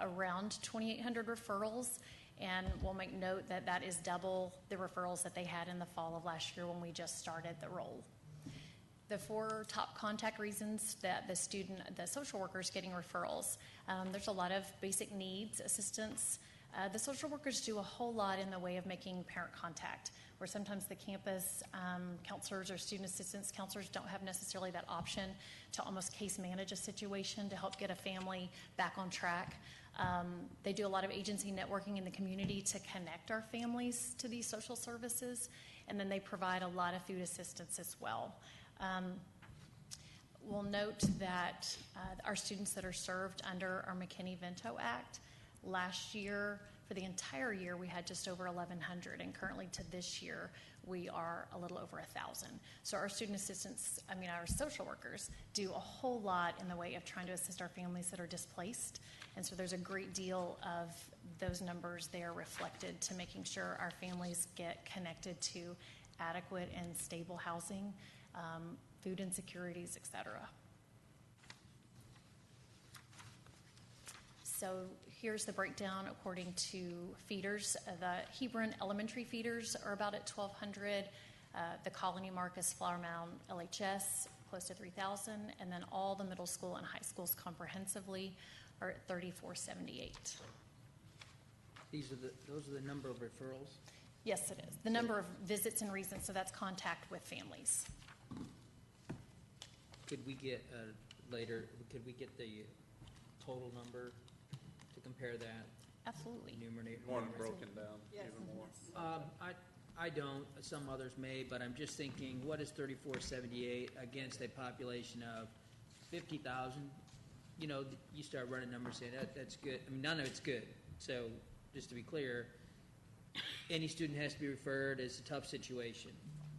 around 2,800 referrals, and we'll make note that that is double the referrals that they had in the fall of last year when we just started the role. The 4 top contact reasons that the social worker is getting referrals. There's a lot of basic needs, assistance. The social workers do a whole lot in the way of making parent contact, where sometimes the campus counselors or student assistance counselors don't have necessarily that option to almost case manage a situation to help get a family back on track. They do a lot of agency networking in the community to connect our families to these social services, and then they provide a lot of food assistance as well. We'll note that our students that are served under our McKinney-Vento Act, last year, for the entire year, we had just over 1,100, and currently to this year, we are a little over 1,000. So our student assistants, our social workers, do a whole lot in the way of trying to assist our families that are displaced, and so there's a great deal of those numbers there reflected to making sure our families get connected to adequate and stable housing, food insecurities, et cetera. So here's the breakdown according to feeders. The Hebron elementary feeders are about at 1,200. The Colony, Marcus, Flower Mound, LHS, close to 3,000. And then all the middle school and high schools comprehensively are at 3,478. Those are the number of referrals? Yes, it is. The number of visits and reasons, so that's contact with families. Could we get later, could we get the total number to compare that? Absolutely. Want it broken down even more? I don't. Some others may, but I'm just thinking, what is 3,478 against a population of 50,000? You start running numbers saying that's good. None of it's good. So just to be clear, any student has to be referred. It's a tough situation.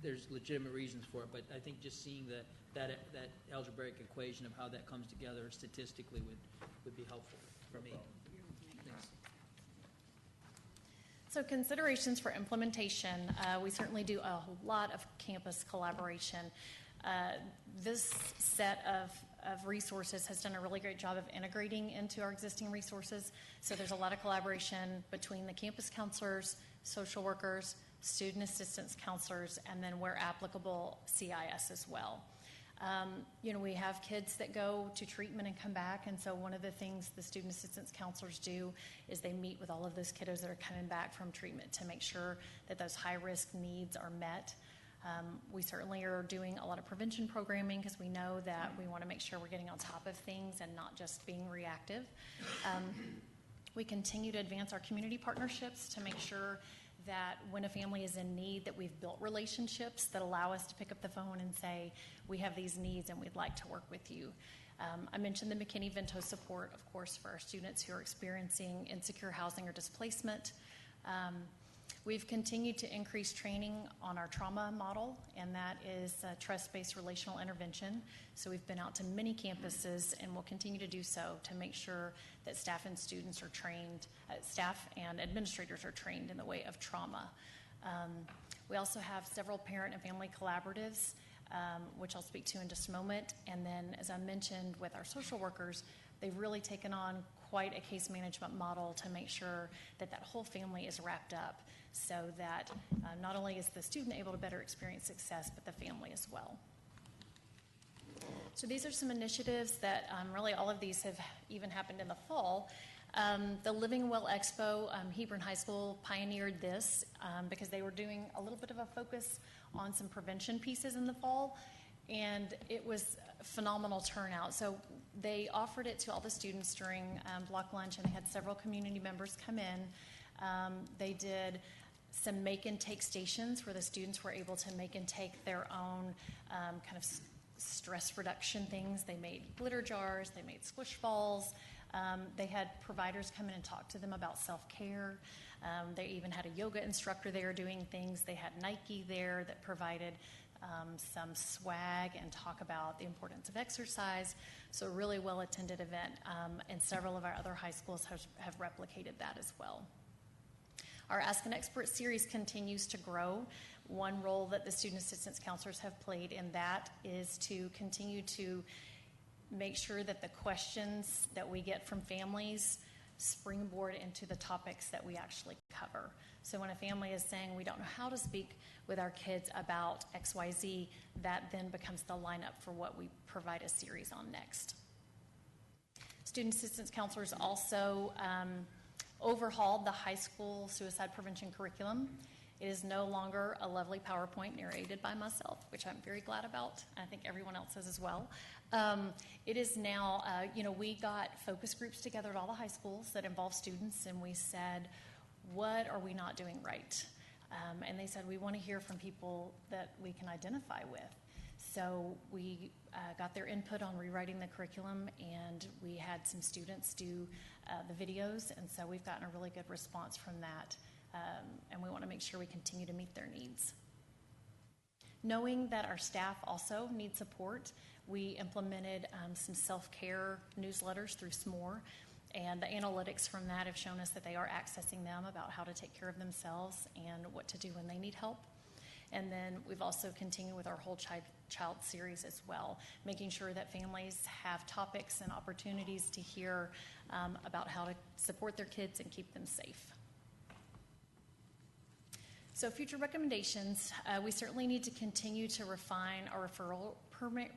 There's legitimate reasons for it, but I think just seeing that algebraic equation of how that comes together statistically would be helpful for me. Thanks. So considerations for implementation, we certainly do a lot of campus collaboration. This set of resources has done a really great job of integrating into our existing resources. So there's a lot of collaboration between the campus counselors, social workers, student assistance counselors, and then where applicable, CIS as well. We have kids that go to treatment and come back, and so one of the things the student assistance counselors do is they meet with all of those kiddos that are coming back from treatment to make sure that those high-risk needs are met. We certainly are doing a lot of prevention programming because we know that we want to make sure we're getting on top of things and not just being reactive. We continue to advance our community partnerships to make sure that when a family is in need, that we've built relationships that allow us to pick up the phone and say, we have these needs and we'd like to work with you. I mentioned the McKinney-Vento support, of course, for our students who are experiencing insecure housing or displacement. We've continued to increase training on our trauma model, and that is trust-based relational intervention. So we've been out to many campuses and will continue to do so to make sure that staff and students are trained, staff and administrators are trained in the way of trauma. We also have several parent and family collaboratives, which I'll speak to in just a moment. And then, as I mentioned, with our social workers, they've really taken on quite a case management model to make sure that that whole family is wrapped up so that not only is the student able to better experience success, but the family as well. So these are some initiatives that really all of these have even happened in the fall. The Living Well Expo, Hebron High School pioneered this because they were doing a little bit of a focus on some prevention pieces in the fall, and it was a phenomenal turnout. So they offered it to all the students during block lunch, and they had several community members come in. They did some make and take stations where the students were able to make and take their own kind of stress reduction things. They made glitter jars, they made squish balls. They had providers come in and talk to them about self-care. They even had a yoga instructor there doing things. They had Nike there that provided some swag and talk about the importance of exercise. So a really well-attended event, and several of our other high schools have replicated that as well. Our Ask an Expert series continues to grow. One role that the student assistance counselors have played in that is to continue to make sure that the questions that we get from families springboard into the topics that we actually cover. So when a family is saying we don't know how to speak with our kids about XYZ, that then becomes the lineup for what we provide a series on next. Student assistance counselors also overhauled the high school suicide prevention curriculum. It is no longer a lovely PowerPoint narrated by myself, which I'm very glad about. I think everyone else is as well. It is now, we got focus groups together at all the high schools that involve students, and we said, what are we not doing right? And they said, we want to hear from people that we can identify with. So we got their input on rewriting the curriculum, and we had some students do the videos, and so we've gotten a really good response from that, and we want to make sure we continue to meet their needs. Knowing that our staff also need support, we implemented some self-care newsletters through SMORE, and the analytics from that have shown us that they are accessing them about how to take care of themselves and what to do when they need help. And then we've also continued with our Whole Child series as well, making sure that families have topics and opportunities to hear about how to support their kids and keep them safe. So future recommendations, we certainly need to continue to refine our referral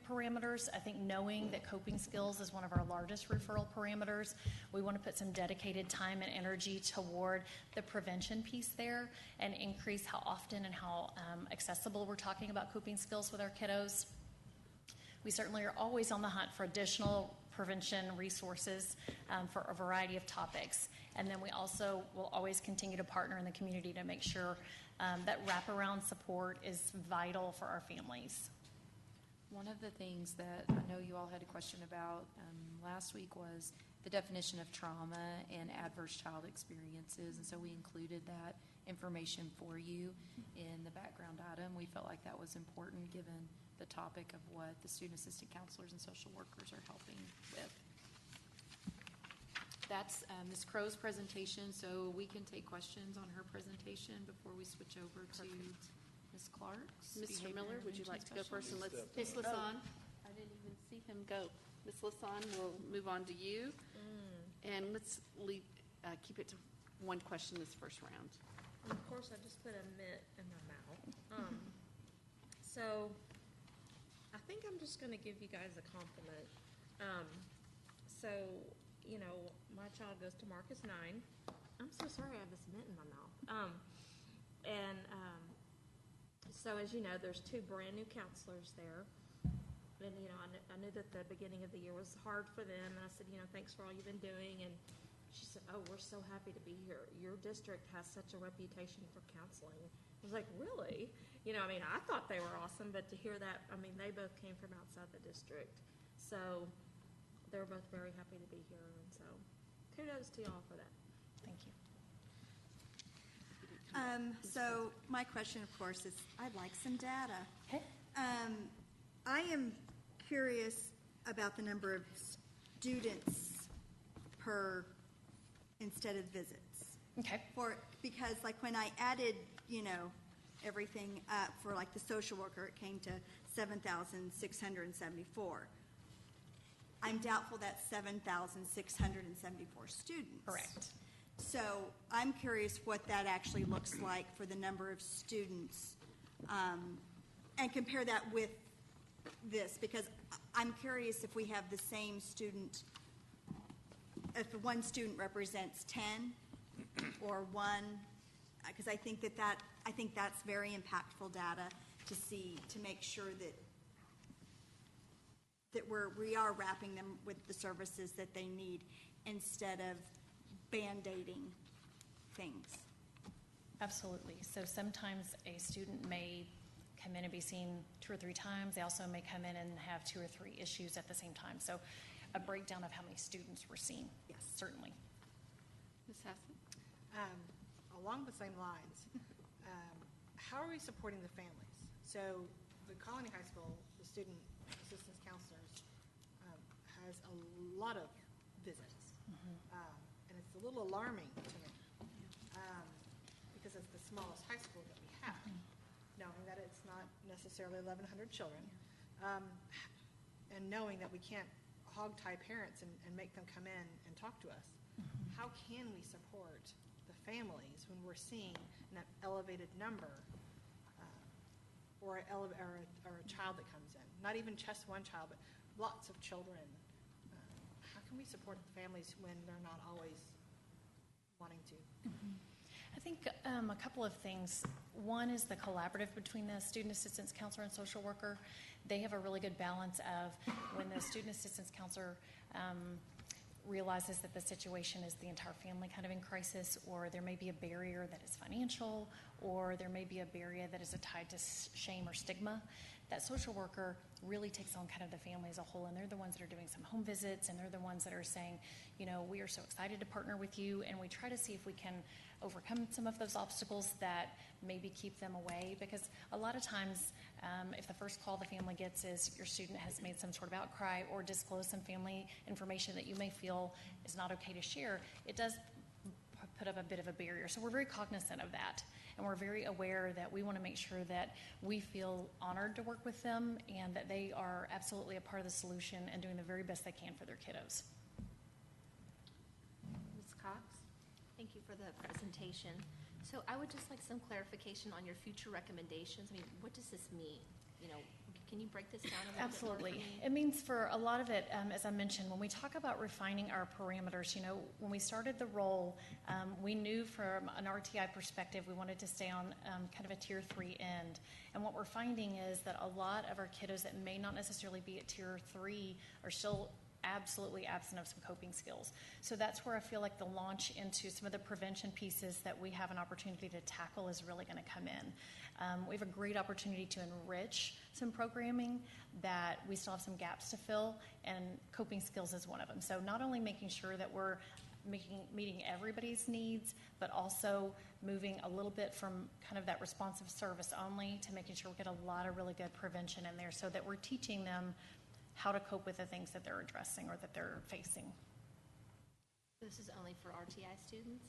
parameters. I think knowing that coping skills is one of our largest referral parameters, we want to put some dedicated time and energy toward the prevention piece there and increase how often and how accessible we're talking about coping skills with our kiddos. We certainly are always on the hunt for additional prevention resources for a variety of topics. And then we also will always continue to partner in the community to make sure that wraparound support is vital for our families. One of the things that I know you all had a question about last week was the definition of trauma and adverse child experiences, and so we included that information for you in the background item. We felt like that was important given the topic of what the student assistant counselors and social workers are helping with. That's Ms. Crow's presentation, so we can take questions on her presentation before we switch over to Ms. Clark's. Mr. Behavior Miller, would you intervention like to go first? And let's, specialist. Ms. Lasan, I didn't even see him go. Ms. Lasan, we'll move on to you. And let's keep it to one question this first round. And of course, I just put a mitt in my mouth. So I think I'm just going to give you guys a compliment. So, you know, my child goes to Marcus 9. I'm so sorry I have this mitt in my mouth. So as you know, there's 2 brand new counselors there. And, you know, I knew that the beginning of the year was hard for them. And I said, you know, thanks for all you've been doing. And she said, oh, we're so happy to be here. Your district has such a reputation for counseling. I was like, really? You know, I mean, I thought they were awesome, but to hear that, I mean, they both came from outside the district. So they were both very happy to be here. And so kudos to y'all for that. Thank you. So my question, of course, is I'd like some data. I am curious about the number of students per instead of visits. Okay. Because like when I added, you know, everything up for like the social worker, it came to 7,674. I'm doubtful that's 7,674 students. Correct. So I'm curious what that actually looks like for the number of students, and compare that with this, because I'm curious if we have the same student, if one student represents 10 or 1, because I think that's very impactful data to see, to make sure that we are wrapping them with the services that they need instead of Band-Aiding things. Absolutely. So sometimes a student may come in and be seen 2 or 3 times. They also may come in and have 2 or 3 issues at the same time. So a breakdown of how many students we're seeing. Yes, certainly. Ms. Hassan? Along the same lines, how are we supporting the families? So the Colony High School, the student assistance counselors, has a lot of visits. And it's a little alarming to me because it's the smallest high school that we have, knowing that it's not necessarily 1,100 children, and knowing that we can't hog-tie parents and make them come in and talk to us. How can we support the families when we're seeing an elevated number or a child that comes in? Not even just one child, but lots of children. How can we support the families when they're not always wanting to? I think a couple of things. One is the collaborative between the student assistance counselor and social worker. They have a really good balance of when the student assistance counselor realizes that the situation is the entire family kind of in crisis, or there may be a barrier that is financial, or there may be a barrier that is tied to shame or stigma. That social worker really takes on kind of the family as a whole, and they're the ones that are doing some home visits, and they're the ones that are saying, you know, we are so excited to partner with you, and we try to see if we can overcome some of those obstacles that maybe keep them away, because a lot of times if the first call the family gets is your student has made some sort of outcry or disclosed some family information that you may feel is not okay to share, it does put up a bit of a barrier. So we're very cognizant of that, and we're very aware that we want to make sure that we feel honored to work with them and that they are absolutely a part of the solution and doing the very best they can for their kiddos. Ms. Cox? Thank you for the presentation. So I would just like some clarification on your future recommendations. I mean, what does this mean? You know, can you break this down a little Absolutely. bit more for me? It means for a lot of it, as I mentioned, when we talk about refining our parameters, you know, when we started the role, we knew from an RTI perspective we wanted to stay on kind of a tier 3 end. And what we're finding is that a lot of our kiddos that may not necessarily be at tier 3 are still absolutely absent of some coping skills. So that's where I feel like the launch into some of the prevention pieces that we have an opportunity to tackle is really going to come in. We have a great opportunity to enrich some programming that we still have some gaps to fill, and coping skills is one of them. So not only making sure that we're meeting everybody's needs, but also moving a little bit from kind of that responsive service only to making sure we get a lot of really good prevention in there so that we're teaching them how to cope with the things that they're addressing or that they're facing. This is only for RTI students?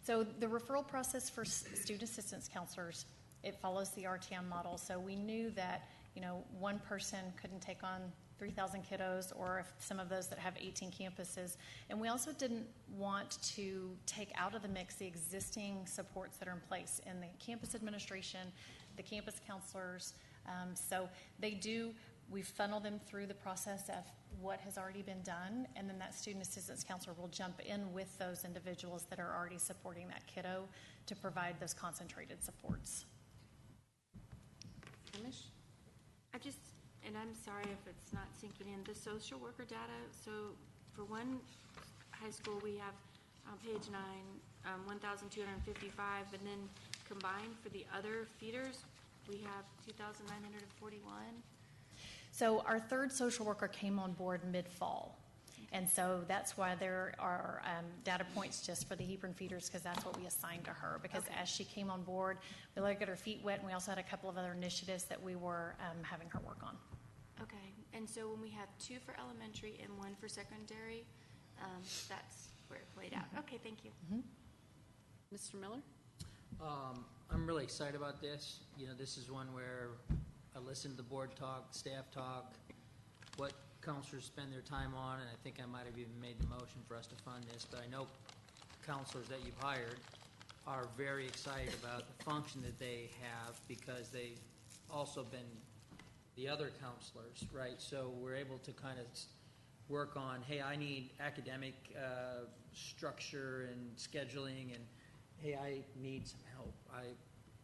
So the referral process for student assistance counselors, it follows the RTM model. So we knew that, one person couldn't take on 3,000 kiddos, or if some of those that have 18 campuses. And we also didn't want to take out of the mix the existing supports that are in place in the campus administration, the campus counselors. So we funnel them through the process of what has already been done, and then that student assistance counselor will jump in with those individuals that are already supporting that kiddo to provide those concentrated supports. And I'm sorry if it's not sinking in, the social worker data, so for one high school, we have on page 9, 1,255, and then combined for the other feeders, we have 2,941. So our third social worker came on board mid-fall. And so that's why there are data points just for the Hebron feeders, because that's what we assigned to her. Because as she came on board, we let her get her feet wet, and we also had a couple of other initiatives that we were having her work on. Okay, and so when we have 2 for elementary and 1 for secondary, that's where it played out. Okay, thank you. Mr. Miller? I'm really excited about this. This is one where I listened to the board talk, staff talk, what counselors spend their time on, and I think I might have even made the motion for us to fund this, but I know counselors that you've hired are very excited about the function that they have because they've also been the other counselors, right? So we're able to kind of work on, hey, I need academic structure and scheduling, and hey, I need some help. I'm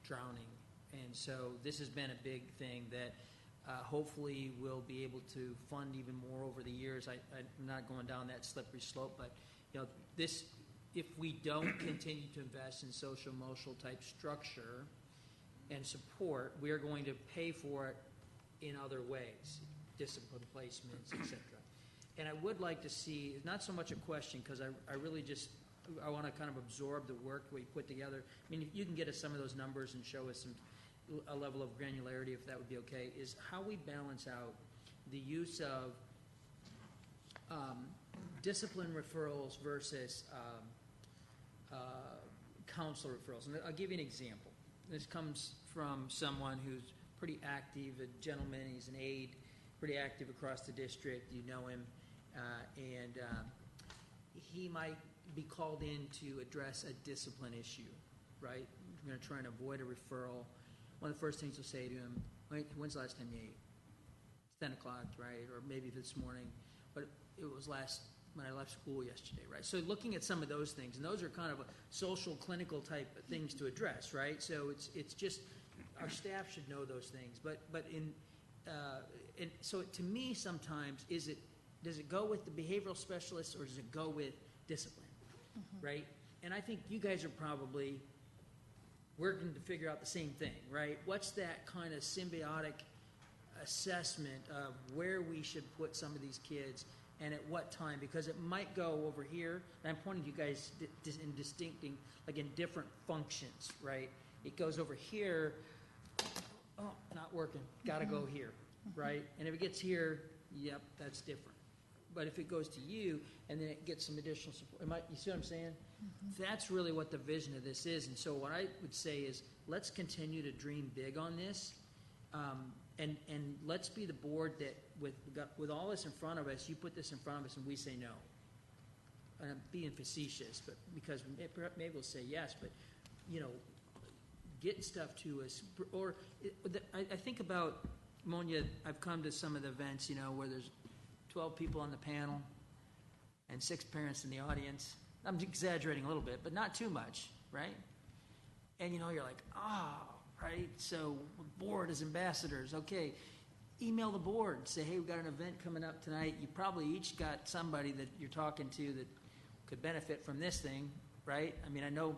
drowning. And so this has been a big thing that hopefully we'll be able to fund even more over the years. I'm not going down that slippery slope, but this, if we don't continue to invest in social emotional type structure and support, we are going to pay for it in other ways, discipline placements, etc. And I would like to see, not so much a question, because I really just, I want to kind of absorb the work we put together. I mean, if you can get us some of those numbers and show us a level of granularity, if that would be okay, is how we balance out the use of discipline referrals versus counselor referrals. And I'll give you an example. This comes from someone who's pretty active, a gentleman, he's an aide, pretty active across the district, you know him, and he might be called in to address a discipline issue, right? We're going to try and avoid a referral. One of the first things we'll say to him, when's the last time you ate? It's 10 o'clock, right? Or maybe this morning, but it was when I left school yesterday, right? So looking at some of those things, and those are kind of a social, clinical type of things to address, right? So it's just, our staff should know those things. But so to me sometimes, does it go with the behavioral specialist or does it go with discipline, right? And I think you guys are probably working to figure out the same thing, right? What's that kind of symbiotic assessment of where we should put some of these kids and at what time? Because it might go over here, and I'm pointing to you guys in distincting, like in different functions, right? It goes over here, oh, not working, gotta go here, right? And if it gets here, yep, that's different. But if it goes to you and then it gets some additional support, you see what I'm saying? That's really what the vision of this is. And so what I would say is let's continue to dream big on this, and let's be the board that with all this in front of us, you put this in front of us and we say no. And I'm being facetious, but because maybe we'll say yes, but get stuff to us. Or I think about, Monia, I've come to some of the events, where there's 12 people on the panel and 6 parents in the audience. I'm exaggerating a little bit, but not too much, right? And you're like, right? So board as ambassadors, okay. Email the board, say, hey, we've got an event coming up tonight. You probably each got somebody that you're talking to that could benefit from this thing, right? I mean, I know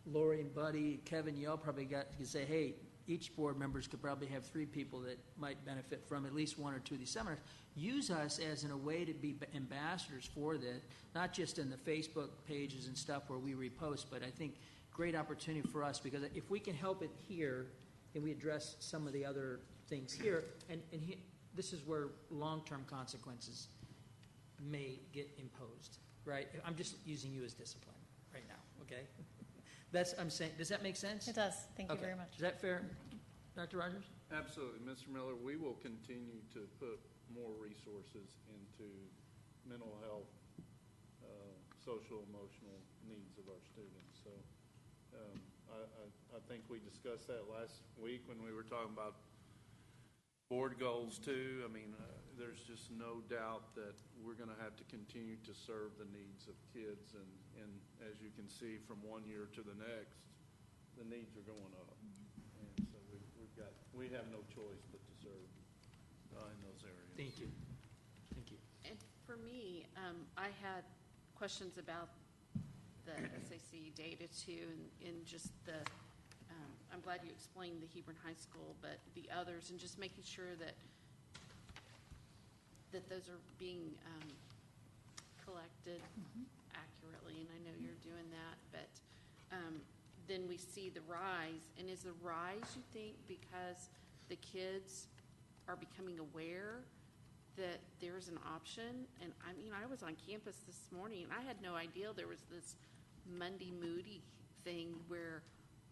Lori and Buddy, Kevin, you all probably can say, hey, each board members could probably have 3 people that might benefit from at least 1 or 2 of these seminars. Use us as in a way to be ambassadors for this, not just in the Facebook pages and stuff where we repost, but I think great opportunity for us, because if we can help it here, and we address some of the other things here, and this is where long-term consequences may get imposed, right? I'm just using you as discipline right now, okay? I'm saying, does that make sense? It does. Thank you Okay. very much. Is that fair, Dr. Rogers? Absolutely. Mr. Miller, we will continue to put more resources into mental health, social, emotional needs of our students. So I think we discussed that last week when we were talking about board goals too. I mean, there's just no doubt that we're going to have to continue to serve the needs of kids, and as you can see from one year to the next, the needs are going up, and so we have no choice but to serve in those areas. Thank you. Thank you. And for me, I had questions about the SAC data too, and just the, I'm glad you explained the Hebron High School, but the others, and just making sure that those are being collected accurately, and I know you're doing that, but then we see the rise, and is the rise, you think, because the kids are becoming aware that there's an option? And I mean, I was on campus this morning, and I had no idea there was this Monday Moody thing where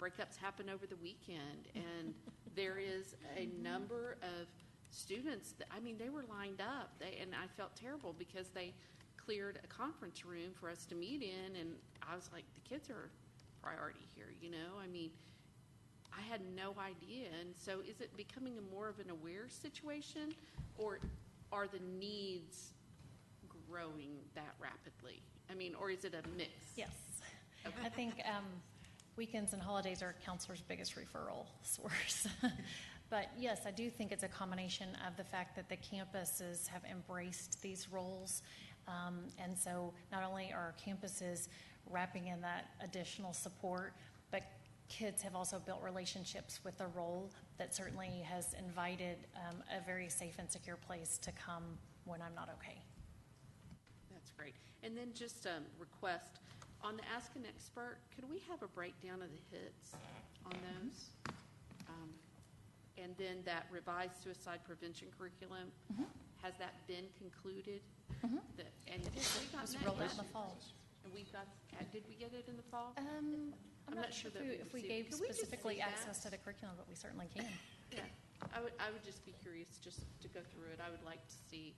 breakups happen over the weekend, and there is a number of students that, I mean, they were lined up, and I felt terrible because they cleared a conference room for us to meet in, and I was like, the kids are priority here, you know? I mean, I had no idea, and so is it becoming a more of an aware situation, or are the needs growing that rapidly? I mean, or is it a mix? Yes. Okay. I think weekends and holidays are counselors' biggest referral source. But yes, I do think it's a combination of the fact that the campuses have embraced these roles. And so not only are campuses wrapping in that additional support, but kids have also built relationships with the role that certainly has invited a very safe and secure place to come when I'm not okay. That's great. And then just a request, on the Ask an Expert, could we have a breakdown of the hits on those? And then that revised suicide prevention curriculum, has that been concluded? And It was rolled out in the fall. And we got, did we get it in the fall? I'm not sure sure that if we received- gave Could we just specifically see that? access to the curriculum, but we certainly can. Yeah, I would just be curious just to go through it. I would like to see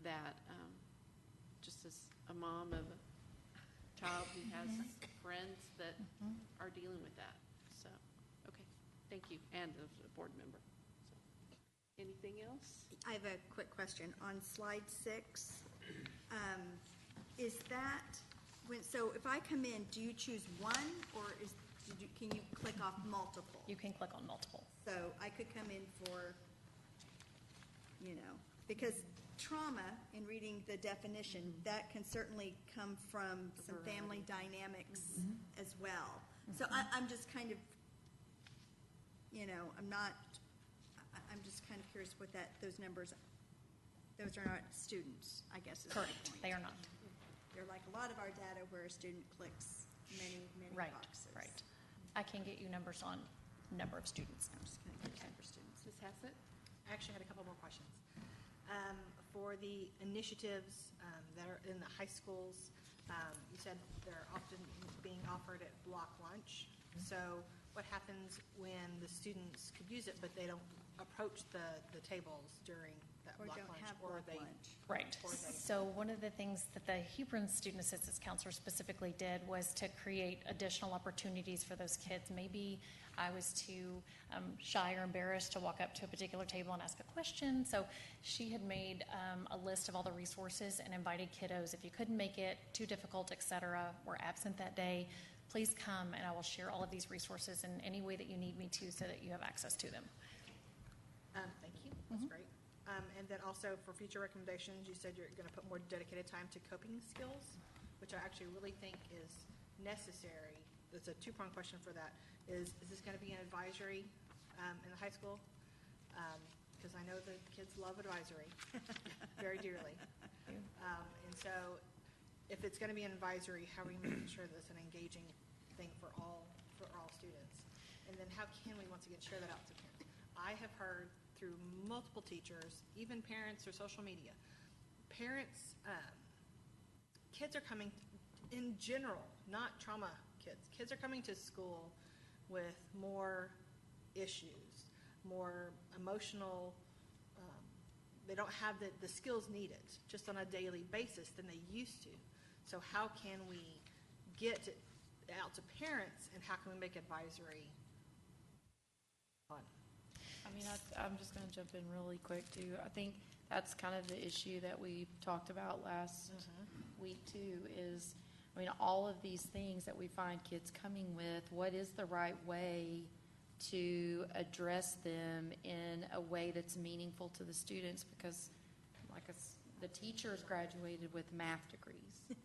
that, just as a mom of a child who has friends that are dealing with that. So, okay, thank you, and as a board member. So, anything else? I have a quick question. On slide 6, is that, so if I come in, do you choose one, or can you click off multiple? You can click on multiple. So I could come in for, because trauma, in reading the definition, that can certainly come from some family dynamics as well. So I'm just kind of, I'm just kind of curious what those numbers, those are not students, I guess is my Correct, point. they are not. They're like a lot of our data where a student clicks many Right, boxes. right. I can get you numbers on number of students. I'm just going to get for students. Ms. Hassett? I actually had a couple more questions. For the initiatives that are in the high schools, you said they're often being offered at block lunch. So what happens when the students could use it, but they don't approach the tables during that Or block don't lunch? have Or block they, lunch. Right. Or they- So one of the things that the Hebron Student Assistance Counselor specifically did was to create additional opportunities for those kids. Maybe I was too shy or embarrassed to walk up to a particular table and ask a question. So she had made a list of all the resources and invited kiddos. If you couldn't make it, too difficult, etc., were absent that day, please come and I will share all of these resources in any way that you need me to so that you have access to them. Thank you, that's great. And then also for future recommendations, you said you're going to put more dedicated time to coping skills, which I actually really think is necessary. There's a two-pronged question for that. Is this going to be an advisory in the high school, because I know the kids love advisory very dearly. And so if it's going to be an advisory, how are we making sure that it's an engaging thing for all students? And then how can we, once again, share that out to parents? I have heard through multiple teachers, even parents or social media, parents, kids are coming, in general, not trauma kids are coming to school with more issues, more emotional, they don't have the skills needed just on a daily basis than they used to. So how can we get it out to parents, and how can we make advisory fun? I mean, I'm just going to jump in really quick, too. I think that's kind of the issue that we talked about last week, too, is, I mean, all of these things that we find kids coming with, what is the right way to address them in a way that's meaningful to the students? Because, like the teachers graduated with math degrees.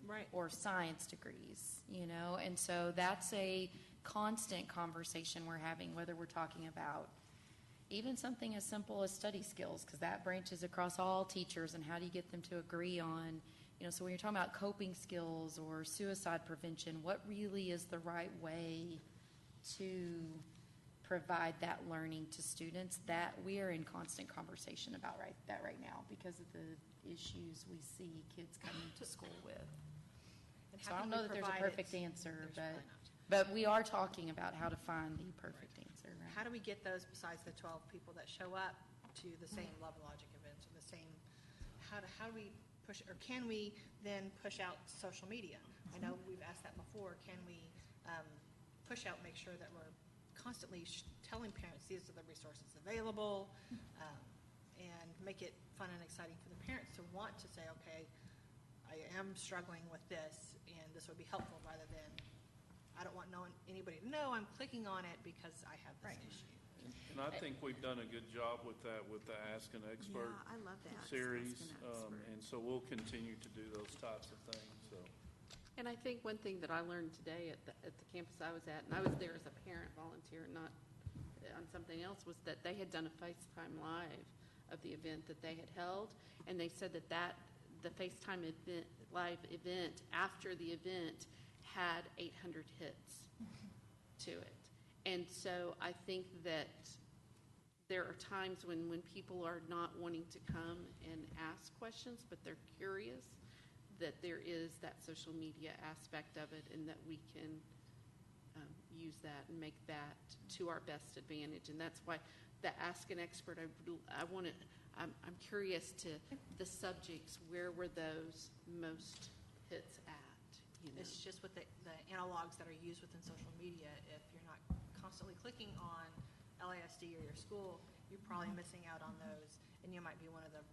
Right. Or science degrees, you know? And so that's a constant conversation we're having, whether we're talking about even something as simple as study skills, because that branches across all teachers, and how do you get them to agree on, you know, so when you're talking about coping skills or suicide prevention, what really is the right way to provide that learning to students? That we are in constant conversation about right now because of the issues we see kids coming to school with. And So how I can don't know we that there's a provide perfect it? answer, There's but probably not. we are talking about how to find the perfect answer. Right? How do we get those, besides the 12 people that show up to the same Love and Logic events, or the same, how do we push, or can we then push out social media? I know we've asked that before. Can we push out, make sure that we're constantly telling parents these are the resources available, and make it fun and exciting for the parents to want to say, okay, I am struggling with this, and this would be helpful, rather than, I don't want anybody to know I'm clicking on it because I have this issue. And I think we've done a good job with that, with the Ask an Expert Yeah, I love that. series. Ask an Expert. And so we'll continue to do those types of things, so. And I think one thing that I learned today at the campus I was at, and I was there as a parent volunteer, not on something else, was that they had done a FaceTime Live of the event that they had held, and they said that the FaceTime event, live event after the event had 800 hits to it. And so I think that there are times when people are not wanting to come and ask questions, but they're curious, that there is that social media aspect of it, and that we can use that and make that to our best advantage. And that's why the Ask an Expert, I'm curious to the subjects, where were those most hits at? You know? It's just with the analogs that are used within social media. If you're not constantly clicking on LASD or your school, you're probably missing out on those, and you might be one of the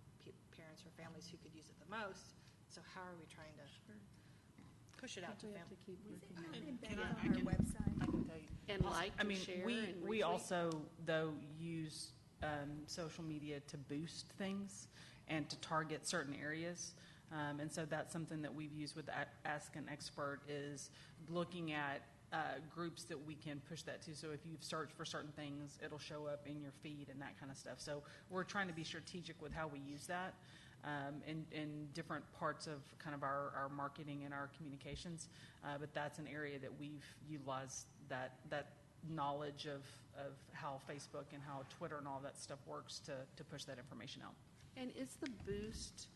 parents or families who could use it the most. So how are we trying to push it out to families? On our website. And like I and mean, share we and we retweet? also, though, use social media to boost things and to target certain areas. And so that's something that we've used with Ask an Expert, is looking at groups that we can push that to. So if you've searched for certain things, it'll show up in your feed and that kind of stuff. So we're trying to be strategic with how we use that in different parts of kind of our marketing and our communications. But that's an area that we've utilized that knowledge of how Facebook and how Twitter and all that stuff works to push that information out. And is the boost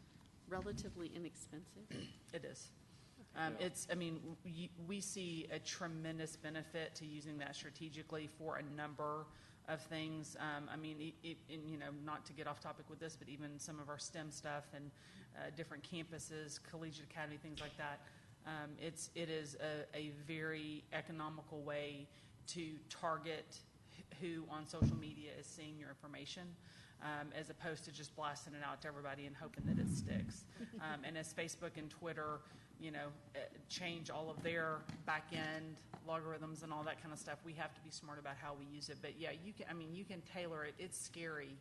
relatively inexpensive? It is. We see a tremendous benefit to using that strategically for a number of things. Not to get off topic with this, but even some of our STEM stuff and different campuses, collegiate academy, things like that. It is a very economical way to target who on social media is seeing your information, as opposed to just blasting it out to everybody and hoping that it sticks. And as Facebook and Twitter, change all of their back-end logarithms and all that kind of stuff, we have to be smart about how we use it. But yeah, you can tailor it. It's scary.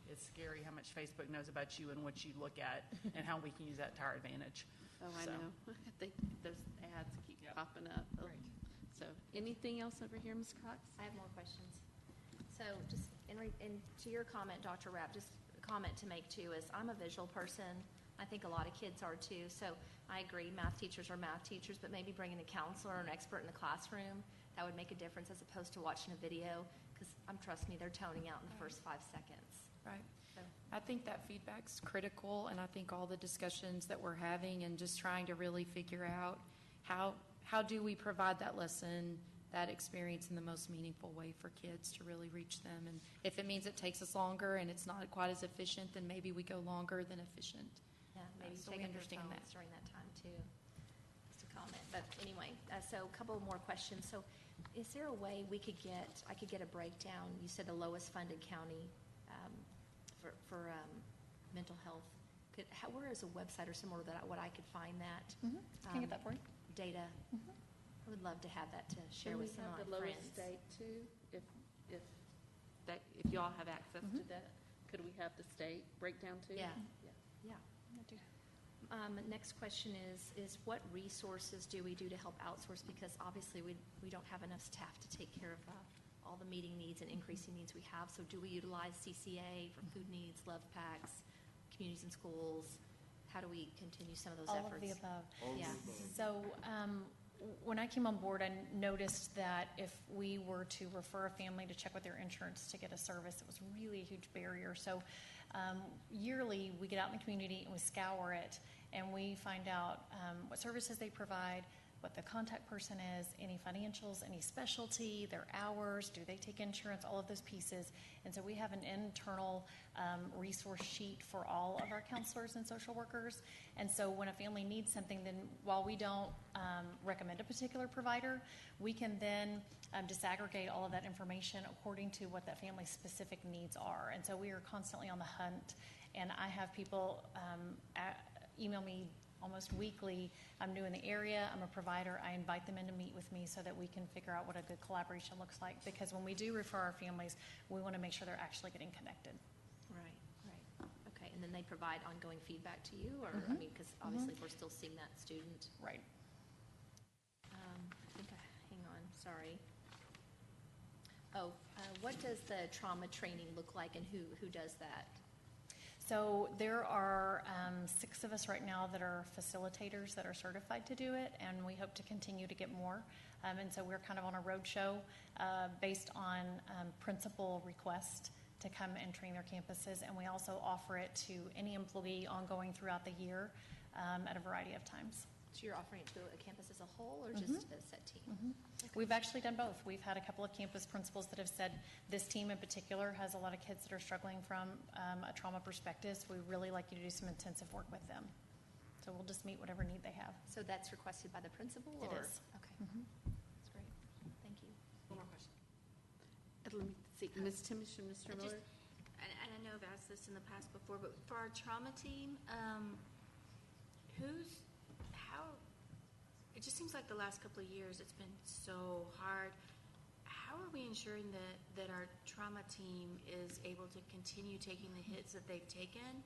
It's scary how much Facebook knows about you and what you look at and how we can use that to our advantage. Oh, I know. I think those ads keep popping up. Right. So anything else over here, Ms. Cox? I have more questions. So just in to your comment, Dr. Rapp, just a comment to make too is I'm a visual person. I think a lot of kids are too. So I agree, math teachers are math teachers, but maybe bringing a counselor or an expert in the classroom, that would make a difference as opposed to watching a video, because trust me, they're toning out in the first 5 seconds. Right. So, I think that feedback's critical, and I think all the discussions that we're having and just trying to really figure out how do we provide that lesson, that experience in the most meaningful way for kids to really reach them. And if it means it takes us longer and it's not quite as efficient, then maybe we go longer than efficient. yeah, maybe So take we up their understand phones that. during that time too. Just a comment. But anyway, so a couple more questions. So is there a way I could get a breakdown? You said the lowest funded county for mental health. Where is a website or somewhere that I could find that? Can I get that for you? Data. I would love to have that to share with some of my Can we have the friends. lowest state too? If y'all have access to that, could we have the state breakdown too? Yeah. Yeah. Next question is what resources do we do to help outsource? Because obviously we don't have enough staff to take care of all the meeting needs and increasing needs we have. So do we utilize CCA for food needs, love packs, communities and schools? How do we continue some of those efforts? All of the above. All of Yeah. the above. So when I came on board, I noticed that if we were to refer a family to check with their insurance to get a service, it was really a huge barrier. So yearly, we get out in the community and we scour it, and we find out what services they provide, what the contact person is, any financials, any specialty, their hours, do they take insurance, all of those pieces. And so we have an internal resource sheet for all of our counselors and social workers. And so when a family needs something, then while we don't recommend a particular provider, we can then disaggregate all of that information according to what that family's specific needs are. And so we are constantly on the hunt. And I have people email me almost weekly. I'm new in the area, I'm a provider, I invite them in to meet with me so that we can figure out what a good collaboration looks like. Because when we do refer our families, we want to make sure they're actually getting connected. Right. Okay, and then they provide ongoing feedback to you, or, I mean, because obviously we're still seeing that student. Right. Hang on, sorry. What does the trauma training look like, and who does that? So there are 6 of us right now that are facilitators that are certified to do it, and we hope to continue to get more. And so we're kind of on a roadshow based on principal request to come and train their campuses, and we also offer it to any employee ongoing throughout the year at a variety of times. So you're offering it to a campus as a whole, or just a set team? Okay. We've actually done both. We've had a couple of campus principals that have said this team in particular has a lot of kids that are struggling from a trauma perspective. So we really like you to do some intensive work with them. So we'll just meet whatever need they have. So that's requested by the principal? It or? is. Okay. That's great. Thank you. One more question. Let me see, Ms. Timish and Mr. Miller? And I know I've asked this in the past before, but for our trauma team, it just seems like the last couple of years it's been so hard. How are we ensuring that our trauma team is able to continue taking the hits that they've taken?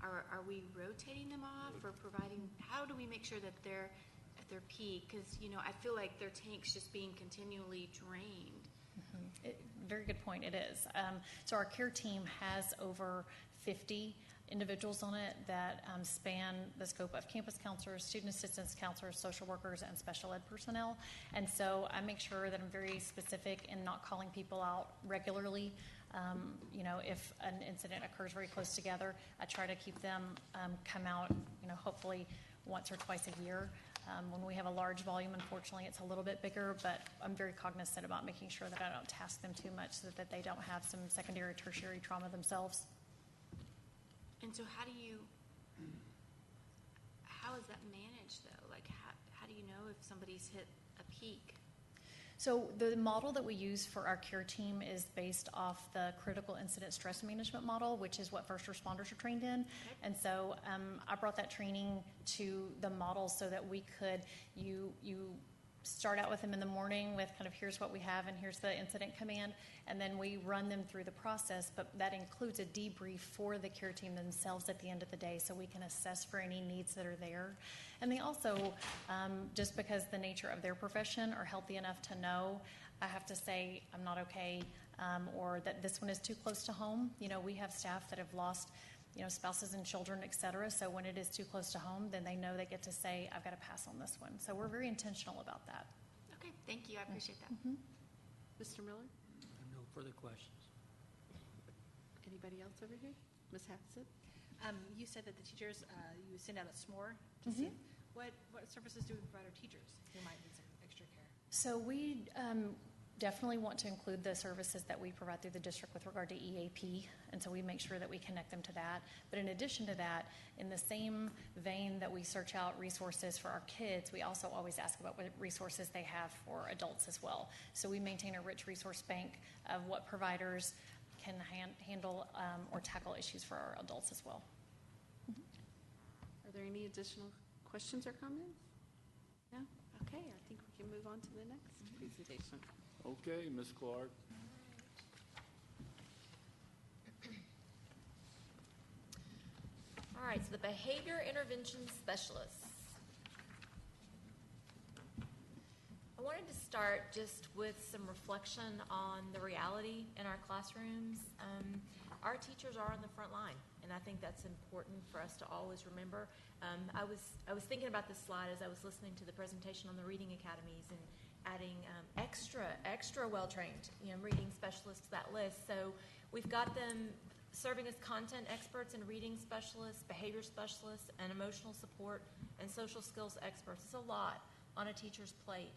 Are we rotating them off or providing, how do we make sure that they're at their peak? Because, I feel like their tank's just being continually drained. Very good point. It is. So our care team has over 50 individuals on it that span the scope of campus counselors, student assistance counselors, social workers, and special ed personnel. And so I make sure that I'm very specific in not calling people out regularly. If an incident occurs very close together, I try to keep them come out, hopefully once or twice a year. When we have a large volume, unfortunately, it's a little bit bigger, but I'm very cognizant about making sure that I don't task them too much so that they don't have some secondary or tertiary trauma themselves. And so how is that managed though? Like how do you know if somebody's hit a peak? So the model that we use for our care team is based off the critical incident stress management model, which is what first responders are trained in. Okay. And so I brought that training to the model so that we could, you start out with them in the morning with kind of here's what we have and here's the incident command, and then we run them through the process, but that includes a debrief for the care team themselves at the end of the day so we can assess for any needs that are there. And they also, just because the nature of their profession, are healthy enough to know, I have to say I'm not okay, or that this one is too close to home. We have staff that have lost, spouses and children, et cetera. So when it is too close to home, then they know they get to say, I've got to pass on this one. So we're very intentional about that. Okay, thank you. I appreciate that. Mr. Miller? No further questions. Anybody else over here? Ms. Hassett? You said that the teachers, you send out a SMORE to see what services do we provide our teachers who might need some extra care? So we definitely want to include the services that we provide through the district with regard to EAP, and so we make sure that we connect them to that. But in addition to that, in the same vein that we search out resources for our kids, we also always ask about what resources they have for adults as well. So we maintain a rich resource bank of what providers can handle or tackle issues for our adults as well. Are there any additional questions or comments? No? Okay, I think we can move on to the next presentation. Okay, Ms. Clark. All right, so the behavior intervention specialists. I wanted to start just with some reflection on the reality in our classrooms. Our teachers are on the front line, and I think that's important for us to always remember. I was thinking about this slide as I was listening to the presentation on the reading academies and adding extra well-trained reading specialists to that list. So we've got them serving as content experts and reading specialists, behavior specialists, and emotional support and social skills experts. It's a lot on a teacher's plate.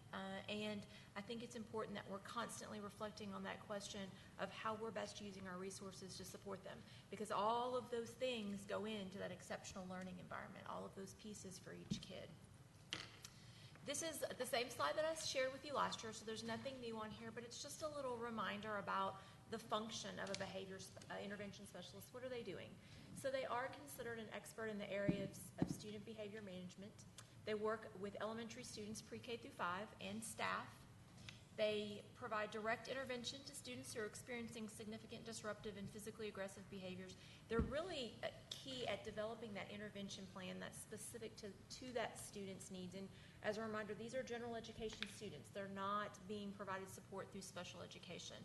And I think it's important that we're constantly reflecting on that question of how we're best using our resources to support them. Because all of those things go into that exceptional learning environment, all of those pieces for each kid. This is the same slide that I shared with you last year, so there's nothing new on here, but it's just a little reminder about the function of a behavior intervention specialist. What are they doing? So they are considered an expert in the area of student behavior management. They work with elementary students pre-K through 5 and staff. They provide direct intervention to students who are experiencing significant disruptive and physically aggressive behaviors. They're really key at developing that intervention plan that's specific to that student's needs. And as a reminder, these are general education students. They're not being provided support through special education.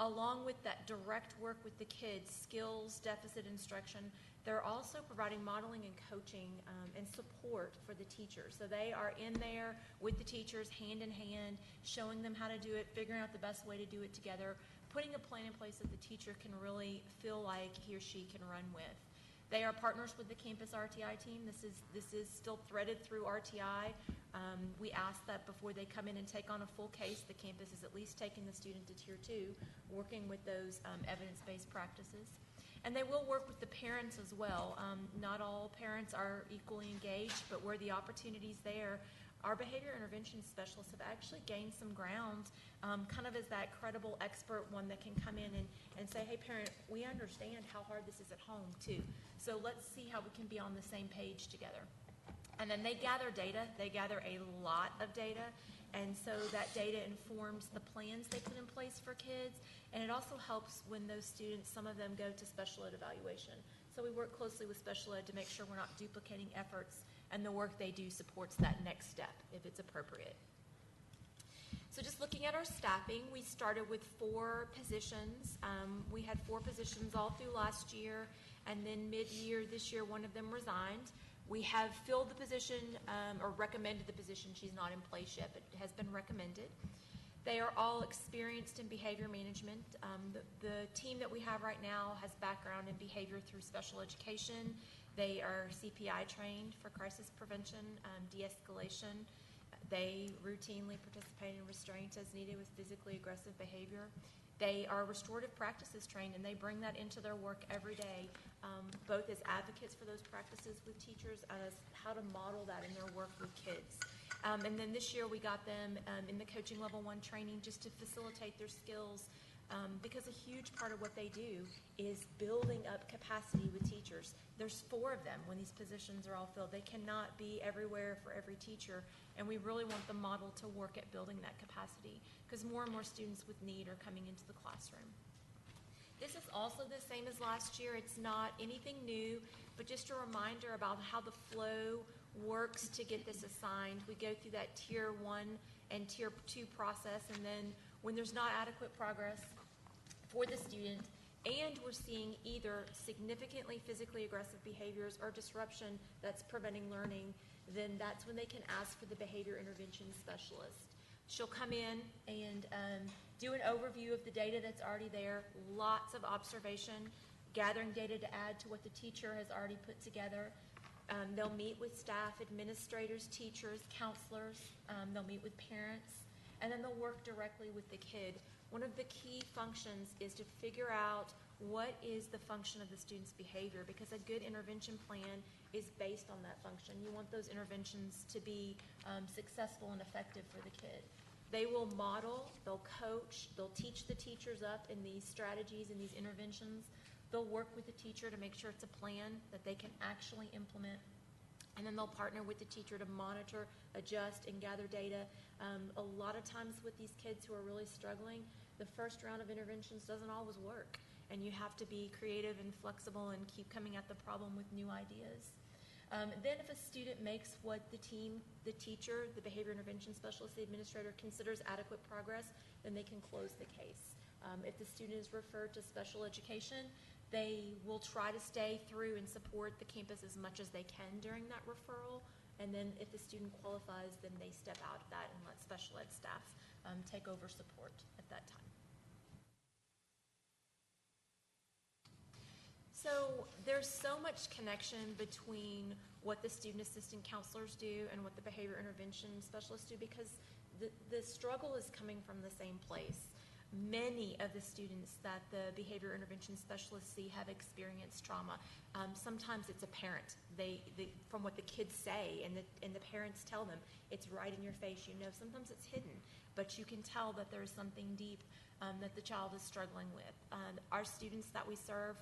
Along with that direct work with the kids, skills, deficit instruction, they're also providing modeling and coaching and support for the teachers. So they are in there with the teachers, hand in hand, showing them how to do it, figuring out the best way to do it together, putting a plan in place that the teacher can really feel like he or she can run with. They are partners with the campus RTI team. This is still threaded through RTI. We ask that before they come in and take on a full case, the campus is at least taking the student to Tier 2, working with those evidence-based practices. And they will work with the parents as well. Not all parents are equally engaged, but where the opportunity's there, our behavior intervention specialists have actually gained some ground, kind of as that credible expert, one that can come in and say, hey parent, we understand how hard this is at home too. So let's see how we can be on the same page together. And then they gather data. They gather a lot of data. And so that data informs the plans they put in place for kids. And it also helps when those students, some of them go to special ed evaluation. So we work closely with special ed to make sure we're not duplicating efforts, and the work they do supports that next step if it's appropriate. So just looking at our staffing, we started with 4 positions. We had 4 positions all through last year, and then mid-year this year, one of them resigned. We have filled the position or recommended the position. She's not in place yet, but it has been recommended. They are all experienced in behavior management. The team that we have right now has background in behavior through special education. They are CPI trained for crisis prevention, de-escalation. They routinely participate in restraint as needed with physically aggressive behavior. They are restorative practices trained, and they bring that into their work every day, both as advocates for those practices with teachers and as how to model that in their work with kids. And then this year we got them in the coaching level 1 training just to facilitate their skills, because a huge part of what they do is building up capacity with teachers. There's 4 of them when these positions are all filled. They cannot be everywhere for every teacher, and we really want the model to work at building that capacity because more and more students with need are coming into the classroom. This is also the same as last year. It's not anything new, but just a reminder about how the flow works to get this assigned. We go through that Tier 1 and Tier 2 process, and then when there's not adequate progress, for the student, and we're seeing either significantly physically aggressive behaviors or disruption that's preventing learning, then that's when they can ask for the behavior intervention specialist. She'll come in and do an overview of the data that's already there, lots of observation, gathering data to add to what the teacher has already put together. They'll meet with staff, administrators, teachers, counselors. They'll meet with parents, and then they'll work directly with the kid. One of the key functions is to figure out what is the function of the student's behavior, because a good intervention plan is based on that function. You want those interventions to be successful and effective for the kid. They will model, they'll coach, they'll teach the teachers up in these strategies and these interventions. They'll work with the teacher to make sure it's a plan that they can actually implement. And then they'll partner with the teacher to monitor, adjust, and gather data. A lot of times with these kids who are really struggling, the first round of interventions doesn't always work. And you have to be creative and flexible and keep coming at the problem with new ideas. Then if a student makes what the team, the teacher, the behavior intervention specialist, the administrator considers adequate progress, then they can close the case. If the student is referred to special education, they will try to stay through and support the campus as much as they can during that referral. And then if the student qualifies, then they step out of that and let special ed staff take over support at that time. So there's so much connection between what the student assistant counselors do and what the behavior intervention specialists do, because the struggle is coming from the same place. Many of the students that the behavior intervention specialists see have experienced trauma. Sometimes it's apparent. From what the kids say and the parents tell them, it's right in your face. You know, sometimes it's hidden, but you can tell that there's something deep that the child is struggling with. Our students that we serve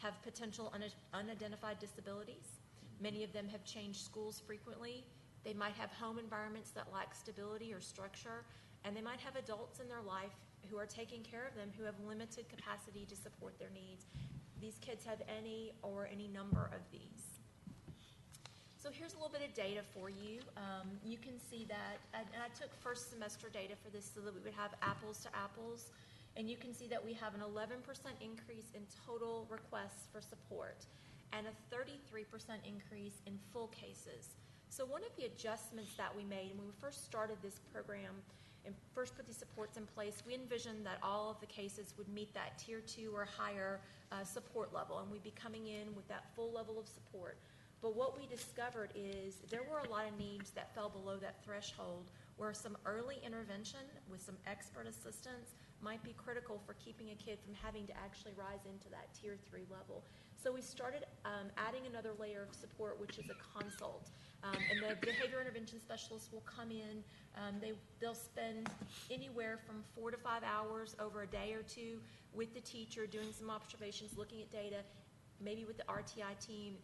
have potential unidentified disabilities. Many of them have changed schools frequently. They might have home environments that lack stability or structure, and they might have adults in their life who are taking care of them who have limited capacity to support their needs. These kids have any or any number of these. So here's a little bit of data for you. You can see that, and I took first semester data for this so that we would have apples to apples. And you can see that we have an 11% increase in total requests for support and a 33% increase in full cases. So one of the adjustments that we made when we first started this program and first put these supports in place, we envisioned that all of the cases would meet that tier 2 or higher support level, and we'd be coming in with that full level of support. But what we discovered is there were a lot of needs that fell below that threshold, where some early intervention with some expert assistance might be critical for keeping a kid from having to actually rise into that tier 3 level. So we started adding another layer of support, which is a consult. And the behavior intervention specialists will come in. They'll spend anywhere from 4 to 5 hours over a day or two with the teacher, doing some observations, looking at data, maybe with the RTI team,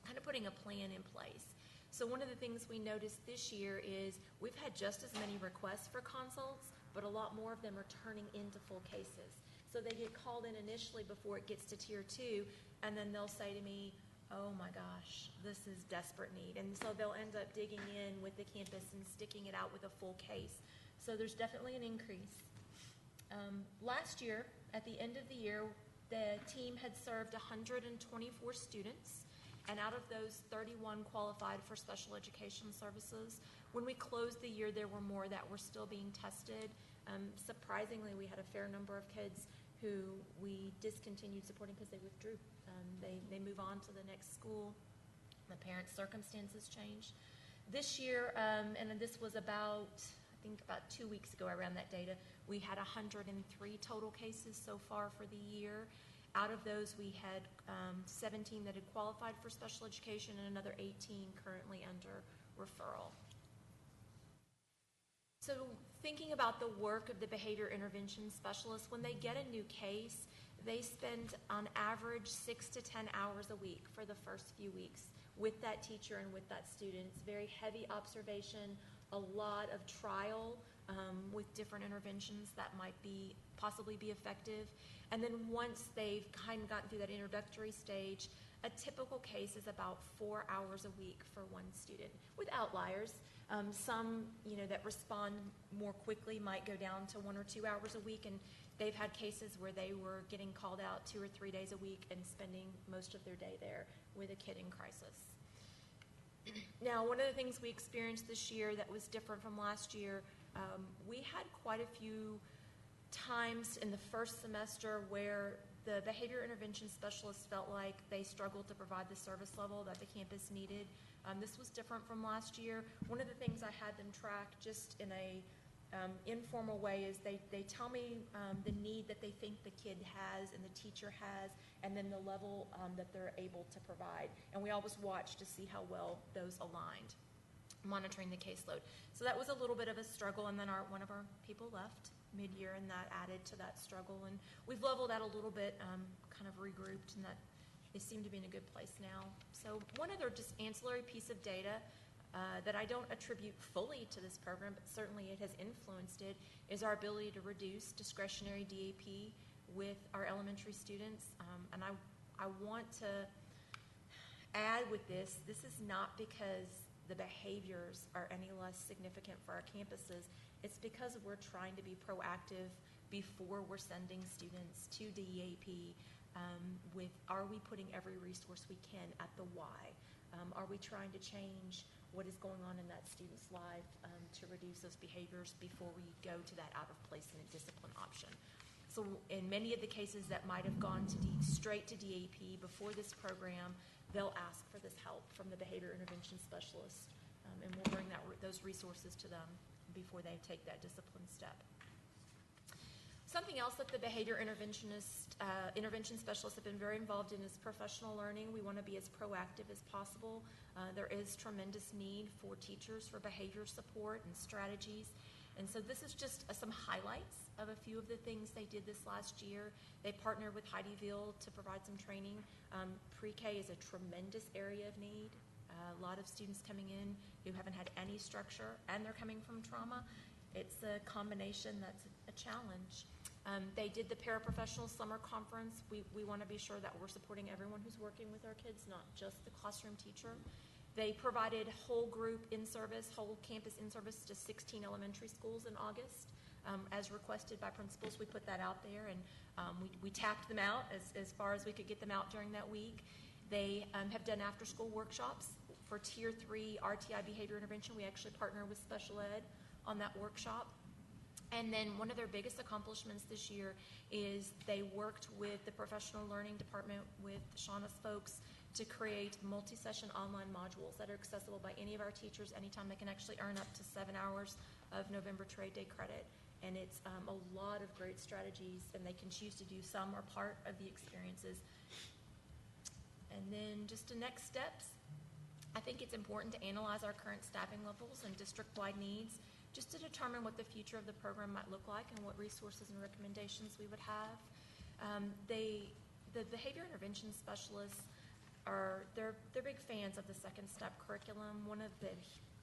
kind of putting a plan in place. So one of the things we noticed this year is we've had just as many requests for consults, but a lot more of them are turning into full cases. So they get called in initially before it gets to tier 2, and then they'll say to me, oh my gosh, this is desperate need. And so they'll end up digging in with the campus and sticking it out with a full case. So there's definitely an increase. Last year, at the end of the year, the team had served 124 students, and out of those, 31 qualified for special education services. When we closed the year, there were more that were still being tested. Surprisingly, we had a fair number of kids who we discontinued supporting because they withdrew. They move on to the next school. The parents' circumstances change. This year, and this was about 2 weeks ago I ran that data, we had 103 total cases so far for the year. Out of those, we had 17 that had qualified for special education and another 18 currently under referral. So thinking about the work of the behavior intervention specialists, when they get a new case, they spend on average 6 to 10 hours a week for the first few weeks with that teacher and with that student. It's very heavy observation, a lot of trial with different interventions that might possibly be effective. And then once they've kind of gotten through that introductory stage, A typical case is about 4 hours a week for one student, with outliers. Some, that respond more quickly might go down to 1 or 2 hours a week, and they've had cases where they were getting called out 2 or 3 days a week and spending most of their day there with a kid in crisis. Now, one of the things we experienced this year that was different from last year, we had quite a few times in the first semester where the behavior intervention specialists felt like they struggled to provide the service level that the campus needed. This was different from last year. One of the things I had them track just in a informal way is they tell me the need that they think the kid has and the teacher has, and then the level that they're able to provide. And we always watch to see how well those aligned, monitoring the caseload. So that was a little bit of a struggle, and then one of our people left mid-year, and that added to that struggle. And we've leveled out a little bit, kind of regrouped, and that they seem to be in a good place now. So one other just ancillary piece of data that I don't attribute fully to this program, but certainly it has influenced it, is our ability to reduce discretionary DAP with our elementary students. And I want to add with this is not because the behaviors are any less significant for our campuses. It's because we're trying to be proactive before we're sending students to DEAP with, are we putting every resource we can at the why? Are we trying to change what is going on in that student's life to reduce those behaviors before we go to that out-of-place and a discipline option? So in many of the cases that might have gone to straight to DAP before this program, they'll ask for this help from the behavior intervention specialist, and we'll bring those resources to them before they take that discipline step. Something else that the behavior intervention specialists have been very involved in is professional learning. We want to be as proactive as possible. There is tremendous need for teachers for behavior support and strategies. And so this is just some highlights of a few of the things they did this last year. They partnered with Heidieville to provide some training. Pre-K is a tremendous area of need. A lot of students coming in who haven't had any structure, and they're coming from trauma. It's a combination that's a challenge. They did the paraprofessional summer conference. We want to be sure that we're supporting everyone who's working with our kids, not just the classroom teacher. They provided whole group in-service, whole campus in-service to 16 elementary schools in August. As requested by principals, we put that out there, and we tapped them out as far as we could get them out during that week. They have done after-school workshops for Tier 3 RTI behavior intervention. We actually partner with special ed on that workshop. And then one of their biggest accomplishments this year is they worked with the professional learning department with Shauna's folks to create multi-session online modules that are accessible by any of our teachers anytime. They can actually earn up to 7 hours of November Trade Day credit. And it's a lot of great strategies, and they can choose to do some or part of the experiences. And then just the next steps, I think it's important to analyze our current staffing levels and district-wide needs just to determine what the future of the program might look like and what resources and recommendations we would have. The behavior intervention specialists they're big fans of the Second Step curriculum. One of the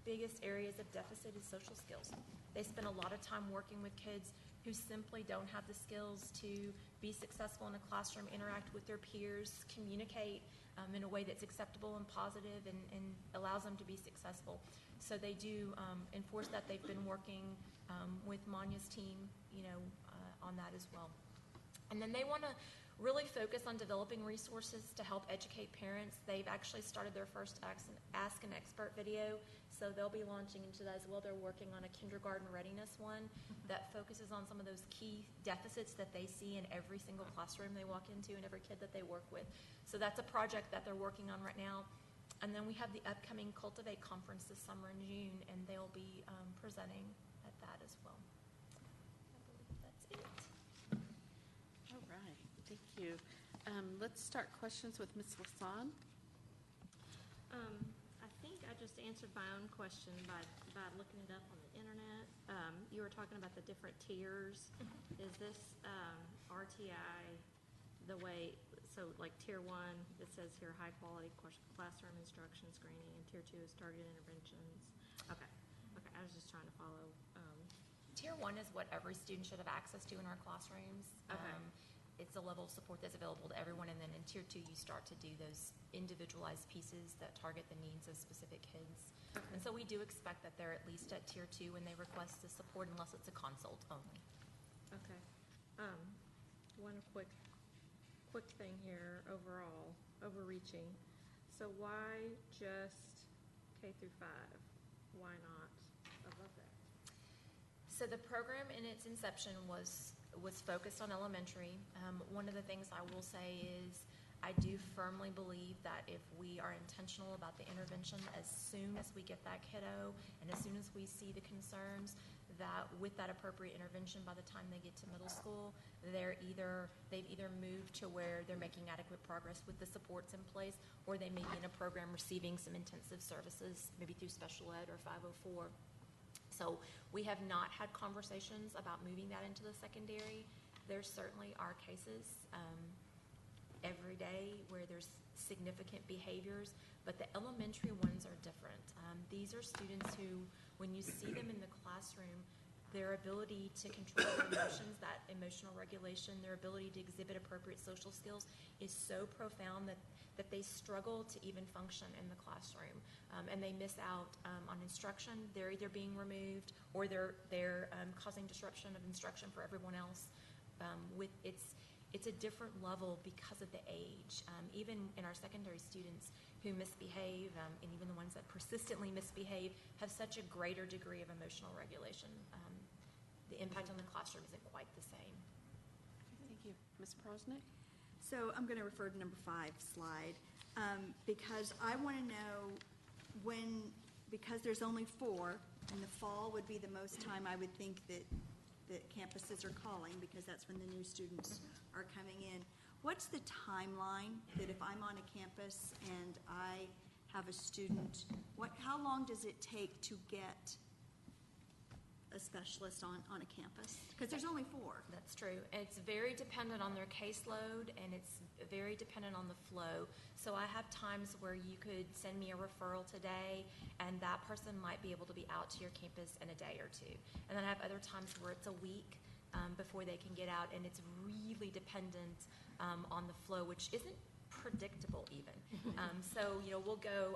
biggest areas of deficit is social skills. They spend a lot of time working with kids who simply don't have the skills to be successful in a classroom, interact with their peers, communicate in a way that's acceptable and positive and allows them to be successful. So they do enforce that. They've been working with Manya's team, on that as well. And then they want to really focus on developing resources to help educate parents. They've actually started their first Ask an Expert video, so they'll be launching into that as well. They're working on a kindergarten readiness one that focuses on some of those key deficits that they see in every single classroom they walk into and every kid that they work with. So that's a project that they're working on right now. And then we have the upcoming Cultivate conference this summer in June, and they'll be presenting at that as well. I believe that's it. All right, thank you. Let's start questions with Ms. Lasan. I think I just answered my own question by looking it up on the internet. You were talking about the different tiers. Is this RTI the way, so like Tier 1, it says here high quality classroom instruction screening, and Tier 2 is targeted interventions. Okay, I was just trying to follow. Tier 1 is what every student should have access to in our classrooms. Okay. it's a level of support that's available to everyone, and then in Tier 2, you start to do those individualized pieces that target the needs of specific kids. And so we do expect that they're at least at Tier 2 when they request the support, unless it's a consult only. Okay. One quick thing here, overall, overreaching. So why just K through 5? Why not above that? So the program in its inception was focused on elementary. One of the things I will say is I do firmly believe that if we are intentional about the intervention as soon as we get that kiddo and as soon as we see the concerns, that with that appropriate intervention, by the time they get to middle school, they've either moved to where they're making adequate progress with the supports in place, or they may be in a program receiving some intensive services, maybe through special ed or 504. So we have not had conversations about moving that into the secondary. There certainly are cases every day where there's significant behaviors, but the elementary ones are different. These are students who, when you see them in the classroom, their ability to control their emotions, that emotional regulation, their ability to exhibit appropriate social skills is so profound that they struggle to even function in the classroom. And they miss out on instruction. They're either being removed or they're causing disruption of instruction for everyone else. It's a different level because of the age. Even in our secondary students who misbehave, and even the ones that persistently misbehave, have such a greater degree of emotional regulation. The impact on the classroom isn't quite the same. Thank you. Ms. Prosnick? So I'm going to refer to number 5 slide, because I want to know because there's only 4, and the fall would be the most time I would think that campuses are calling, because that's when the new students are coming in. What's the timeline that if I'm on a campus and I have a student, how long does it take to get a specialist on a campus? Because there's only 4. That's true. It's very dependent on their caseload, and it's very dependent on the flow. So I have times where you could send me a referral today, and that person might be able to be out to your campus in a day or 2. And then I have other times where it's a week before they can get out, and it's really dependent on the flow, which isn't predictable even. So,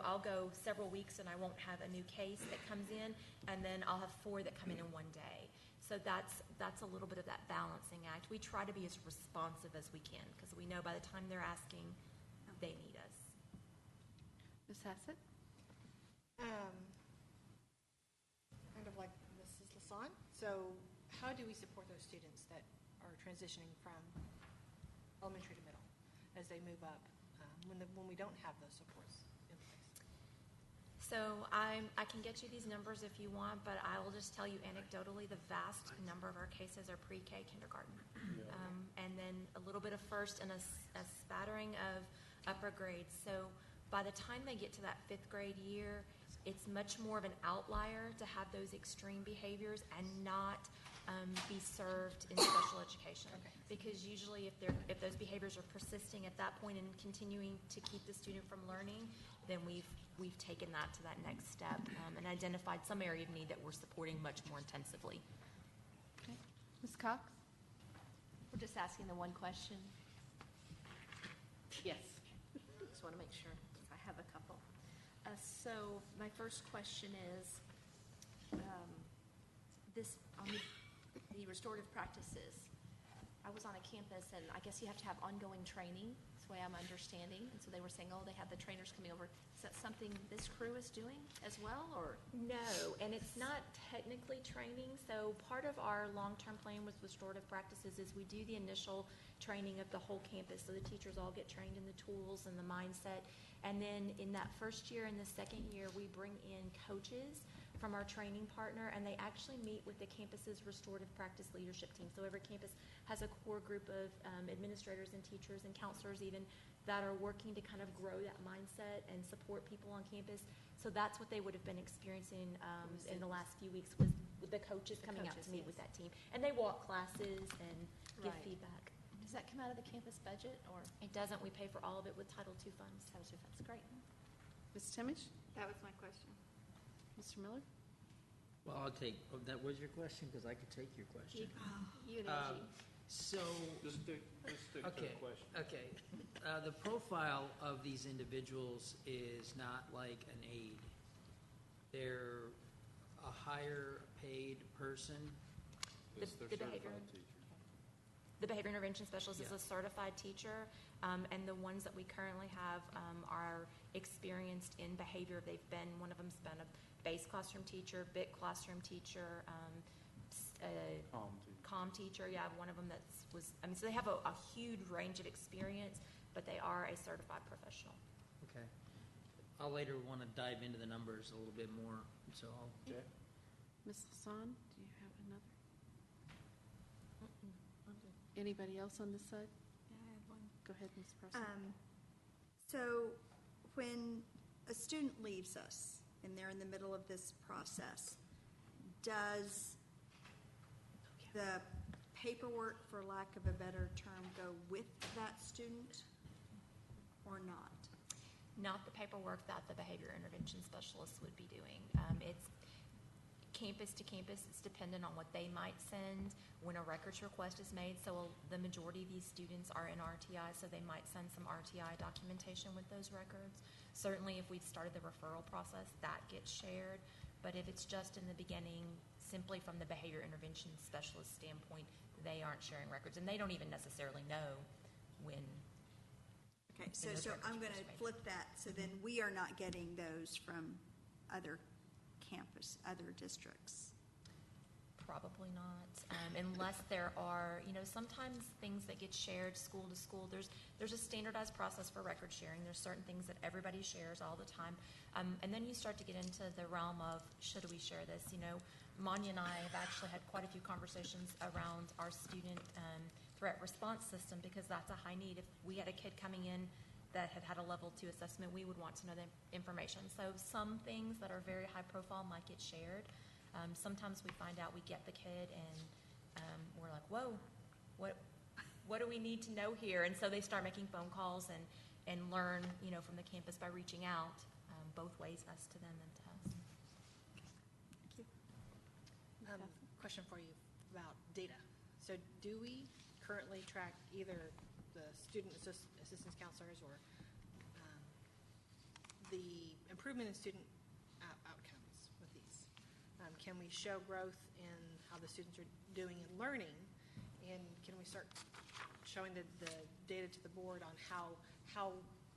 I'll go several weeks and I won't have a new case that comes in, and then I'll have 4 that come in one day. So that's a little bit of that balancing act. We try to be as responsive as we can, because we know by the time they're asking, they need us. Ms. Hassett? Kind of like Mrs. Lasan. So how do we support those students that are transitioning from elementary to middle as they move up when we don't have those supports in place? So I can get you these numbers if you want, but I will just tell you anecdotally, the vast number of our cases are pre-K kindergarten. And then a little bit of first and a spattering of upper grades. So by the time they get to that 5th grade year, it's much more of an outlier to have those extreme behaviors and not be served in special education. Because usually if those behaviors are persisting at that point and continuing to keep the student from learning, then we've taken that to that next step and identified some area of need that we're supporting much more intensively. Okay. Ms. Cox? We're just asking the one question. Yes. Just want to make sure. I have a couple. So my first question is, this on the restorative practices. I was on a campus, and I guess you have to have ongoing training. That's the way I'm understanding. And so they were saying, they had the trainers coming over. Is that something this crew is doing as well, or? No, and it's not technically training. So part of our long-term plan with restorative practices is we do the initial training of the whole campus. So the teachers all get trained in the tools and the mindset. And then in that first year and the second year, we bring in coaches from our training partner, and they actually meet with the campus's restorative practice leadership team. So every campus has a core group of administrators and teachers and counselors even that are working to kind of grow that mindset and support people on campus. So that's what they would have been experiencing in the last few weeks with the coaches coming out to meet with that team. And they walk classes and give feedback. Does that come out of the campus budget, or? It doesn't. We pay for all of it with Title II funds. Title II funds, great. Ms. Timish? That was my question. Mr. Miller? Well, that was your question, because I could take your question. You and Angie. So, Just stick to the okay, question. okay. The profile of these individuals is not like an aide. They're a higher paid person. Yes, they're the behavior- certified teachers. The behavior intervention specialist is Yeah. a certified teacher, and the ones that we currently have are experienced in behavior. They've been, one of them's been a base classroom teacher, BIC classroom teacher, comm teacher. Yeah, one of them so they have a huge range of experience, but they are a certified professional. Okay. I'll later want to dive into the numbers a little bit more, so I'll. Okay. Ms. Hassan, do you have another? Anybody else on this side? Yeah, I have one. Go ahead, Ms. Preston. So when a student leaves us and they're in the middle of this process, does the paperwork, for lack of a better term, go with that student or not? Not the paperwork that the behavior intervention specialist would be doing. It's campus to campus. It's dependent on what they might send when a records request is made. So the majority of these students are in RTI, so they might send some RTI documentation with those records. Certainly, if we've started the referral process, that gets shared. But if it's just in the beginning, simply from the behavior intervention specialist standpoint, they aren't sharing records, and they don't even necessarily know when. Okay, so those records I'm were going to made. flip that. So then we are not getting those from other other districts. Probably not, unless there are, sometimes things that get shared school to school. There's a standardized process for record sharing. There's certain things that everybody shares all the time, and then you start to get into the realm of should we share this? Manya and I have actually had quite a few conversations around our student threat response system because that's a high need. If we had a kid coming in that had a level 2 assessment, we would want to know the information. So some things that are very high profile might get shared. Sometimes we find out we get the kid and we're like, whoa, what do we need to know here? And so they start making phone calls and learn, from the campus by reaching out both ways, us to them and to us. Thank you. Question for you about data. So do we currently track either the student assistance counselors or the improvement in student outcomes with these? Can we show growth in how the students are doing in learning? And can we start showing the data to the board on how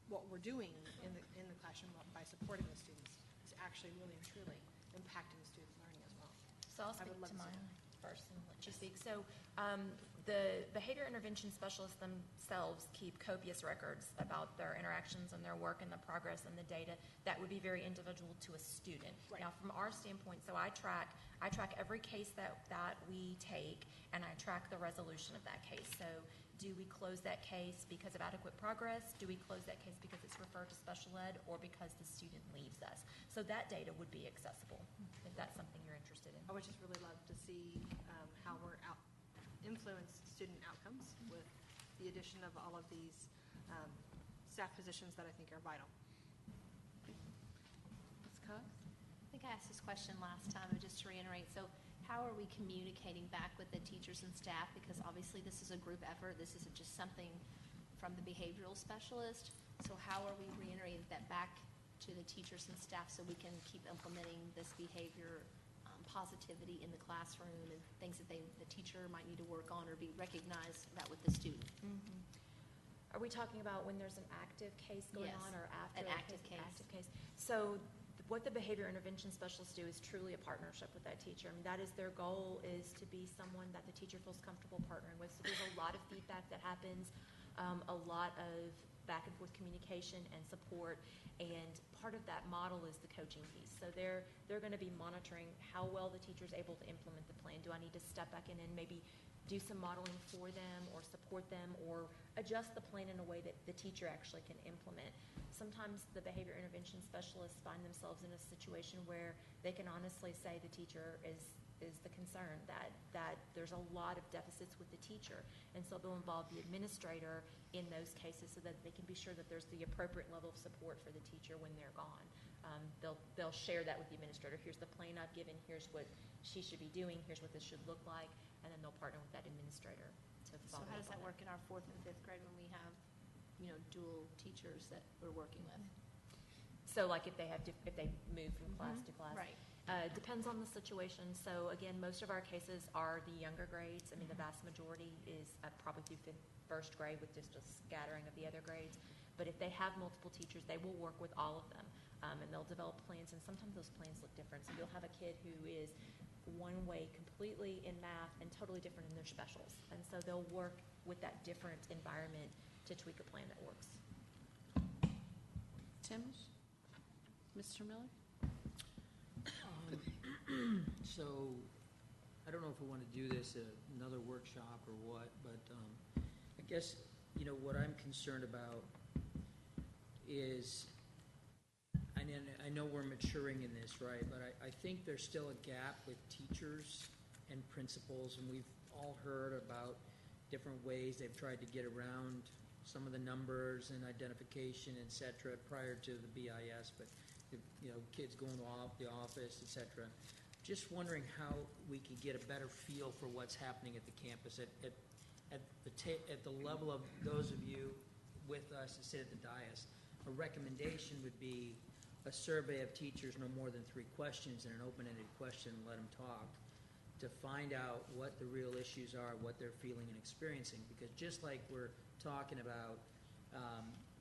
what we're doing in the classroom by supporting the students is actually really and truly impacting student learning as well? So I'll speak love to to see mine first and let you speak. So the behavior intervention specialists themselves keep copious records about their interactions and their work and the progress and the data that would be very individual to a student. Right. Now, from our standpoint, so I track every case that we take, and I track the resolution of that case. So do we close that case because of adequate progress? Do we close that case because it's referred to special ed or because the student leaves us? So that data would be accessible if that's something you're interested in. I would just really love to see how we're influence student outcomes with the addition of all of these staff positions that I think are vital. Ms. Cox? I think I asked this question last time, but just to reiterate, so how are we communicating back with the teachers and staff? Because obviously this is a group effort. This isn't just something from the behavioral specialist. So how are we reiterating that back to the teachers and staff so we can keep implementing this behavior positivity in the classroom and things that the teacher might need to work on or be recognized that with the student? Mm-hmm. Are we talking about when there's an active case going Yes, on or after an a active case. Active case. So what the behavior intervention specialists do is truly a partnership with that teacher. I mean, that is their goal, is to be someone that the teacher feels comfortable partnering with. So there's a lot of feedback that happens, a lot of back and forth communication and support, and part of that model is the coaching piece. So they're going to be monitoring how well the teacher is able to implement the plan. Do I need to step back in and maybe do some modeling for them or support them or adjust the plan in a way that the teacher actually can implement? Sometimes the behavior intervention specialists find themselves in a situation where they can honestly say the teacher is the concern, that there's a lot of deficits with the teacher. And so they'll involve the administrator in those cases so that they can be sure that there's the appropriate level of support for the teacher when they're gone. They'll share that with the administrator. Here's the plan I've given. Here's what she should be doing. Here's what this should look like. And then they'll partner with that administrator to So follow how does up that on work in our 4th and 5th grade when we have, dual teachers that we're working with? So like if they have, if they move from class to class? Right. Depends on the situation. So again, most of our cases are the younger grades. I mean, the vast majority is probably through first grade with just a scattering of the other grades. But if they have multiple teachers, they will work with all of them. And they'll develop plans, and sometimes those plans look different. So you'll have a kid who is one way completely in math and totally different in their specials. And so they'll work with that different environment to tweak a plan that works. Tim? Mr. Miller? So, I don't know if we want to do this at another workshop or what, but I guess, what I'm concerned about is, I know we're maturing in this, right, but I think there's still a gap with teachers and principals, and we've all heard about different ways they've tried to get around some of the numbers and identification, et cetera, prior to the BIS, but kids going off the office, et cetera. Just wondering how we could get a better feel for what's happening at the campus at the level of those of you with us that sit at the dais. A recommendation would be a survey of teachers, no more than 3 questions, and an open-ended question, and let them talk, to find out what the real issues are, what they're feeling and experiencing. Because just like we're talking about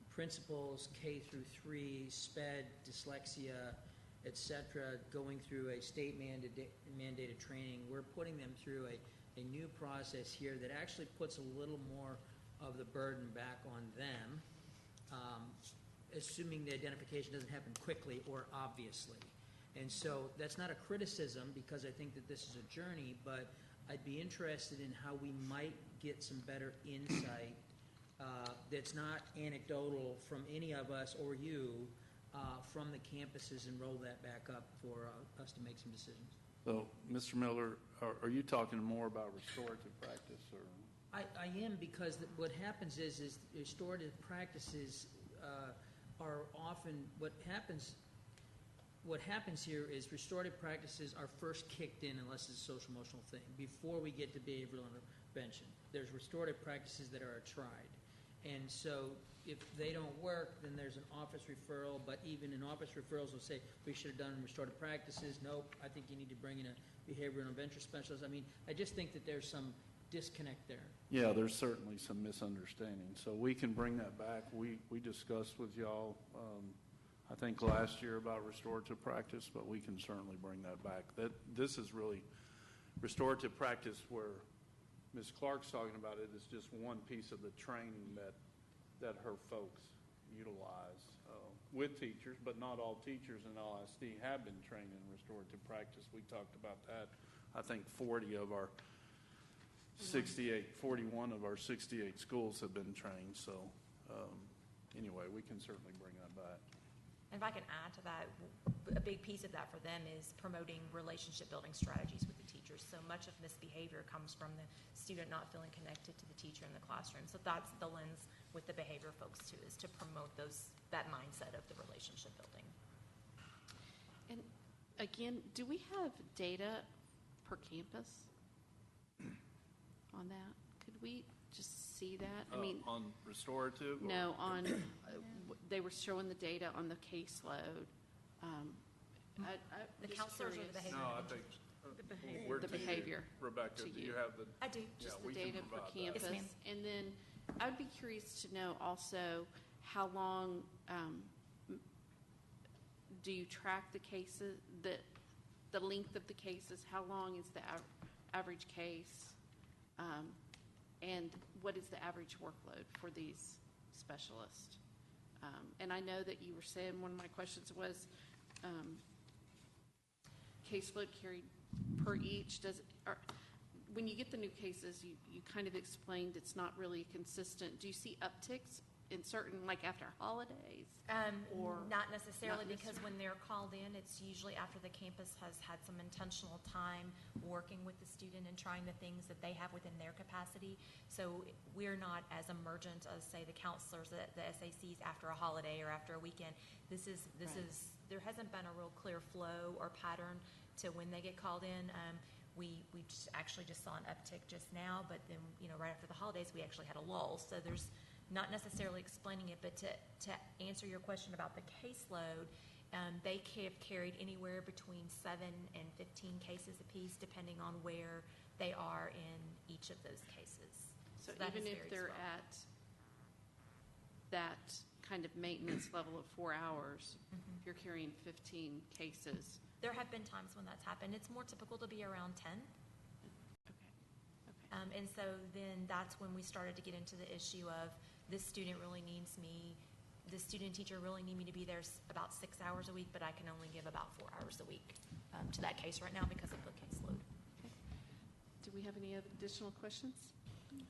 principals, K through 3, SPED, dyslexia, et cetera, going through a state mandated training, we're putting them through a new process here that actually puts a little more of the burden back on them, assuming the identification doesn't happen quickly or obviously. And so that's not a criticism, because I think that this is a journey, but I'd be interested in how we might get some better insight that's not anecdotal from any of us or you from the campuses, and roll that back up for us to make some decisions. So, Mr. Miller, are you talking more about restorative practice, or? I am, because what happens is restorative practices are often, what happens here is restorative practices are first kicked in, unless it's a social emotional thing, before we get to behavioral intervention. There's restorative practices that are tried. And so if they don't work, then there's an office referral, but even in office referrals, they'll say, we should have done restorative practices. Nope, I think you need to bring in a behavioral intervention specialist. I mean, I just think that there's some disconnect there. Yeah, there's certainly some misunderstanding. So we can bring that back. We discussed with y'all, I think last year, about restorative practice, but we can certainly bring that back. This is really restorative practice where Ms. Clark's talking about it is just one piece of the training that her folks utilize with teachers, but not all teachers in LISD have been trained in restorative practice. We talked about that. I think 41 of our 68 schools have been trained. So anyway, we can certainly bring that back. And if I can add to that, a big piece of that for them is promoting relationship building strategies with the teachers. So much of misbehavior comes from the student not feeling connected to the teacher in the classroom. So that's the lens with the behavior folks too, is to promote that mindset of the relationship building. And again, do we have data per campus on that? Could we just see that? I mean, on restorative? No, on they were showing the data on the caseload. The counselors or the behavior? No, I think the behavior. Rebecca, do you have the? I do. Just yeah, the data per campus. Yes, ma'am. And then I'd be curious to know also how long do you track the cases, the length of the cases? How long is the average case? And what is the average workload for these specialists? And I know that you were saying, one of my questions was caseload carried per each. When you get the new cases, you kind of explained it's not really consistent. Do you see upticks in certain, like after holidays? Or not necessarily, because when they're called in, it's usually after the campus has had some intentional time working with the student and trying the things that they have within their capacity. So we're not as emergent as, say, the counselors at the SACs after a holiday or after a weekend. This is there hasn't been a real clear flow or pattern to when they get called in. actually just saw an uptick just now, but then, right after the holidays, we actually had a lull. So there's not necessarily explaining it, but to answer your question about the caseload, they have carried anywhere between 7 and 15 cases apiece, depending on where they are in each of those cases. So that even has if varied they're as well. at that kind of maintenance level of 4 hours, if you're carrying 15 cases. There have been times when that's happened. It's more typical to be around 10. And so then that's when we started to get into the issue of this student really needs me, the student teacher really need me to be there about 6 hours a week, but I can only give about 4 hours a week to that case right now because of the caseload. Do we have any other additional questions? Any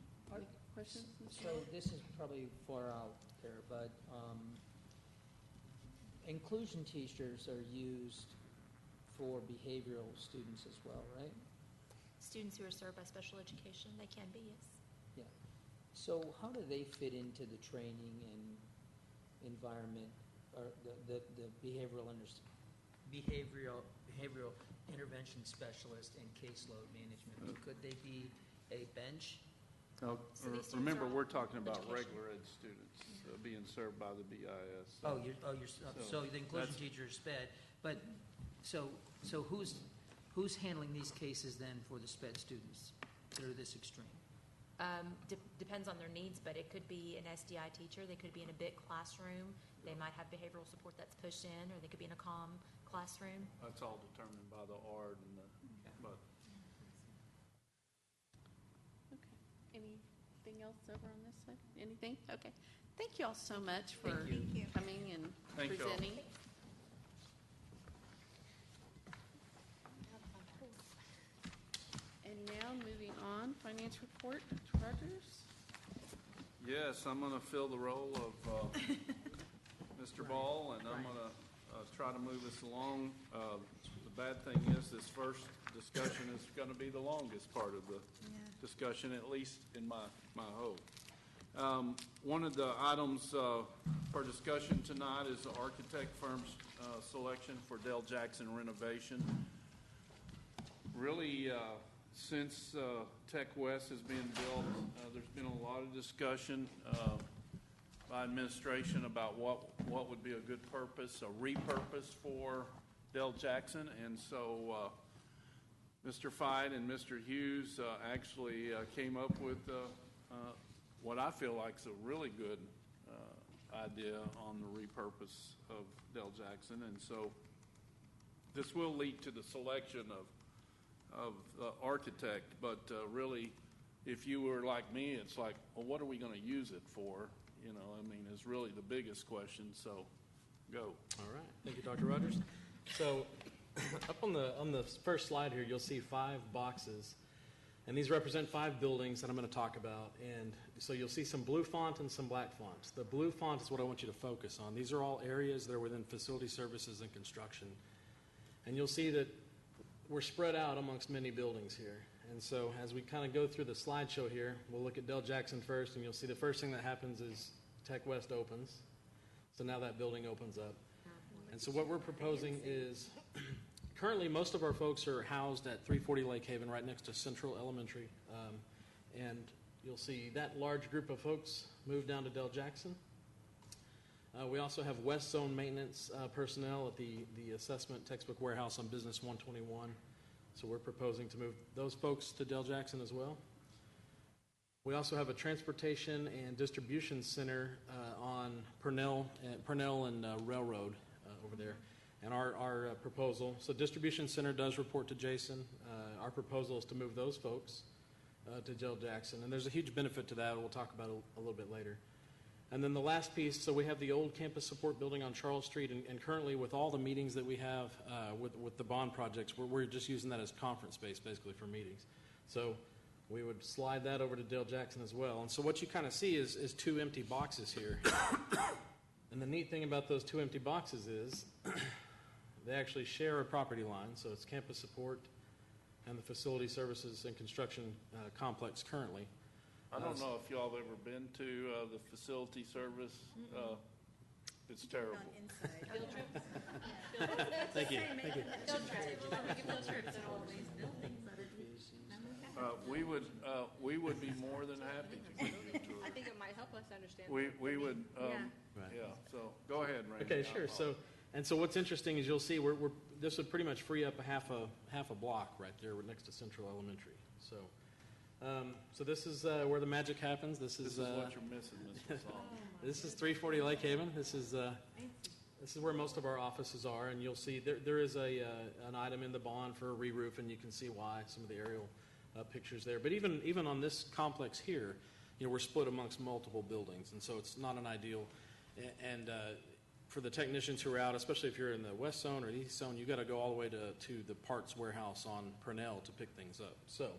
questions? Mr. So Hall? this is probably far out there, but inclusion teachers are used for behavioral students as well, right? Students who are served by special education, they can be, yes. Yeah. So how do they fit into the training and environment, or the behavioral intervention specialist and caseload management? Could they be a bench? Oh, So these students remember, are we're talking about education. regular ed students being served by the BIS. So the inclusion teacher is sped, but so who's handling these cases then for the sped students that are this extreme? Depends on their needs, but it could be an SDI teacher. They could be in a big classroom. They might have behavioral support that's pushed in, or they could be in a calm classroom. That's all determined by the ARD and but. Anything else over on this side? Anything? Okay. Thank you all so much for coming and Thank you all. presenting. And now moving on, finance report, Dr. Rogers. Yes, I'm going to fill the role of Mr. Ball, and I'm going to try to move us along. The bad thing is this first discussion is going to be the longest part of the discussion, at least in my hope. One of the items for discussion tonight is the architect firm's selection for Dell Jackson renovation. Really, since Tech West has been built, there's been a lot of discussion by administration about what would be a good purpose, a repurpose for Dell Jackson, and so Mr. Fite and Mr. Hughes actually came up with what I feel like is a really good idea on the repurpose of Dell Jackson, and so this will lead to the selection of the architect, but really, if you were like me, it's like, well, what are we going to use it for? Is really the biggest question, so go. All right. Thank you, Dr. Rogers. So up on the first slide here, you'll see 5 boxes, and these represent 5 buildings that I'm going to talk about. And so you'll see some blue font and some black font. The blue font is what I want you to focus on. These are all areas that are within facility services and construction. And you'll see that we're spread out amongst many buildings here. And so as we kind of go through the slideshow here, we'll look at Dell Jackson first, and you'll see the first thing that happens is Tech West opens. So now that building opens up. And so what we're proposing is, currently most of our folks are housed at 340 Lake Haven, right next to Central Elementary. And you'll see that large group of folks move down to Dell Jackson. We also have West Zone maintenance personnel at the assessment textbook warehouse on Business 121. So we're proposing to move those folks to Dell Jackson as well. We also have a transportation and distribution center on Purnell and Railroad over there. And our proposal, so distribution center does report to Jason. Our proposal is to move those folks to Dell Jackson. And there's a huge benefit to that. We'll talk about it a little bit later. And then the last piece, so we have the old campus support building on Charles Street, and currently with all the meetings that we have with the bond projects, we're just using that as conference space basically for meetings. So we would slide that over to Dell Jackson as well. And so what you kind of see is 2 empty boxes here. And the neat thing about those 2 empty boxes is they actually share a property line, so it's campus support and the facility services and construction complex currently. I don't know if y'all have ever been to the facility service. It's terrible. Field trips? Thank you. Thank you. Field trips. we would be more than happy to give you a tour. I think it might help us understand. We would, Right. yeah, so, go ahead, Randy. Okay, sure. So what's interesting is you'll see this would pretty much free up a half a block right there next to Central Elementary. So this is where the magic happens. This is what you're missing, Mr. Song. This is 340 Lake Haven. This is where most of our offices are, and you'll see there is an item in the bond for a re-roof, and you can see why, some of the aerial pictures there. But even on this complex here, we're split amongst multiple buildings, and so it's not an ideal. And for the technicians who are out, especially if you're in the west zone or the east zone, you got to go all the way to the parts warehouse on Purnell to pick things up. So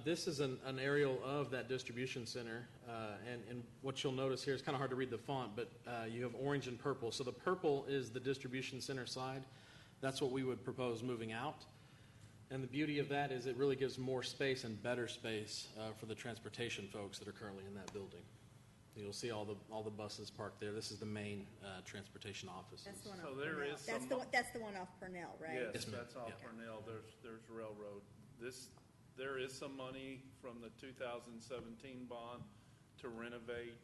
this is an aerial of that distribution center, and what you'll notice here is kind of hard to read the font, but you have orange and purple. So the purple is the distribution center side. That's what we would propose moving out. And the beauty of that is it really gives more space and better space for the transportation folks that are currently in that building. You'll see all the buses parked there. This is the main transportation office. That's the one So off there Purnell. is some- That's the one off Purnell, right? Yes, ma'am. that's off Yeah. Purnell. There's railroad. There is some money from the 2017 bond to renovate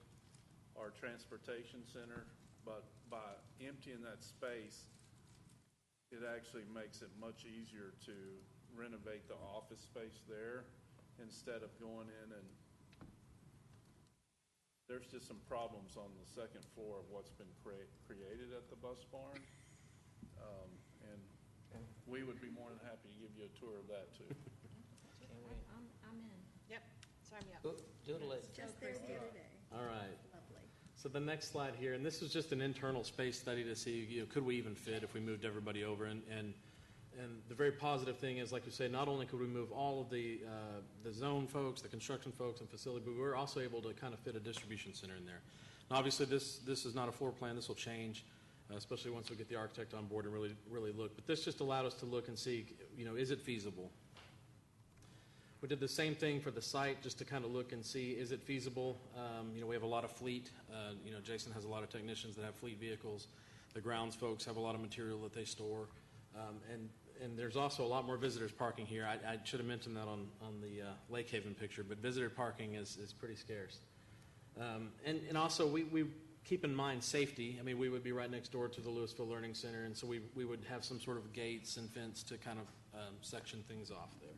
our transportation center, but by emptying that space, it actually makes it much easier to renovate the office space there instead of going in and there's just some problems on the second floor of what's been created at the bus barn. And we would be more than happy to give you a tour of that too. I'm in. Yep, sign me up. Doodle it. Just there the other day. All right. Lovely. So the next slide here, and this is just an internal space study to see, could we even fit if we moved everybody over? And the very positive thing is, like you say, not only could we move all of the zone folks, the construction folks, and facility, but we were also able to kind of fit a distribution center in there. Now, obviously, this is not a floor plan. This will change, especially once we get the architect on board and really look. But this just allowed us to look and see, is it feasible? We did the same thing for the site, just to kind of look and see, is it feasible? We have a lot of fleet. Jason has a lot of technicians that have fleet vehicles. The grounds folks have a lot of material that they store. And there's also a lot more visitors parking here. I should have mentioned that on the Lake Haven picture, but visitor parking is pretty scarce. And also, we keep in mind safety. I mean, we would be right next door to the Lewisville Learning Center, and so we would have some sort of gates and fence to kind of section things off there.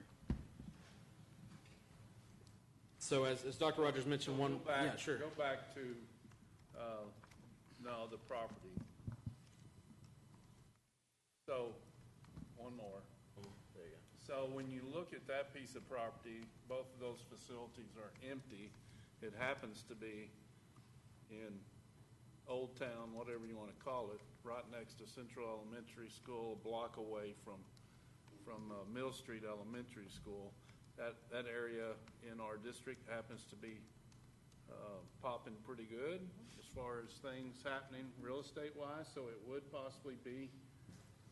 So as Dr. Rogers mentioned, Go back, yeah, sure. Go back to, the property. So, one more. There you go. So when you look at that piece of property, both of those facilities are empty. It happens to be in Old Town, whatever you want to call it, right next to Central Elementary School, a block away from Mill Street Elementary School. That area in our district happens to be popping pretty good as far as things happening real estate-wise, so it would possibly be,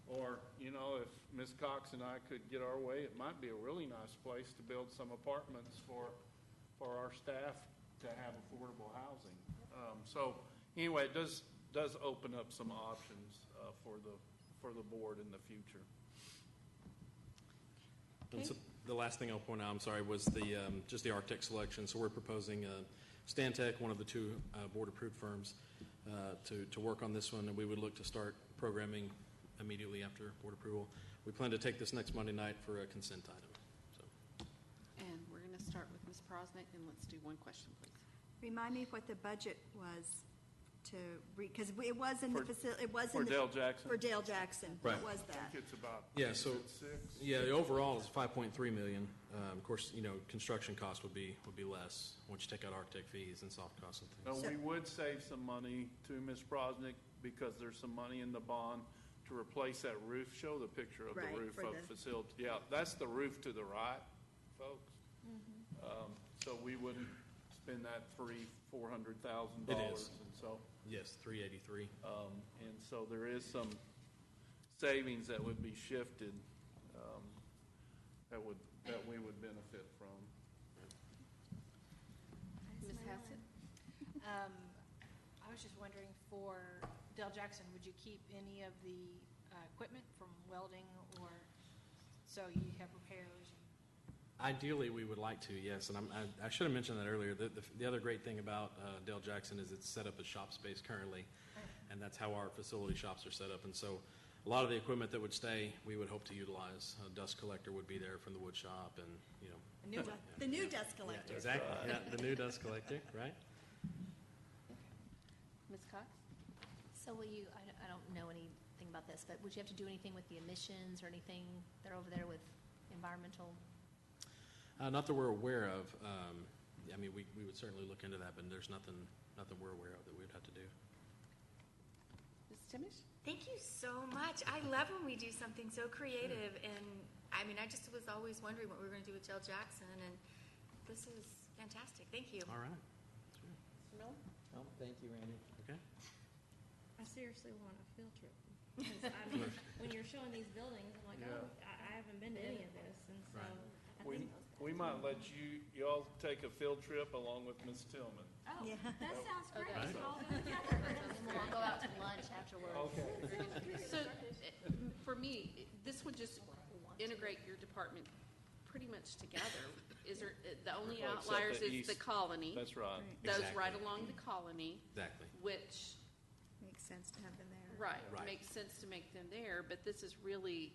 or, if Ms. Cox and I could get our way, it might be a really nice place to build some apartments for our staff to have affordable housing. So anyway, it does open up some options for the board in the future. And so the last thing I'll point out, I'm sorry, was just the architect selection. So we're proposing Stantec, one of the two board-approved firms, to work on this one, and we would look to start programming immediately after board approval. We plan to take this next Monday night for a consent item. So. And we're going to start with Ms. Prosnick, and let's do one question, please. Remind me what the budget was because it was in the facility, it was For in the. Dale Jackson? For Dale Jackson. Right. What was I that? think it's about, Yeah, so $6. the overall is 5.3 million. Of course, construction costs would be less once you take out architect fees and soft costs and things. Now, we would save some money to Ms. Prosnick because there's some money in the bond to replace that roof. Show the picture of Right, the roof for of the- the facility. Yeah, that's the roof to the right, folks. So we wouldn't spend that $400,000. It is. And so, Yes, 383. and so there is some savings that would be shifted, that we would benefit from. Ms. Hassett? I was just wondering, for Dale Jackson, would you keep any of the equipment from welding, or so you have repairs? Ideally, we would like to, yes. And I should have mentioned that earlier. The other great thing about Dale Jackson is it's set up as shop space currently, and that's how our facility shops are set up. And so a lot of the equipment that would stay, we would hope to utilize. A dust collector would be there from the wood shop, and, you know. The new dust collector. Yeah, exactly. Yeah, the new dust collector, right? Ms. Cox? So will you, I don't know anything about this, but would you have to do anything with the emissions or anything that are over there with environmental? Not that we're aware of. I mean, we would certainly look into that, but there's nothing we're aware of that we would have to do. Ms. Timish? Thank you so much. I love when we do something so creative, and I mean, I just was always wondering what we were going to do with Dale Jackson, and this is fantastic. Thank you. All right. Mr. Miller? Oh, thank you, Randy. Okay. I seriously want a field trip. Because, I mean, when you're showing these buildings, I'm like, oh, I haven't been to any of this, and so I think. We might let y'all take a field trip along with Ms. Tillman. Oh, Yeah. that sounds great. Right. We'll all go together. We'll go out to lunch afterwards. Okay. So, for me, this would just integrate your department pretty much together. Is there, the only Well, except outliers the is the east. colony. That's right. Those Exactly. right along the colony, Exactly. which, Makes sense to have them there. right, Right. makes sense to make them there, but this is really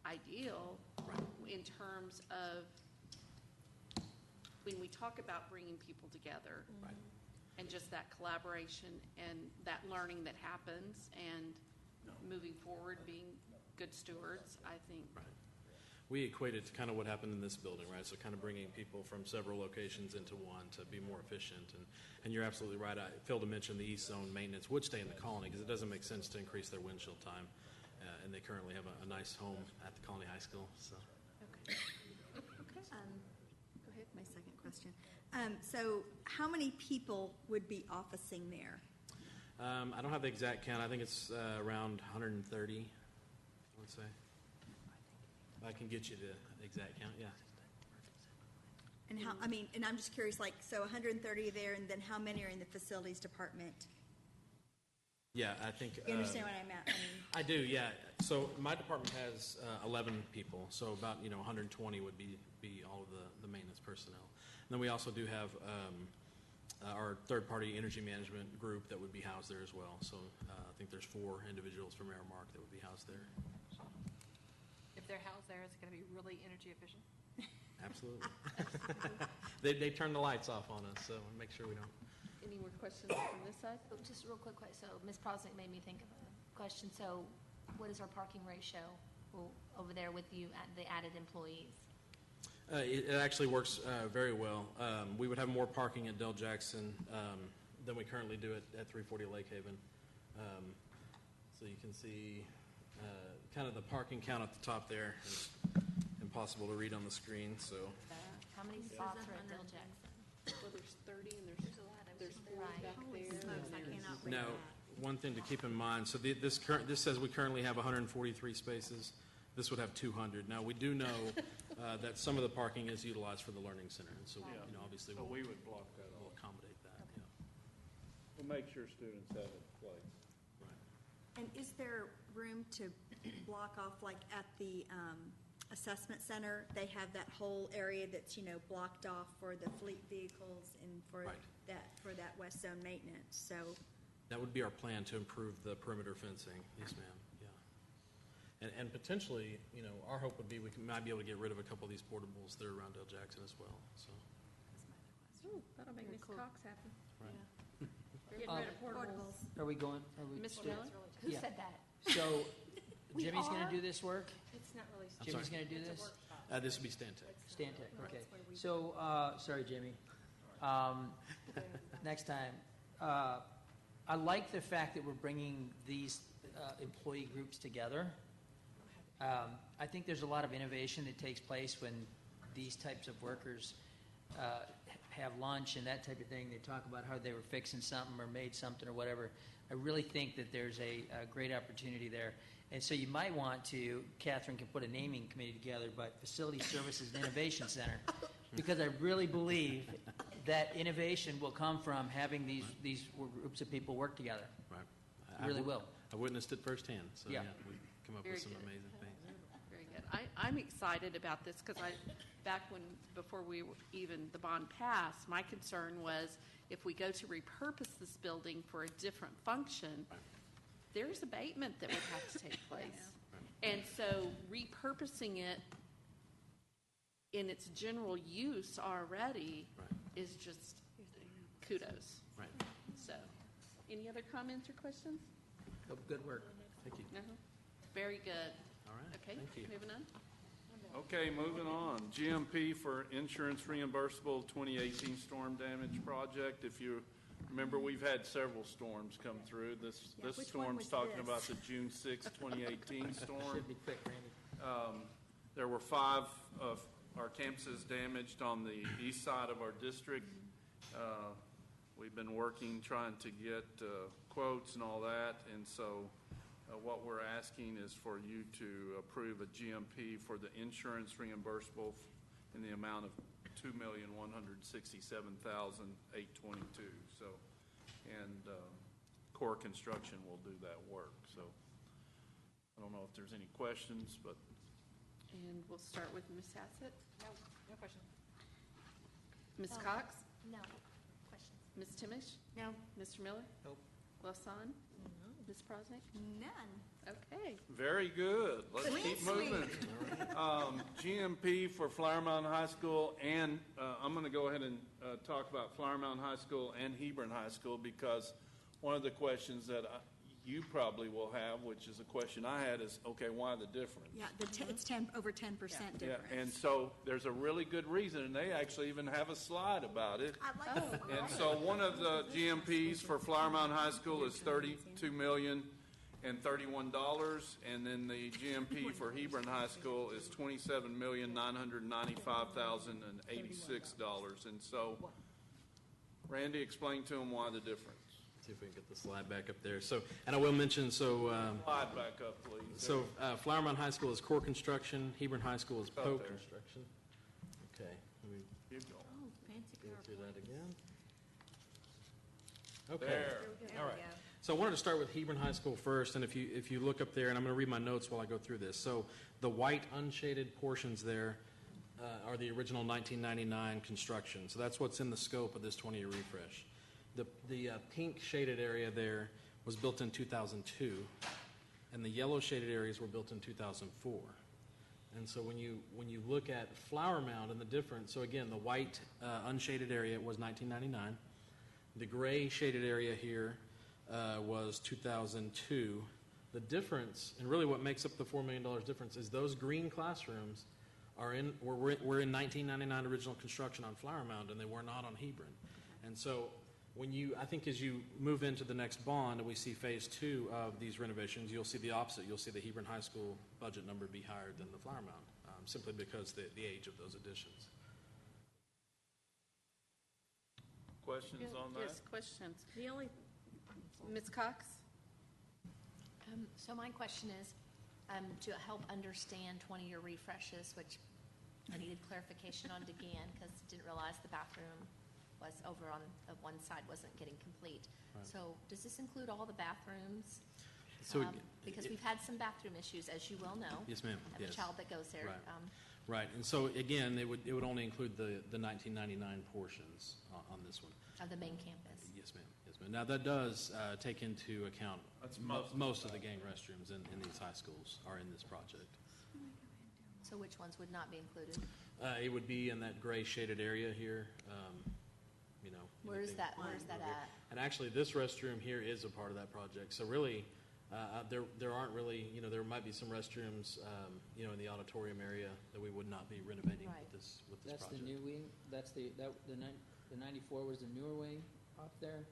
ideal in terms of when we talk about bringing people together. Right. And just that collaboration and that learning that happens and moving forward, being good stewards, I think. Right. We equate it to kind of what happened in this building, right? So kind of bringing people from several locations into one to be more efficient. And you're absolutely right. I failed to mention the East Zone maintenance would stay in the colony because it doesn't make sense to increase their windshield time. And they currently have a nice home at the Colony High School. So. Okay. Go ahead. My second question. So how many people would be officing there? I don't have the exact count. I think it's around 130, let's say. I can get you the exact count, yeah. And how, I mean, and I'm just curious, like, so 130 there, and then how many are in the facilities department? Yeah, I think. You understand what I meant? I mean, I do, yeah. So my department has 11 people, so about 120 would be all of the maintenance personnel. And then we also do have our third-party energy management group that would be housed there as well. So I think there's 4 individuals from Aramark that would be housed there. So. If they're housed there, is it going to be really energy efficient? Absolutely. they turn the lights off on us, so make sure we don't. Any more questions from this side? Just a real quick question. So Ms. Prosnick made me think of a question. So what is our parking ratio over there with you, the added employees? It actually works very well. We would have more parking at Dale Jackson than we currently do at 340 Lake Haven. So you can see kind of the parking count at the top there. It's impossible to read on the screen. So How many spots are at Dale Jackson? Well, there's 30 and there's 4 back holy there. smokes, I cannot read now, that. one thing to keep in mind. So this says we currently have 143 spaces. This would have 200. Now we do know that some of the parking is utilized for the learning center, and so obviously So we would block that we'll off. accommodate that. Yeah. We'll make sure students have a place. And is there room to block off, like at the assessment center, they have that whole area that's, blocked off for the fleet vehicles and for that West Zone maintenance, so. That would be our plan to improve the perimeter fencing. Yes, ma'am. Yeah. And potentially, our hope would be might be able to get rid of a couple of these portables that are around Dale Jackson as well. So. Ooh, that'll make Ms. Cox happy. Right. Getting rid of portables. Are we going? Mr. Miller? Who Yeah. said that? So We Jimmy's going are? to do this work? It's not really. Jimmy's going to do this? This would be Stantec. Stantec, okay. So, sorry, Jimmy. Next time. I like the fact that we're bringing these employee groups together. I think there's a lot of innovation that takes place when these types of workers have lunch and that type of thing. They talk about how they were fixing something or made something or whatever. I really think that there's a great opportunity there. And so you might want to, Catherine can put a naming committee together, but Facility Services and Innovation Center, because I really believe that innovation will come from having these groups of people work together. Right. It really will. I witnessed it firsthand. So Yeah. we come up Very with some good. amazing things. Very good. I'm excited about this because before the bond passed, my concern was if we go to repurpose this building for a different function, there's abatement that would have to take place. And so repurposing it in its general use already is just kudos. Right. So, any other comments or questions? Oh, good work. Thank you. No? Very good. All right. Okay, Thank you. moving on. Okay, moving on. GMP for insurance reimbursable 2018 storm damage project. If you remember, we've had several storms come through. This which one storm's was talking this? about the June 6, 2018 storm. Should be quick, Randy. There were 5 of our campuses damaged on the east side of our district. We've been working, trying to get quotes and all that, and so what we're asking is for you to approve a GMP for the insurance reimbursable in the amount of $2,167,822. So, and Core Construction will do that work. So, I don't know if there's any questions, but. And we'll start with Ms. Hassett. No question. Ms. Cox? No questions. Ms. Timish? No. Mr. Miller? Nope. Lausanne? Ms. Prosnick? None. Okay. Very good. Let's keep moving. GMP for Flower Mountain High School, and I'm going to go ahead and talk about Flower Mountain High School and Hebron High School, because one of the questions that you probably will have, which is a question I had, is, okay, why the difference? Yeah, it's over 10% difference. Yeah, and so there's a really good reason, and they actually even have a slide about it. I like the slide. And so one of the GMPs for Flower Mountain High School is $32,031, and then the GMP for Hebron High School is $27,995,086. And so, Randy, explain to them why the difference. See if we can get the slide back up there. So, and I will mention, Slide back up, please. So Flower Mountain High School is core construction, Hebron High School is Up PO there. construction. Okay, let me Keep going. Oh, fancy go through PowerPoint. that again. Okay. There. All right. So I wanted to start with Hebron High School first, and if you look up there, and I'm going to read my notes while I go through this. So the white unshaded portions there are the original 1999 construction. So that's what's in the scope of this 20-year refresh. The pink shaded area there was built in 2002, and the yellow shaded areas were built in 2004. And so when you look at Flower Mound and the difference, so again, the white unshaded area was 1999. The gray shaded area here was 2002. The difference, and really what makes up the $4 million difference, is those green classrooms were in 1999 original construction on Flower Mound, and they were not on Hebron. And so I think as you move into the next bond and we see phase 2 of these renovations, you'll see the opposite. You'll see the Hebron High School budget number be higher than the Flower Mound, simply because the age of those additions. Questions on that? Yes, questions. The only, Ms. Cox? So my question is, to help understand 20-year refreshes, which I needed clarification on again, because didn't realize the bathroom was over on the one side wasn't getting complete. Right. So does this include all the bathrooms? So Because we've had some bathroom issues, as you well know. Yes, ma'am. I have a child that goes there. Right. Right, and so again, it would only include the 1999 portions on this one. Of the main campus. Yes, ma'am. Yes, ma'am. Now that does take into account That's most of the gang restrooms in these high schools are in this project. So which ones would not be included? It would be in that gray shaded area here. Where's that at? And actually, this restroom here is a part of that project. So really, there aren't really, there might be some restrooms, in the auditorium area that we would not be renovating Right. with this That's project. the new wing, the 94 was the newer wing off there?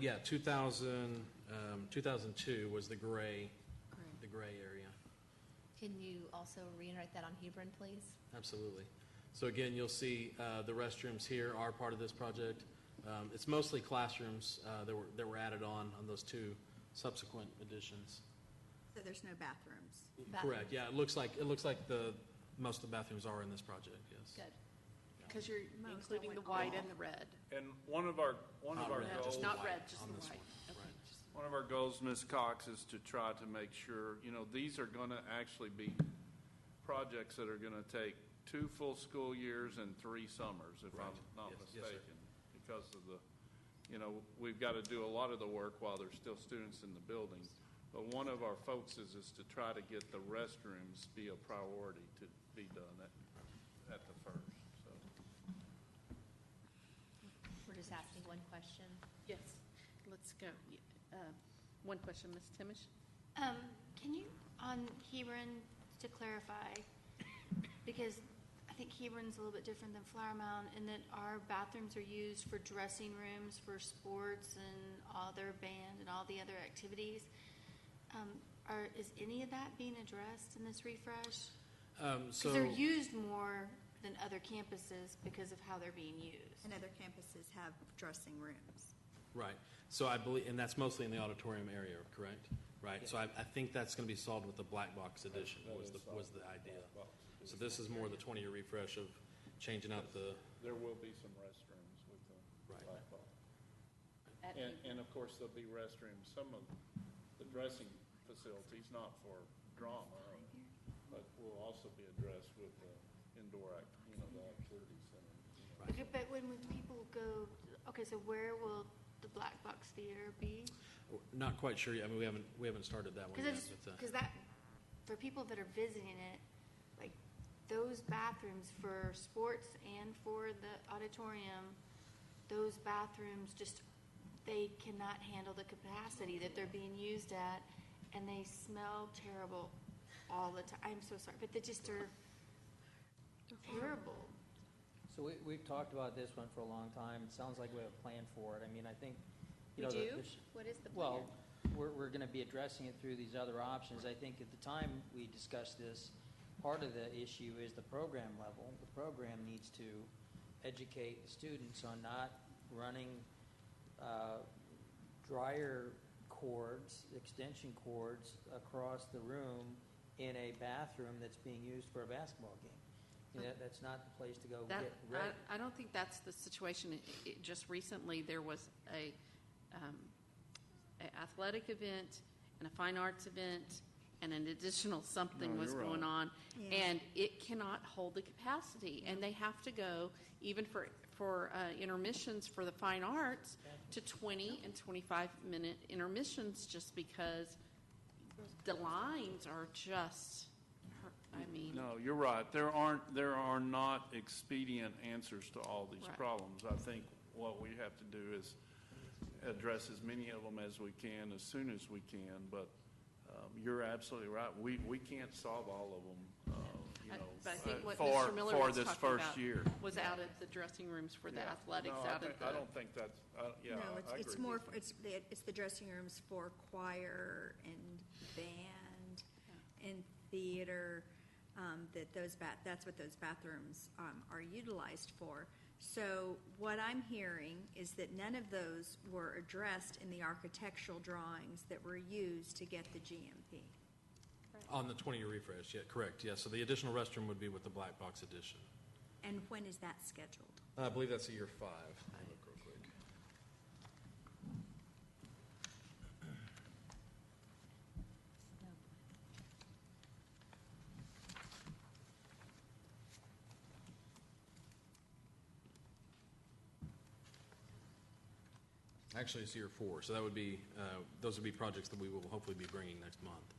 2002 was the gray area. Can you also reiterate that on Hebron, please? Absolutely. So again, you'll see the restrooms here are part of this project. It's mostly classrooms that were added on those 2 subsequent additions. So there's no bathrooms. Correct. Yeah, it looks like most of the bathrooms are in this project. Yes. Good. Because you're including the white and the red. And one of our goals. Not red, just on the this white. one. Okay. Right. One of our goals, Ms. Cox, is to try to make sure, these are going to actually be projects that are going to take 2 full school years and 3 summers, if I'm not Yes, sir. mistaken. Because of the, we've got to do a lot of the work while there's still students in the building. But one of our focuses is to try to get the restrooms be a priority to be done at the first, so. We're just asking one question. Yes, let's go. One question, Ms. Timish? Can you, on Hebron, to clarify, because I think Hebron's a little bit different than Flower Mound in that our bathrooms are used for dressing rooms, for sports and all their band and all the other activities. Is any of that being addressed in this refresh? Because they're used more than other campuses because of how they're being used. And other campuses have dressing rooms. Right. So I believe, and that's mostly in the auditorium area, correct? Right. So I think that's going to be solved with the black box edition was the idea. So this is more the 20-year refresh of changing out the. There will be some restrooms with the black box. And of course, there'll be restrooms, some of the dressing facilities, not for drama, but will also be addressed with the indoor the activity center. Okay, but when people go, okay, so where will the black box theater be? Not quite sure yet. I mean, we haven't started that one yet. Because that, for people that are visiting it, like those bathrooms for sports and for the auditorium, those bathrooms just, they cannot handle the capacity that they're being used at, and they smell terrible all the time. I'm so sorry, but they just are terrible. So we've talked about this one for a long time. It sounds like we have a plan for it. I mean, I think, We do? What is the plan? Well, we're going to be addressing it through these other options. I think at the time we discussed this, part of the issue is the program level. The program needs to educate the students on not running dryer cords, extension cords across the room in a bathroom that's being used for a basketball game. That's not the place to go get ready. I don't think that's the situation. Just recently, there was a athletic event and a fine arts event and an additional something was going on, and it cannot hold the capacity. And they have to go, even for intermissions for the fine arts, to 20 and 25-minute intermissions just because the lines are just, No, you're right. There are not expedient answers to all these problems. I think what we have to do is address as many of them as we can, as soon as we can, but you're absolutely right. We can't solve all of them, but I think what for Mr. Miller was this talking first about year. was out at the dressing rooms for the athletics, No, out at the. I don't think that's, yeah, No, I it's agree more, with you. it's the dressing rooms for choir and band and theater, that's what those bathrooms are utilized for. So what I'm hearing is that none of those were addressed in the architectural drawings that were used to get the GMP. On the 20-year refresh, yeah, correct, yeah. So the additional restroom would be with the black box edition. And when is that scheduled? I believe that's a year 5. I'll look real quick. Actually, it's year 4, so that would be, those would be projects that we will hopefully be bringing next month.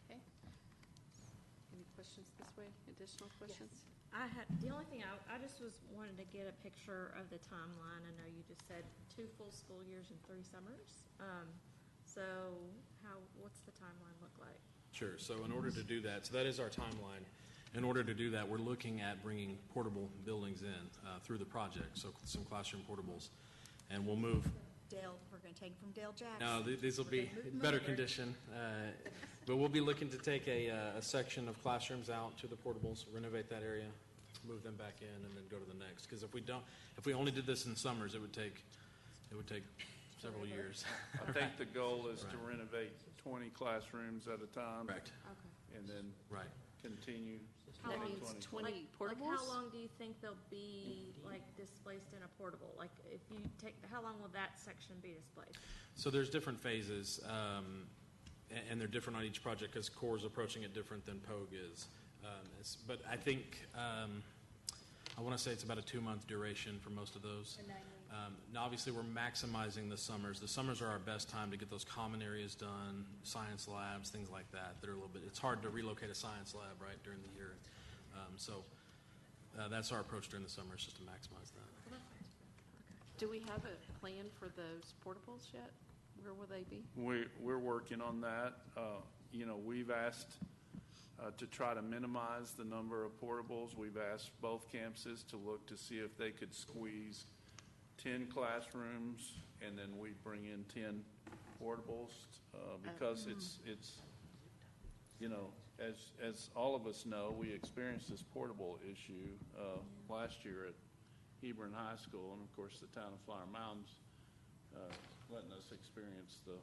Okay. Any questions this way? Additional questions? I had, the only thing I just was wanting to get a picture of the timeline. I know you just said 2 full school years and 3 summers. So what's the timeline look like? Sure. So in order to do that, so that is our timeline. In order to do that, we're looking at bringing portable buildings in through the project, so some classroom portables, and we'll move. Dale, we're going to take from Dale Jackson. No, these will be in better condition, but we'll be looking to take a section of classrooms out to the portables, renovate that area, move them back in, and then go to the next. Because if we only did this in summers, it would take several years. I think the goal is to renovate 20 classrooms at a time. Correct. And then continue. That means 20 portables? Like how long do you think they'll be displaced in a portable? Like if you take, how long will that section be displaced? So there's different phases. and they're different on each project because CORE is approaching it different than POG is. But I think, I want to say it's about a 2-month duration for most of those. Now, obviously, we're maximizing the summers. The summers are our best time to get those common areas done, science labs, things like that. That are a little bit. It's hard to relocate a science lab right during the year, so that's our approach during the summer, is just to maximize that. Do we have a plan for those portables yet? Where will they be? We're working on that. We've asked to try to minimize the number of portables. We've asked both campuses to look to see if they could squeeze 10 classrooms, and then we bring in 10 portables because it's as all of us know, we experienced this portable issue last year at Hebron High School, and of course the town of Flower Mound's letting us experience the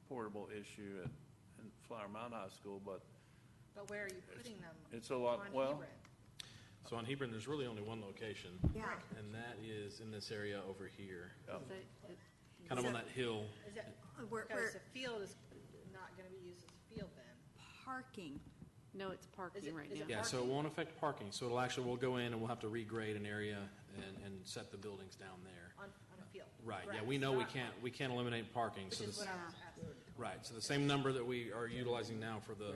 portable issue at Flower Mound High School, but where are you putting them? It's a lot. On Well, Hebron? So on Hebron, there's really only one location. Yeah. And that is in this area over here, Yep. kind of on that hill. Is it, We're because the field is not going to be used as a field then? parking. No, it's parking right now. Yeah, so it won't affect parking. So it'll actually, we'll go in and we'll have to regrade an area and set the buildings down there. On a field? Right, yeah, we know we can't eliminate parking. Which So is this- what I was asking. Right, so the same number that we are utilizing now for the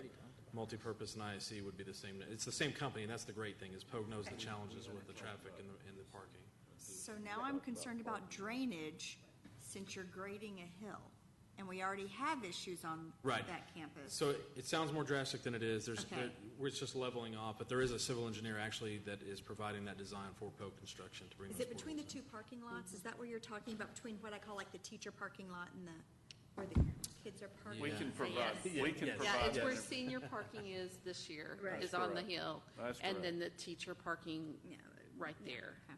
multipurpose and ISC would be the same. It's the same company, and that's the great thing, is POG knows the challenges with the traffic and the parking. So now I'm concerned about drainage since you're grading a hill. And we already have issues on Right. that campus. So it sounds more drastic than it is. Okay. It's just leveling off, but there is a civil engineer actually that is providing that design for POG construction to bring Is those it between the portables in. two parking lots? Is that where you're talking about, between what I call like the teacher parking lot and where the kids are parking? we can Yes. provide. We can Yes. provide. Yeah, it's where that. senior parking is this year, Right. is on the Correct. hill. That's And then correct. the teacher parking Yeah. right there. Okay.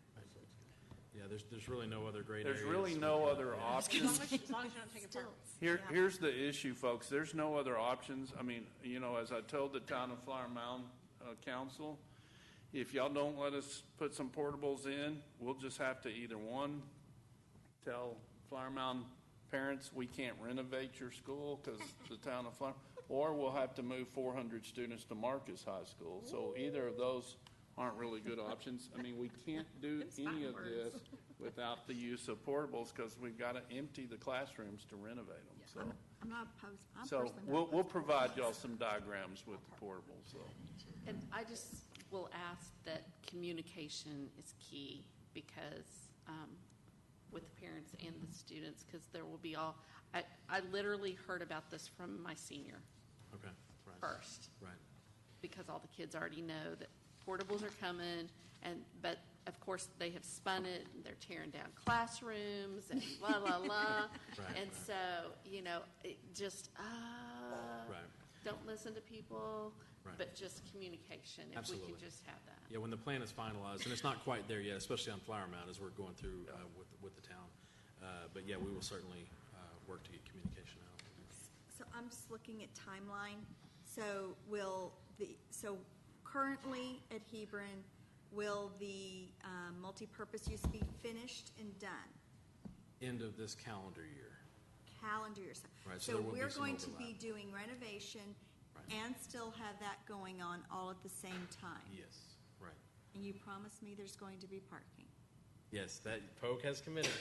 Yeah, there's really no other grade There's areas. really no other As options. long as you don't take it apart. Here's the issue, folks. There's no other options. I mean, as I told the town of Flower Mound Council, if y'all don't let us put some portables in, we'll just have to either, one, tell Flower Mound parents we can't renovate your school because the town of Flower, or we'll have to move 400 students to Marcus High School. So either of those aren't really good options. I mean, we can't do any of this without the use of portables because we've got to empty the classrooms to renovate them. So, I'm not opposed. I'm so personally not we'll opposed. provide y'all some diagrams with the portables. So. And I just will ask that communication is key because with the parents and the students, because there will be I literally heard about this from my senior Okay, right. first, Right. because all the kids already know that portables are coming, but of course they have spun it, and they're tearing down classrooms and blah, blah, blah. Right, And right. so, it just, Right. don't listen to people, Right. but just communication, if we Absolutely. can just have that. Yeah, when the plan is finalized, and it's not quite there yet, especially on Flower Mound as we're going through with the town. But yeah, we will certainly work to get communication out. So I'm just looking at timeline. So so currently at Hebron, will the multipurpose use be finished and done? End of this calendar year. Calendar year. Right, so So there will be we're some going to overlap. be doing renovation Right. and still have that going on all at the same time. Yes, right. And you promised me there's going to be parking. Yes, that POG has committed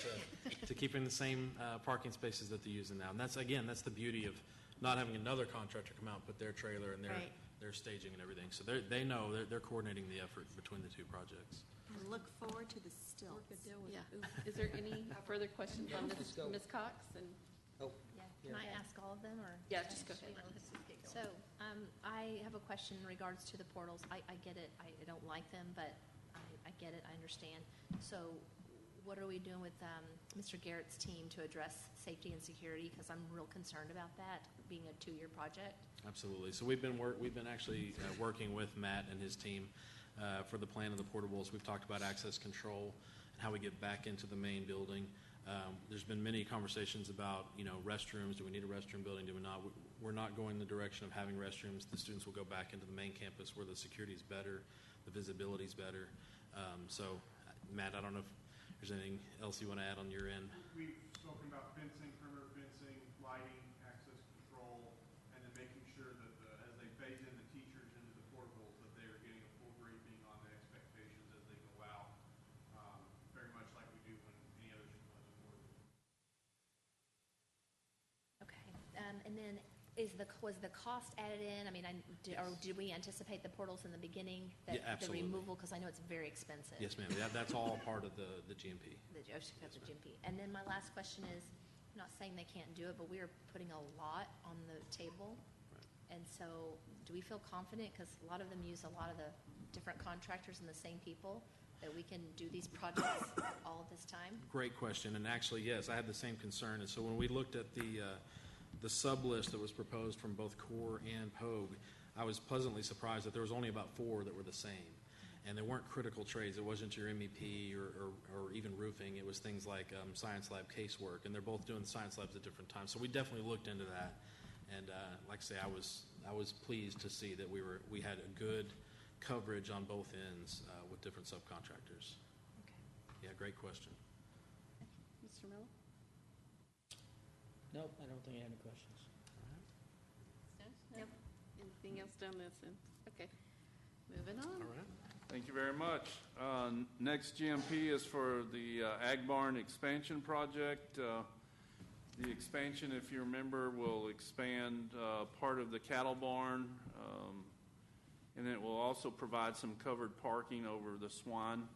to keeping the same parking spaces that they're using now. And that's the beauty of not having another contractor come out and put their trailer and Right. their staging and everything. So they know, they're coordinating the effort between the two projects. I look forward to the stilts. Yeah. Is there any further questions on this, Ms. Cox? And Yeah, can I ask all of them, or? Yeah, just go ahead. So, I have a question in regards to the portals. I get it, I don't like them, but I get it, I understand. So, what are we doing with Mr. Garrett's team to address safety and security? Because I'm real concerned about that, being a 2-year project. Absolutely. So we've been actually working with Matt and his team for the plan of the portables. We've talked about access control and how we get back into the main building. There's been many conversations about, restrooms. Do we need a restroom building? Do we not? We're not going the direction of having restrooms. The students will go back into the main campus where the security is better, the visibility is better. So, Matt, I don't know if there's anything else you want to add on your end. We've spoken about fencing, perimeter fencing, lighting, access control, and then And then was the cost added in? I mean, or did we anticipate the portals in the beginning? Yeah, absolutely. The removal, because I know it's very expensive. Yes, ma'am. That's all part of the GMP. The GMP. And then my last question is, I'm not saying they can't do it, but we are putting a lot on the table. And so, do we feel confident, because a lot of them use a lot of the different contractors and the same people, that we can do these projects all this time? Great question, and actually, yes, I had the same concern. And so when we looked at the sub-list that was proposed from both CORE and POG, I was pleasantly surprised that there was only about 4 that were the same. And they weren't critical trades. It wasn't your MEP or even roofing. It was things like science lab casework, and they're both doing the science labs at different times. So we definitely looked into that. And like I say, I was pleased to see that we had a good coverage on both ends with different subcontractors. Okay. Yeah, great question. Mr. Miller? Nope, I don't think I have any questions. Nope. Anything else down this end? Okay, moving on. All right. Thank you very much. Next GMP is for the Ag Barn expansion project. The expansion, if you remember, will expand part of the cattle barn, and it will also provide some covered parking over the swine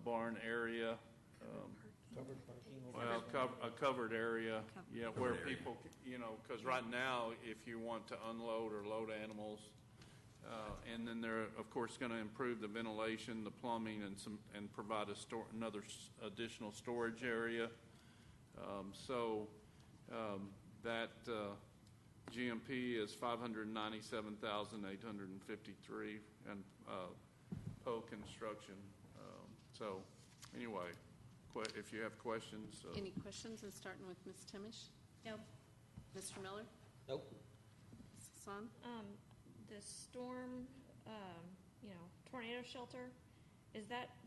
barn area. Covered parking? Well, a covered area, yeah, where people, because right now, if you want to unload or load animals, and then they're, of course, going to improve the ventilation, the plumbing, and provide another additional storage area. That GMP is $597,853, and PO construction. Anyway, if you have questions. Any questions, and starting with Ms. Timish? No. Mr. Miller? Nope. Ms. Hassan? The storm, tornado shelter,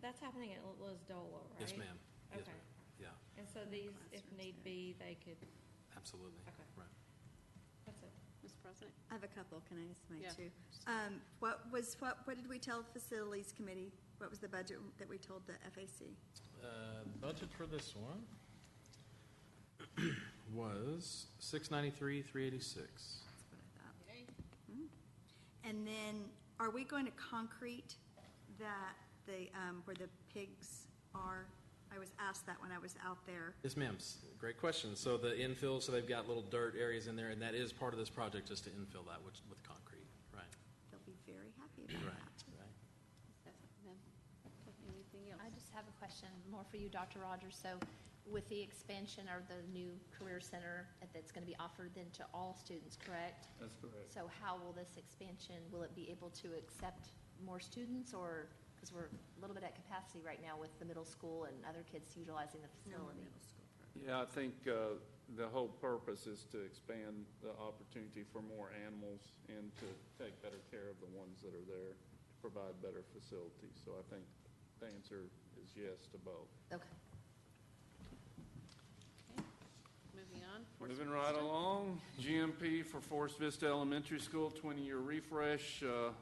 that's happening at Lizdolo, right? Yes, ma'am. Yes, Okay. ma'am. Yeah, And so these, if need be, they could, absolutely. Okay. Right. that's it. Ms. President? I have a couple. Can I ask my Yeah. two? What did we tell the facilities committee? What was the budget that we told the FAC? Budget for this one was $693,386. That's what I thought. And then, are we going to concrete that where the pigs are? I was asked that when I was out there. Yes, ma'am. Great question. So the infill, so they've got little dirt areas in there, and that is part of this project, just to infill that with concrete. Right. They'll be very happy about Right. that. Right. Anything else? I just have a question more for you, Dr. Rogers. So with the expansion of the new career center that's going to be offered then to all students, correct? That's correct. So how will this expansion, will it be able to accept more students, or, because we're a little bit at capacity right now with the middle school and other kids utilizing the facility? Yeah, I think the whole purpose is to expand the opportunity for more animals and to take better care of the ones that are there, to provide better facilities. So I think the answer is yes to both. Okay. Moving on. Moving right along, GMP for Forest Vista Elementary School, 20-year refresh. The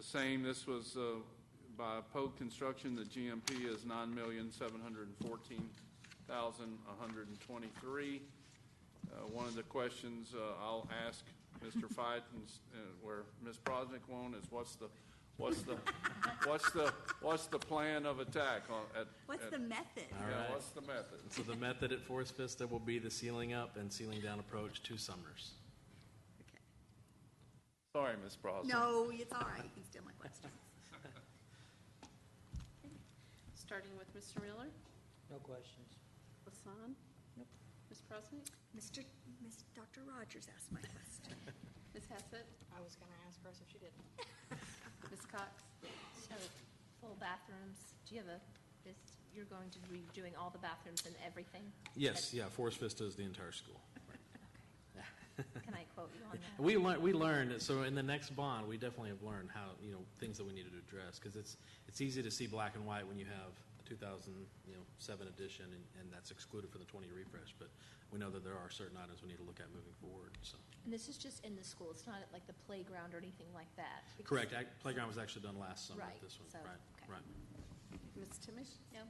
same, this was by Pogue Construction. The GMP is $9,714,123. One of the questions I'll ask Mr. Fight, where Ms. Prosnick won't, is what's the plan of attack What's the method? All right. What's the method? So the method at Forest Vista will be the sealing up and sealing down approach to Summers. Okay. Sorry, Ms. Prosnick. No, it's all right. You can steal my questions. Starting with Mr. Miller? No questions. Hassan? Nope. Ms. President? Dr. Rogers asked my question. Ms. Hassett? I was going to ask her if she didn't. Ms. Cox? So full bathrooms, do you have you're going to be doing all the bathrooms and everything? Yes, yeah, Forest Vista is the entire school. Can I quote you on that? We learned, so in the next bond, we definitely have learned how, things that we needed to address, because it's easy to see black and white when you have a 2007 edition, and that's excluded for the 20-year refresh, but we know that there are certain items we need to look at moving forward, so. And this is just in the school, it's not at like the playground or anything like that? Correct, playground was actually done last summer Right, with this one, so, right, okay. right. Ms. Timish? No.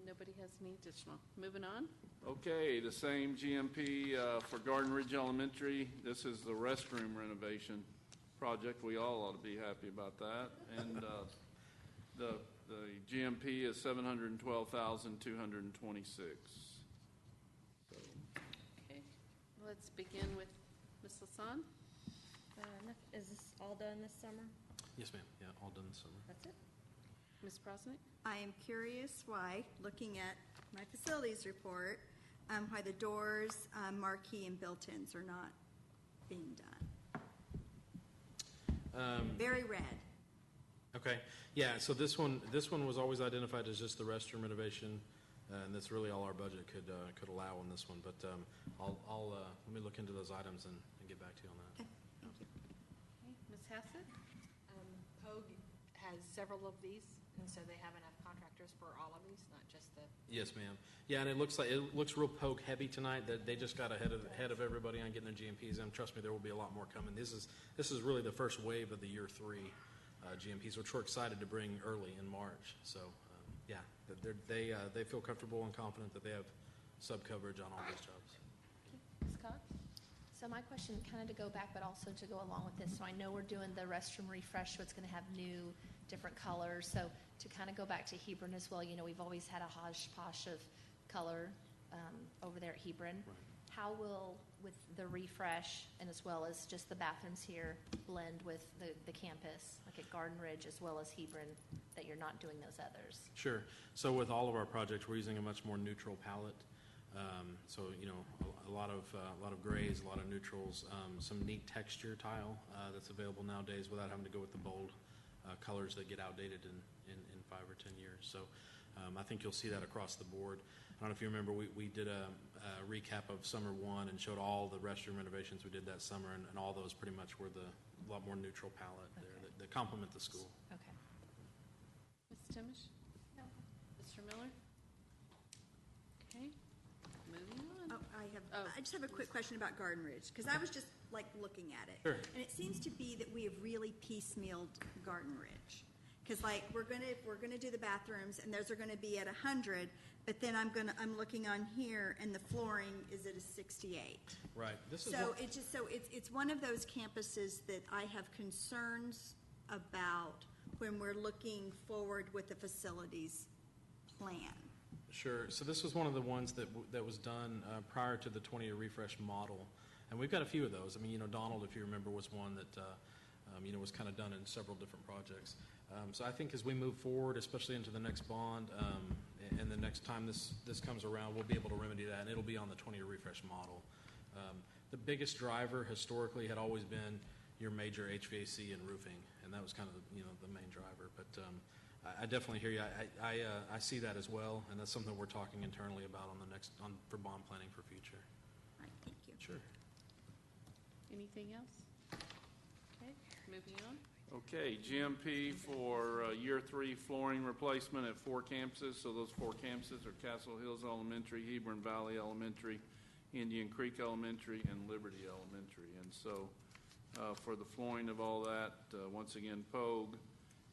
Nobody has any additional. Moving on. Okay, the same GMP for Garden Ridge Elementary. This is the restroom renovation project. We all ought to be happy about that. And the GMP is $712,226. Okay, let's begin with Ms. Lasan. Is this all done this summer? Yes, ma'am. Yeah, all done this summer. That's it? Ms. Prosnick? I am curious why, looking at my facilities report, why the doors, marquee, and built-ins are not being done. Very red. Okay, yeah, so this one was always identified as just the restroom renovation, and that's really all our budget could allow on this one, but I'll let me look into those items and get back to you on that. Okay, thank you. Okay, Ms. Hassett? Pogue has several of these, and so they have enough contractors for all of these, not just the. Yes, ma'am. Yeah, and it looks real poke heavy tonight. That they just got ahead of everybody on getting their GMPs in. Trust me, there will be a lot more coming. This is really the first wave of the year 3 GMPs, which we're excited to bring early in March. So yeah, they feel comfortable and confident that they have sub coverage on all these jobs. Ms. Cox? So my question, kind of to go back, but also to go along with this, so I know we're doing the restroom refresh, so it's going to have new, different colors. So to kind of go back to Hebron as well, you know, we've always had a hodgepodge of color over there at Hebron. Right. How will, with the refresh and as well as just the bathrooms here, blend with the campus, like at Garden Ridge as well as Hebron, that you're not doing those others? Sure. So with all of our projects, we're using a much more neutral palette. So you know, a lot of grays, a lot of neutrals, some neat texture tile that's available nowadays without having to go with the bold colors that get outdated in 5 or 10 years. So I think you'll see that across the board. I don't know if you remember, we did a recap of summer 1 and showed all the restroom renovations we did that summer, and all those pretty much were a lot more neutral palette there that complement the school. Okay. Ms. Timish? No. Mr. Miller? Okay, moving on. I just have a quick question about Garden Ridge, because I was just like looking at it. Sure. And it seems to be that we have really piecemealed Garden Ridge. Because like, we're gonna do the bathrooms, and those are gonna be at 100, but then I'm looking on here, and the flooring is at a 68. Right. It's one of those campuses that I have concerns about when we're looking forward with the facilities plan. Sure. So this was one of the ones that was done prior to the 20-year refresh model, and we've got a few of those. I mean, you know, Donald, if you remember, was one that you know, was kind of done in several different projects. So I think as we move forward, especially into the next bond, and the next time this comes around, we'll be able to remedy that, and it'll be on the 20-year refresh model. The biggest driver historically had always been your major HVAC and roofing, and that was kind of the main driver. But I definitely hear you. I see that as well, and that's something we're talking internally about for bond planning for future. All right, thank you. Sure. Anything else? Okay, moving on. Okay, GMP for year 3 flooring replacement at 4 campuses. So those 4 campuses are Castle Hills Elementary, Hebron Valley Elementary, Indian Creek Elementary, and Liberty Elementary. And so for the flooring of all that, once again, Pogue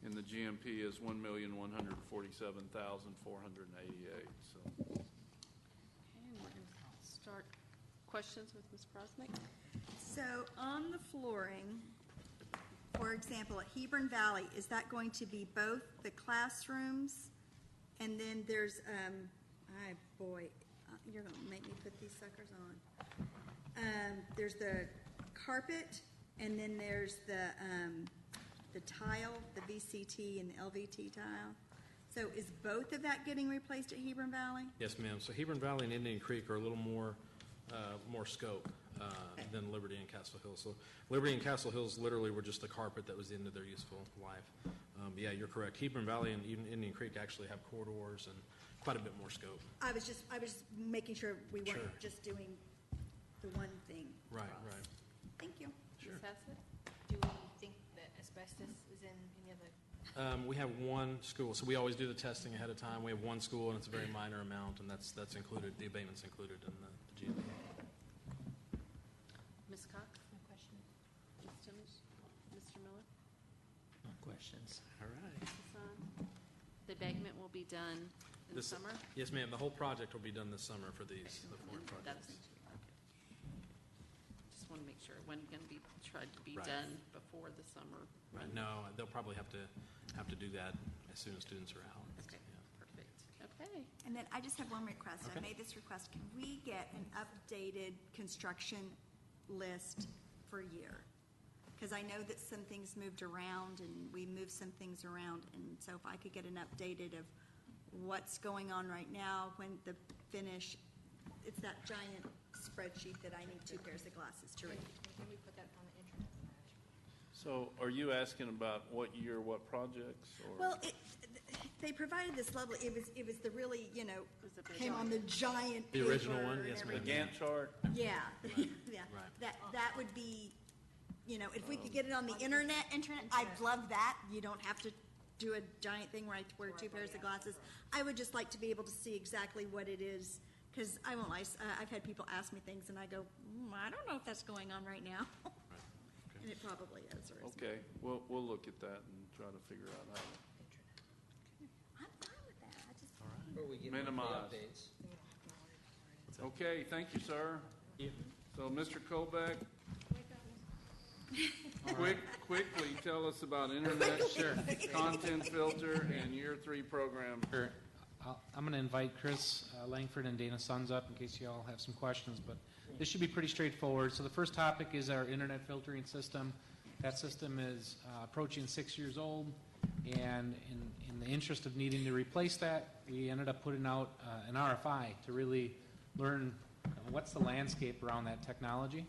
in the GMP is $1,147,488. So. Okay, and we're going to start questions with Ms. Prosnick. So on the flooring, for example, at Hebron Valley, is that going to be both the classrooms, and then there's, you're going to make me put these suckers on. There's the carpet, and then there's the tile, the VCT and the LVT tile. So is both of that getting replaced at Hebron Valley? Yes, ma'am. So Hebron Valley and Indian Creek are a little more scope than Liberty and Castle Hills. So Liberty and Castle Hills literally were just the carpet that was the end of their useful life. Yeah, you're correct. Hebron Valley and even Indian Creek actually have corridors and quite a bit more scope. I was just making sure we weren't just doing the one thing. Right. Thank you. Sure. Ms. Hassett? Do we think that asbestos is in any of the? We have one school, so we always do the testing ahead of time. We have one school, and it's a very minor amount, and that's included. The abatement's included in the GMP. Ms. Cox? No question. Ms. Timish? Mr. Miller? No questions. All right. Ms. Hassan? The abatement will be done in the summer? Yes, ma'am. The whole project will be done this summer for these, the four projects. Just want to make sure when going to be tried to be Right. done before the summer. Right. No, they'll probably have to do that as soon as students are out. Okay, perfect. Okay. And then I just have one request. I Okay. made this request. Can we get an updated construction list for a year? Because I know that some things moved around and we moved some things around. And so if I could get an updated of what's going on right now, when the finish, it's that giant spreadsheet that I need 2 pairs of glasses to read. Can we put that on the internet? So are you asking about what year, what projects? Or? Well, they provided this lovely, it was the really, came on the giant The original paper one? and Yes, ma'am. The everything. Gantt chart? Yeah, yeah. Right. That would be, if we could get it on the internet, I'd love that. You don't have to do a giant thing where I wear 2 pairs of glasses. I would just like to be able to see exactly what it is, because I won't lie, I've had people ask me things and I go, I don't know if that's going on right now. And it probably is, or isn't. Okay, we'll look at that and try to figure out how to I'm fine with that. I just. Or we get monthly minimize. updates. Okay, thank you, sir. So, Mr. Colbeck, quickly tell us about internet content filter and year 3 program. Sure. I'm going to invite Chris Langford and Dana Sons up in case you all have some questions, but this should be pretty straightforward. So the first topic is our internet filtering system. That system is approaching 6 years old, and in the interest of needing to replace that, we ended up putting out an RFI to really learn what's the landscape around that technology.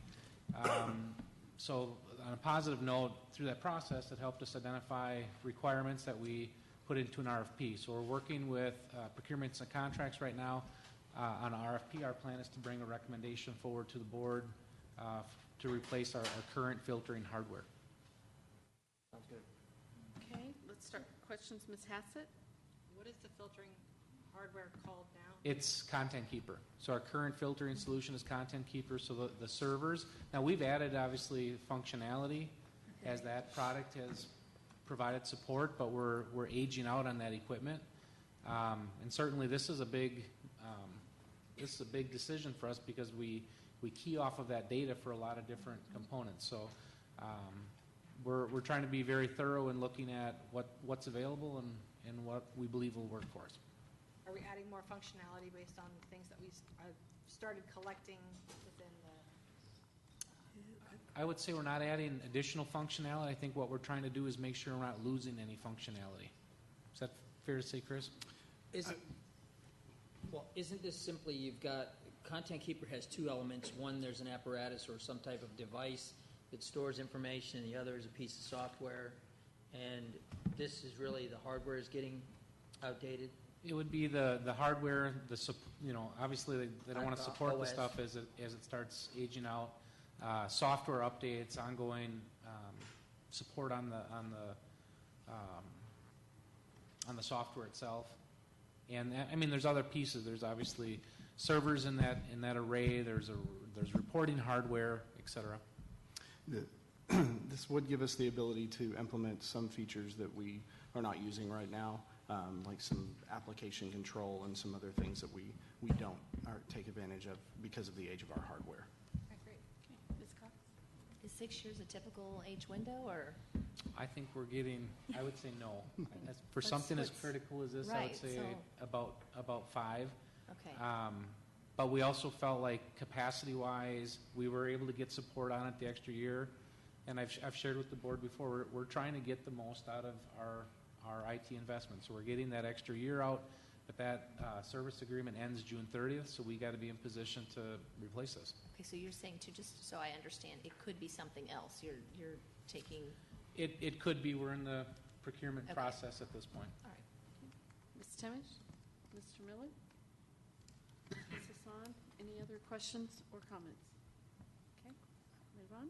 So on a positive note, through that process, it helped us identify requirements that we put into an RFP. So we're working with procurements and contracts right now on an RFP. Our plan is to bring a recommendation forward to the board to replace our current filtering hardware. Sounds good. Okay, let's start questions. Ms. Hassett? What is the filtering hardware called now? It's Content Keeper. So our current filtering solution is Content Keeper. So the servers, now we've added obviously functionality as that product has provided support, but we're aging out on that equipment. And certainly this is a big decision for us because we key off of that data for a lot of different components. So we're trying to be very thorough in looking at what's available and what we believe will work for us. Are we adding more functionality based on the things that we started collecting within the? I would say we're not adding additional functionality. I think what we're trying to do is make sure we're not losing any functionality. Is that fair to say, Chris? Isn't this simply, you've got, Content Keeper has 2 elements. One, there's an apparatus or some type of device that stores information, and the other is a piece of software. And this is really, the hardware is getting outdated? It would be the hardware, obviously they don't want to support the OS. stuff as it starts aging out. Software updates, ongoing support on the software itself. And there's other pieces. There's obviously servers in that array. There's reporting hardware, et cetera. This would give us the ability to implement some features that we are not using right now, like some application control and some other things that we don't take advantage of because of the age of our hardware. Okay, great. Okay, Ms. Cox? Is 6 years a typical age window, or? I think we're getting, I would say no. For something as critical as this, I would say about 5. Okay. But we also felt like capacity-wise, we were able to get support on it the extra year. And I've shared with the board before, we're trying to get the most out of our IT investment. So we're getting that extra year out, but that service agreement ends June 30th, so we got to be in position to replace this. Okay, so you're saying just so I understand, it could be something else. You're taking. It could be. We're in the procurement Okay. process at this point. All right. Ms. Timish? Mr. Miller? Ms. Hassan? Any other questions or comments? Okay, move on.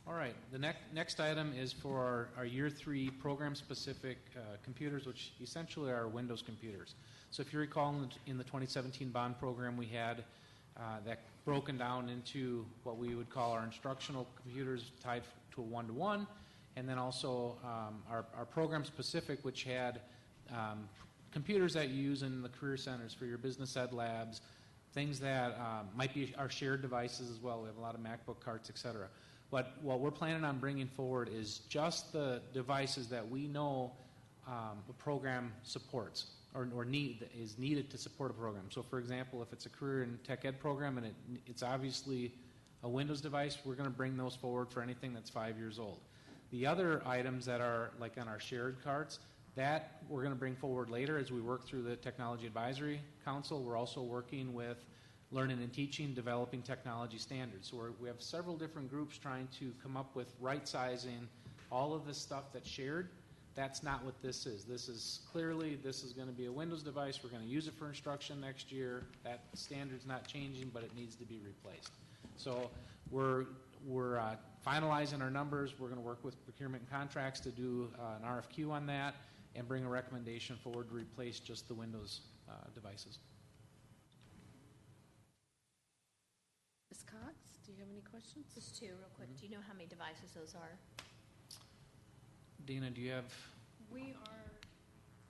All right, the next item is for our year 3 program-specific computers, which essentially are Windows computers. So if you recall in the 2017 bond program, we had that broken down into what we would call our instructional computers tied to a 1-to-1, and then also our program-specific, which had computers that you use in the career centers for your business ed labs, things that might be our shared devices as well. We have a lot of MacBook carts, et cetera. But what we're planning on bringing forward is just the devices that we know a program supports or is needed to support a program. So for example, if it's a career and tech ed program and it's obviously a Windows device, we're going to bring those forward for anything that's 5 years old. The other items that are like on our shared carts, that we're going to bring forward later as we work through the Technology Advisory Council. We're also working with Learning and Teaching, developing technology standards. So we have several different groups trying to come up with right-sizing all of this stuff that's shared. That's not what this is. This is clearly, this is going to be a Windows device. We're going to use it for instruction next year. That standard's not changing, but it needs to be replaced. So we're finalizing our numbers. We're going to work with procurement and contracts to do an RFQ on that and bring a recommendation forward to replace just the Windows devices. Ms. Cox, do you have any questions? Just two real quick. Do you know how many devices those are? Dana, do you have? We are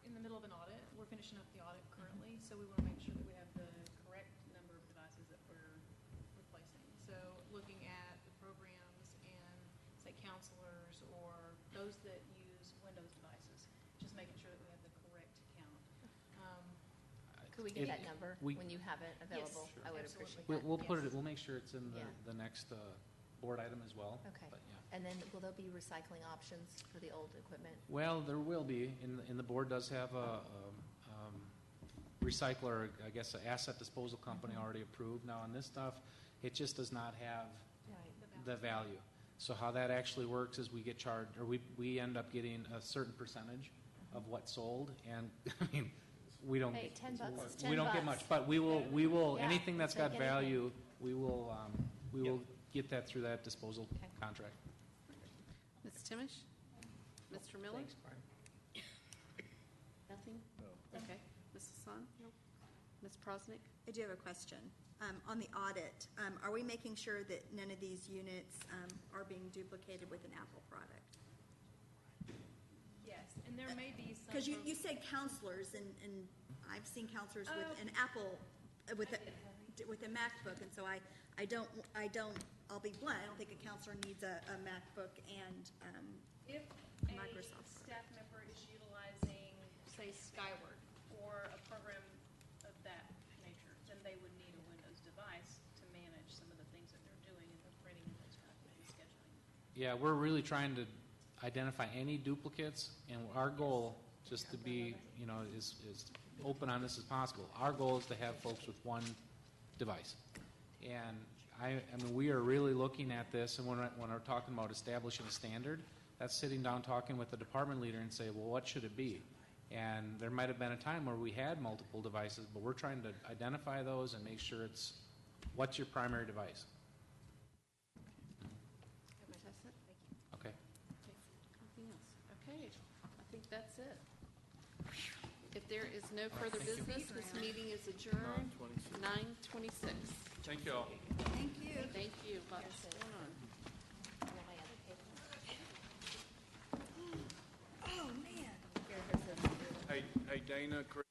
in the middle of an audit. We're finishing up the audit currently, so we want to make sure that we have the correct number of devices that we're replacing. So looking at the programs and, say, counselors or those that use Windows devices, just making sure that we have the correct count. Could we get that number when you have it available? Yes, sure. I would Absolutely. appreciate that. We'll put it. We'll make sure it's in the next board item as well. Okay. But, yeah. And then will there be recycling options for the old equipment? Well, there will be. In the board does have a recycler, I guess, an asset disposal company already approved. Now on this stuff, it just does not have the value. So how that actually works is we get charged, or we end up getting a certain percentage of what's sold, and I mean, we don't. Hey, $10 is $10. We don't get much, but we will Yeah, anything that's we'll got take anything. value, we will get that through that disposal contract. Ms. Timish? Mr. Miller? Thanks, Brian. Nothing? No. Okay. Ms. Hassan? Nope. Ms. Prosnick? I do have a question. On the audit, are we making sure that none of these units are being duplicated with an Apple product? Yes, and there may be some. Because you said counselors, and I've seen counselors with an Apple, with a MacBook, and so I don't, I'll be blunt, I don't think a counselor needs a MacBook and If Microsoft. a staff member is utilizing, say, Skyward or a program of that nature, then they would need a Windows device to manage some of the things that they're doing in the printing and those kind of things, scheduling. Yeah, we're really trying to identify any duplicates, and our goal, just to be, is open on this as possible. Our goal is to have folks with one device. And I mean, we are really looking at this, and when we're talking about establishing a standard, that's sitting down talking with the department leader and say, well, what should it be? And there might have been a time where we had multiple devices, but we're trying to identify those and make sure it's, what's your primary device? That's it? Okay. Anything else? Okay, I think that's it. If there is no further thank you. business, this meeting is adjourned, 9:26. Thank you all. Thank you. Thank you. Lots going on. Oh, man. Hey, Dana, Chris.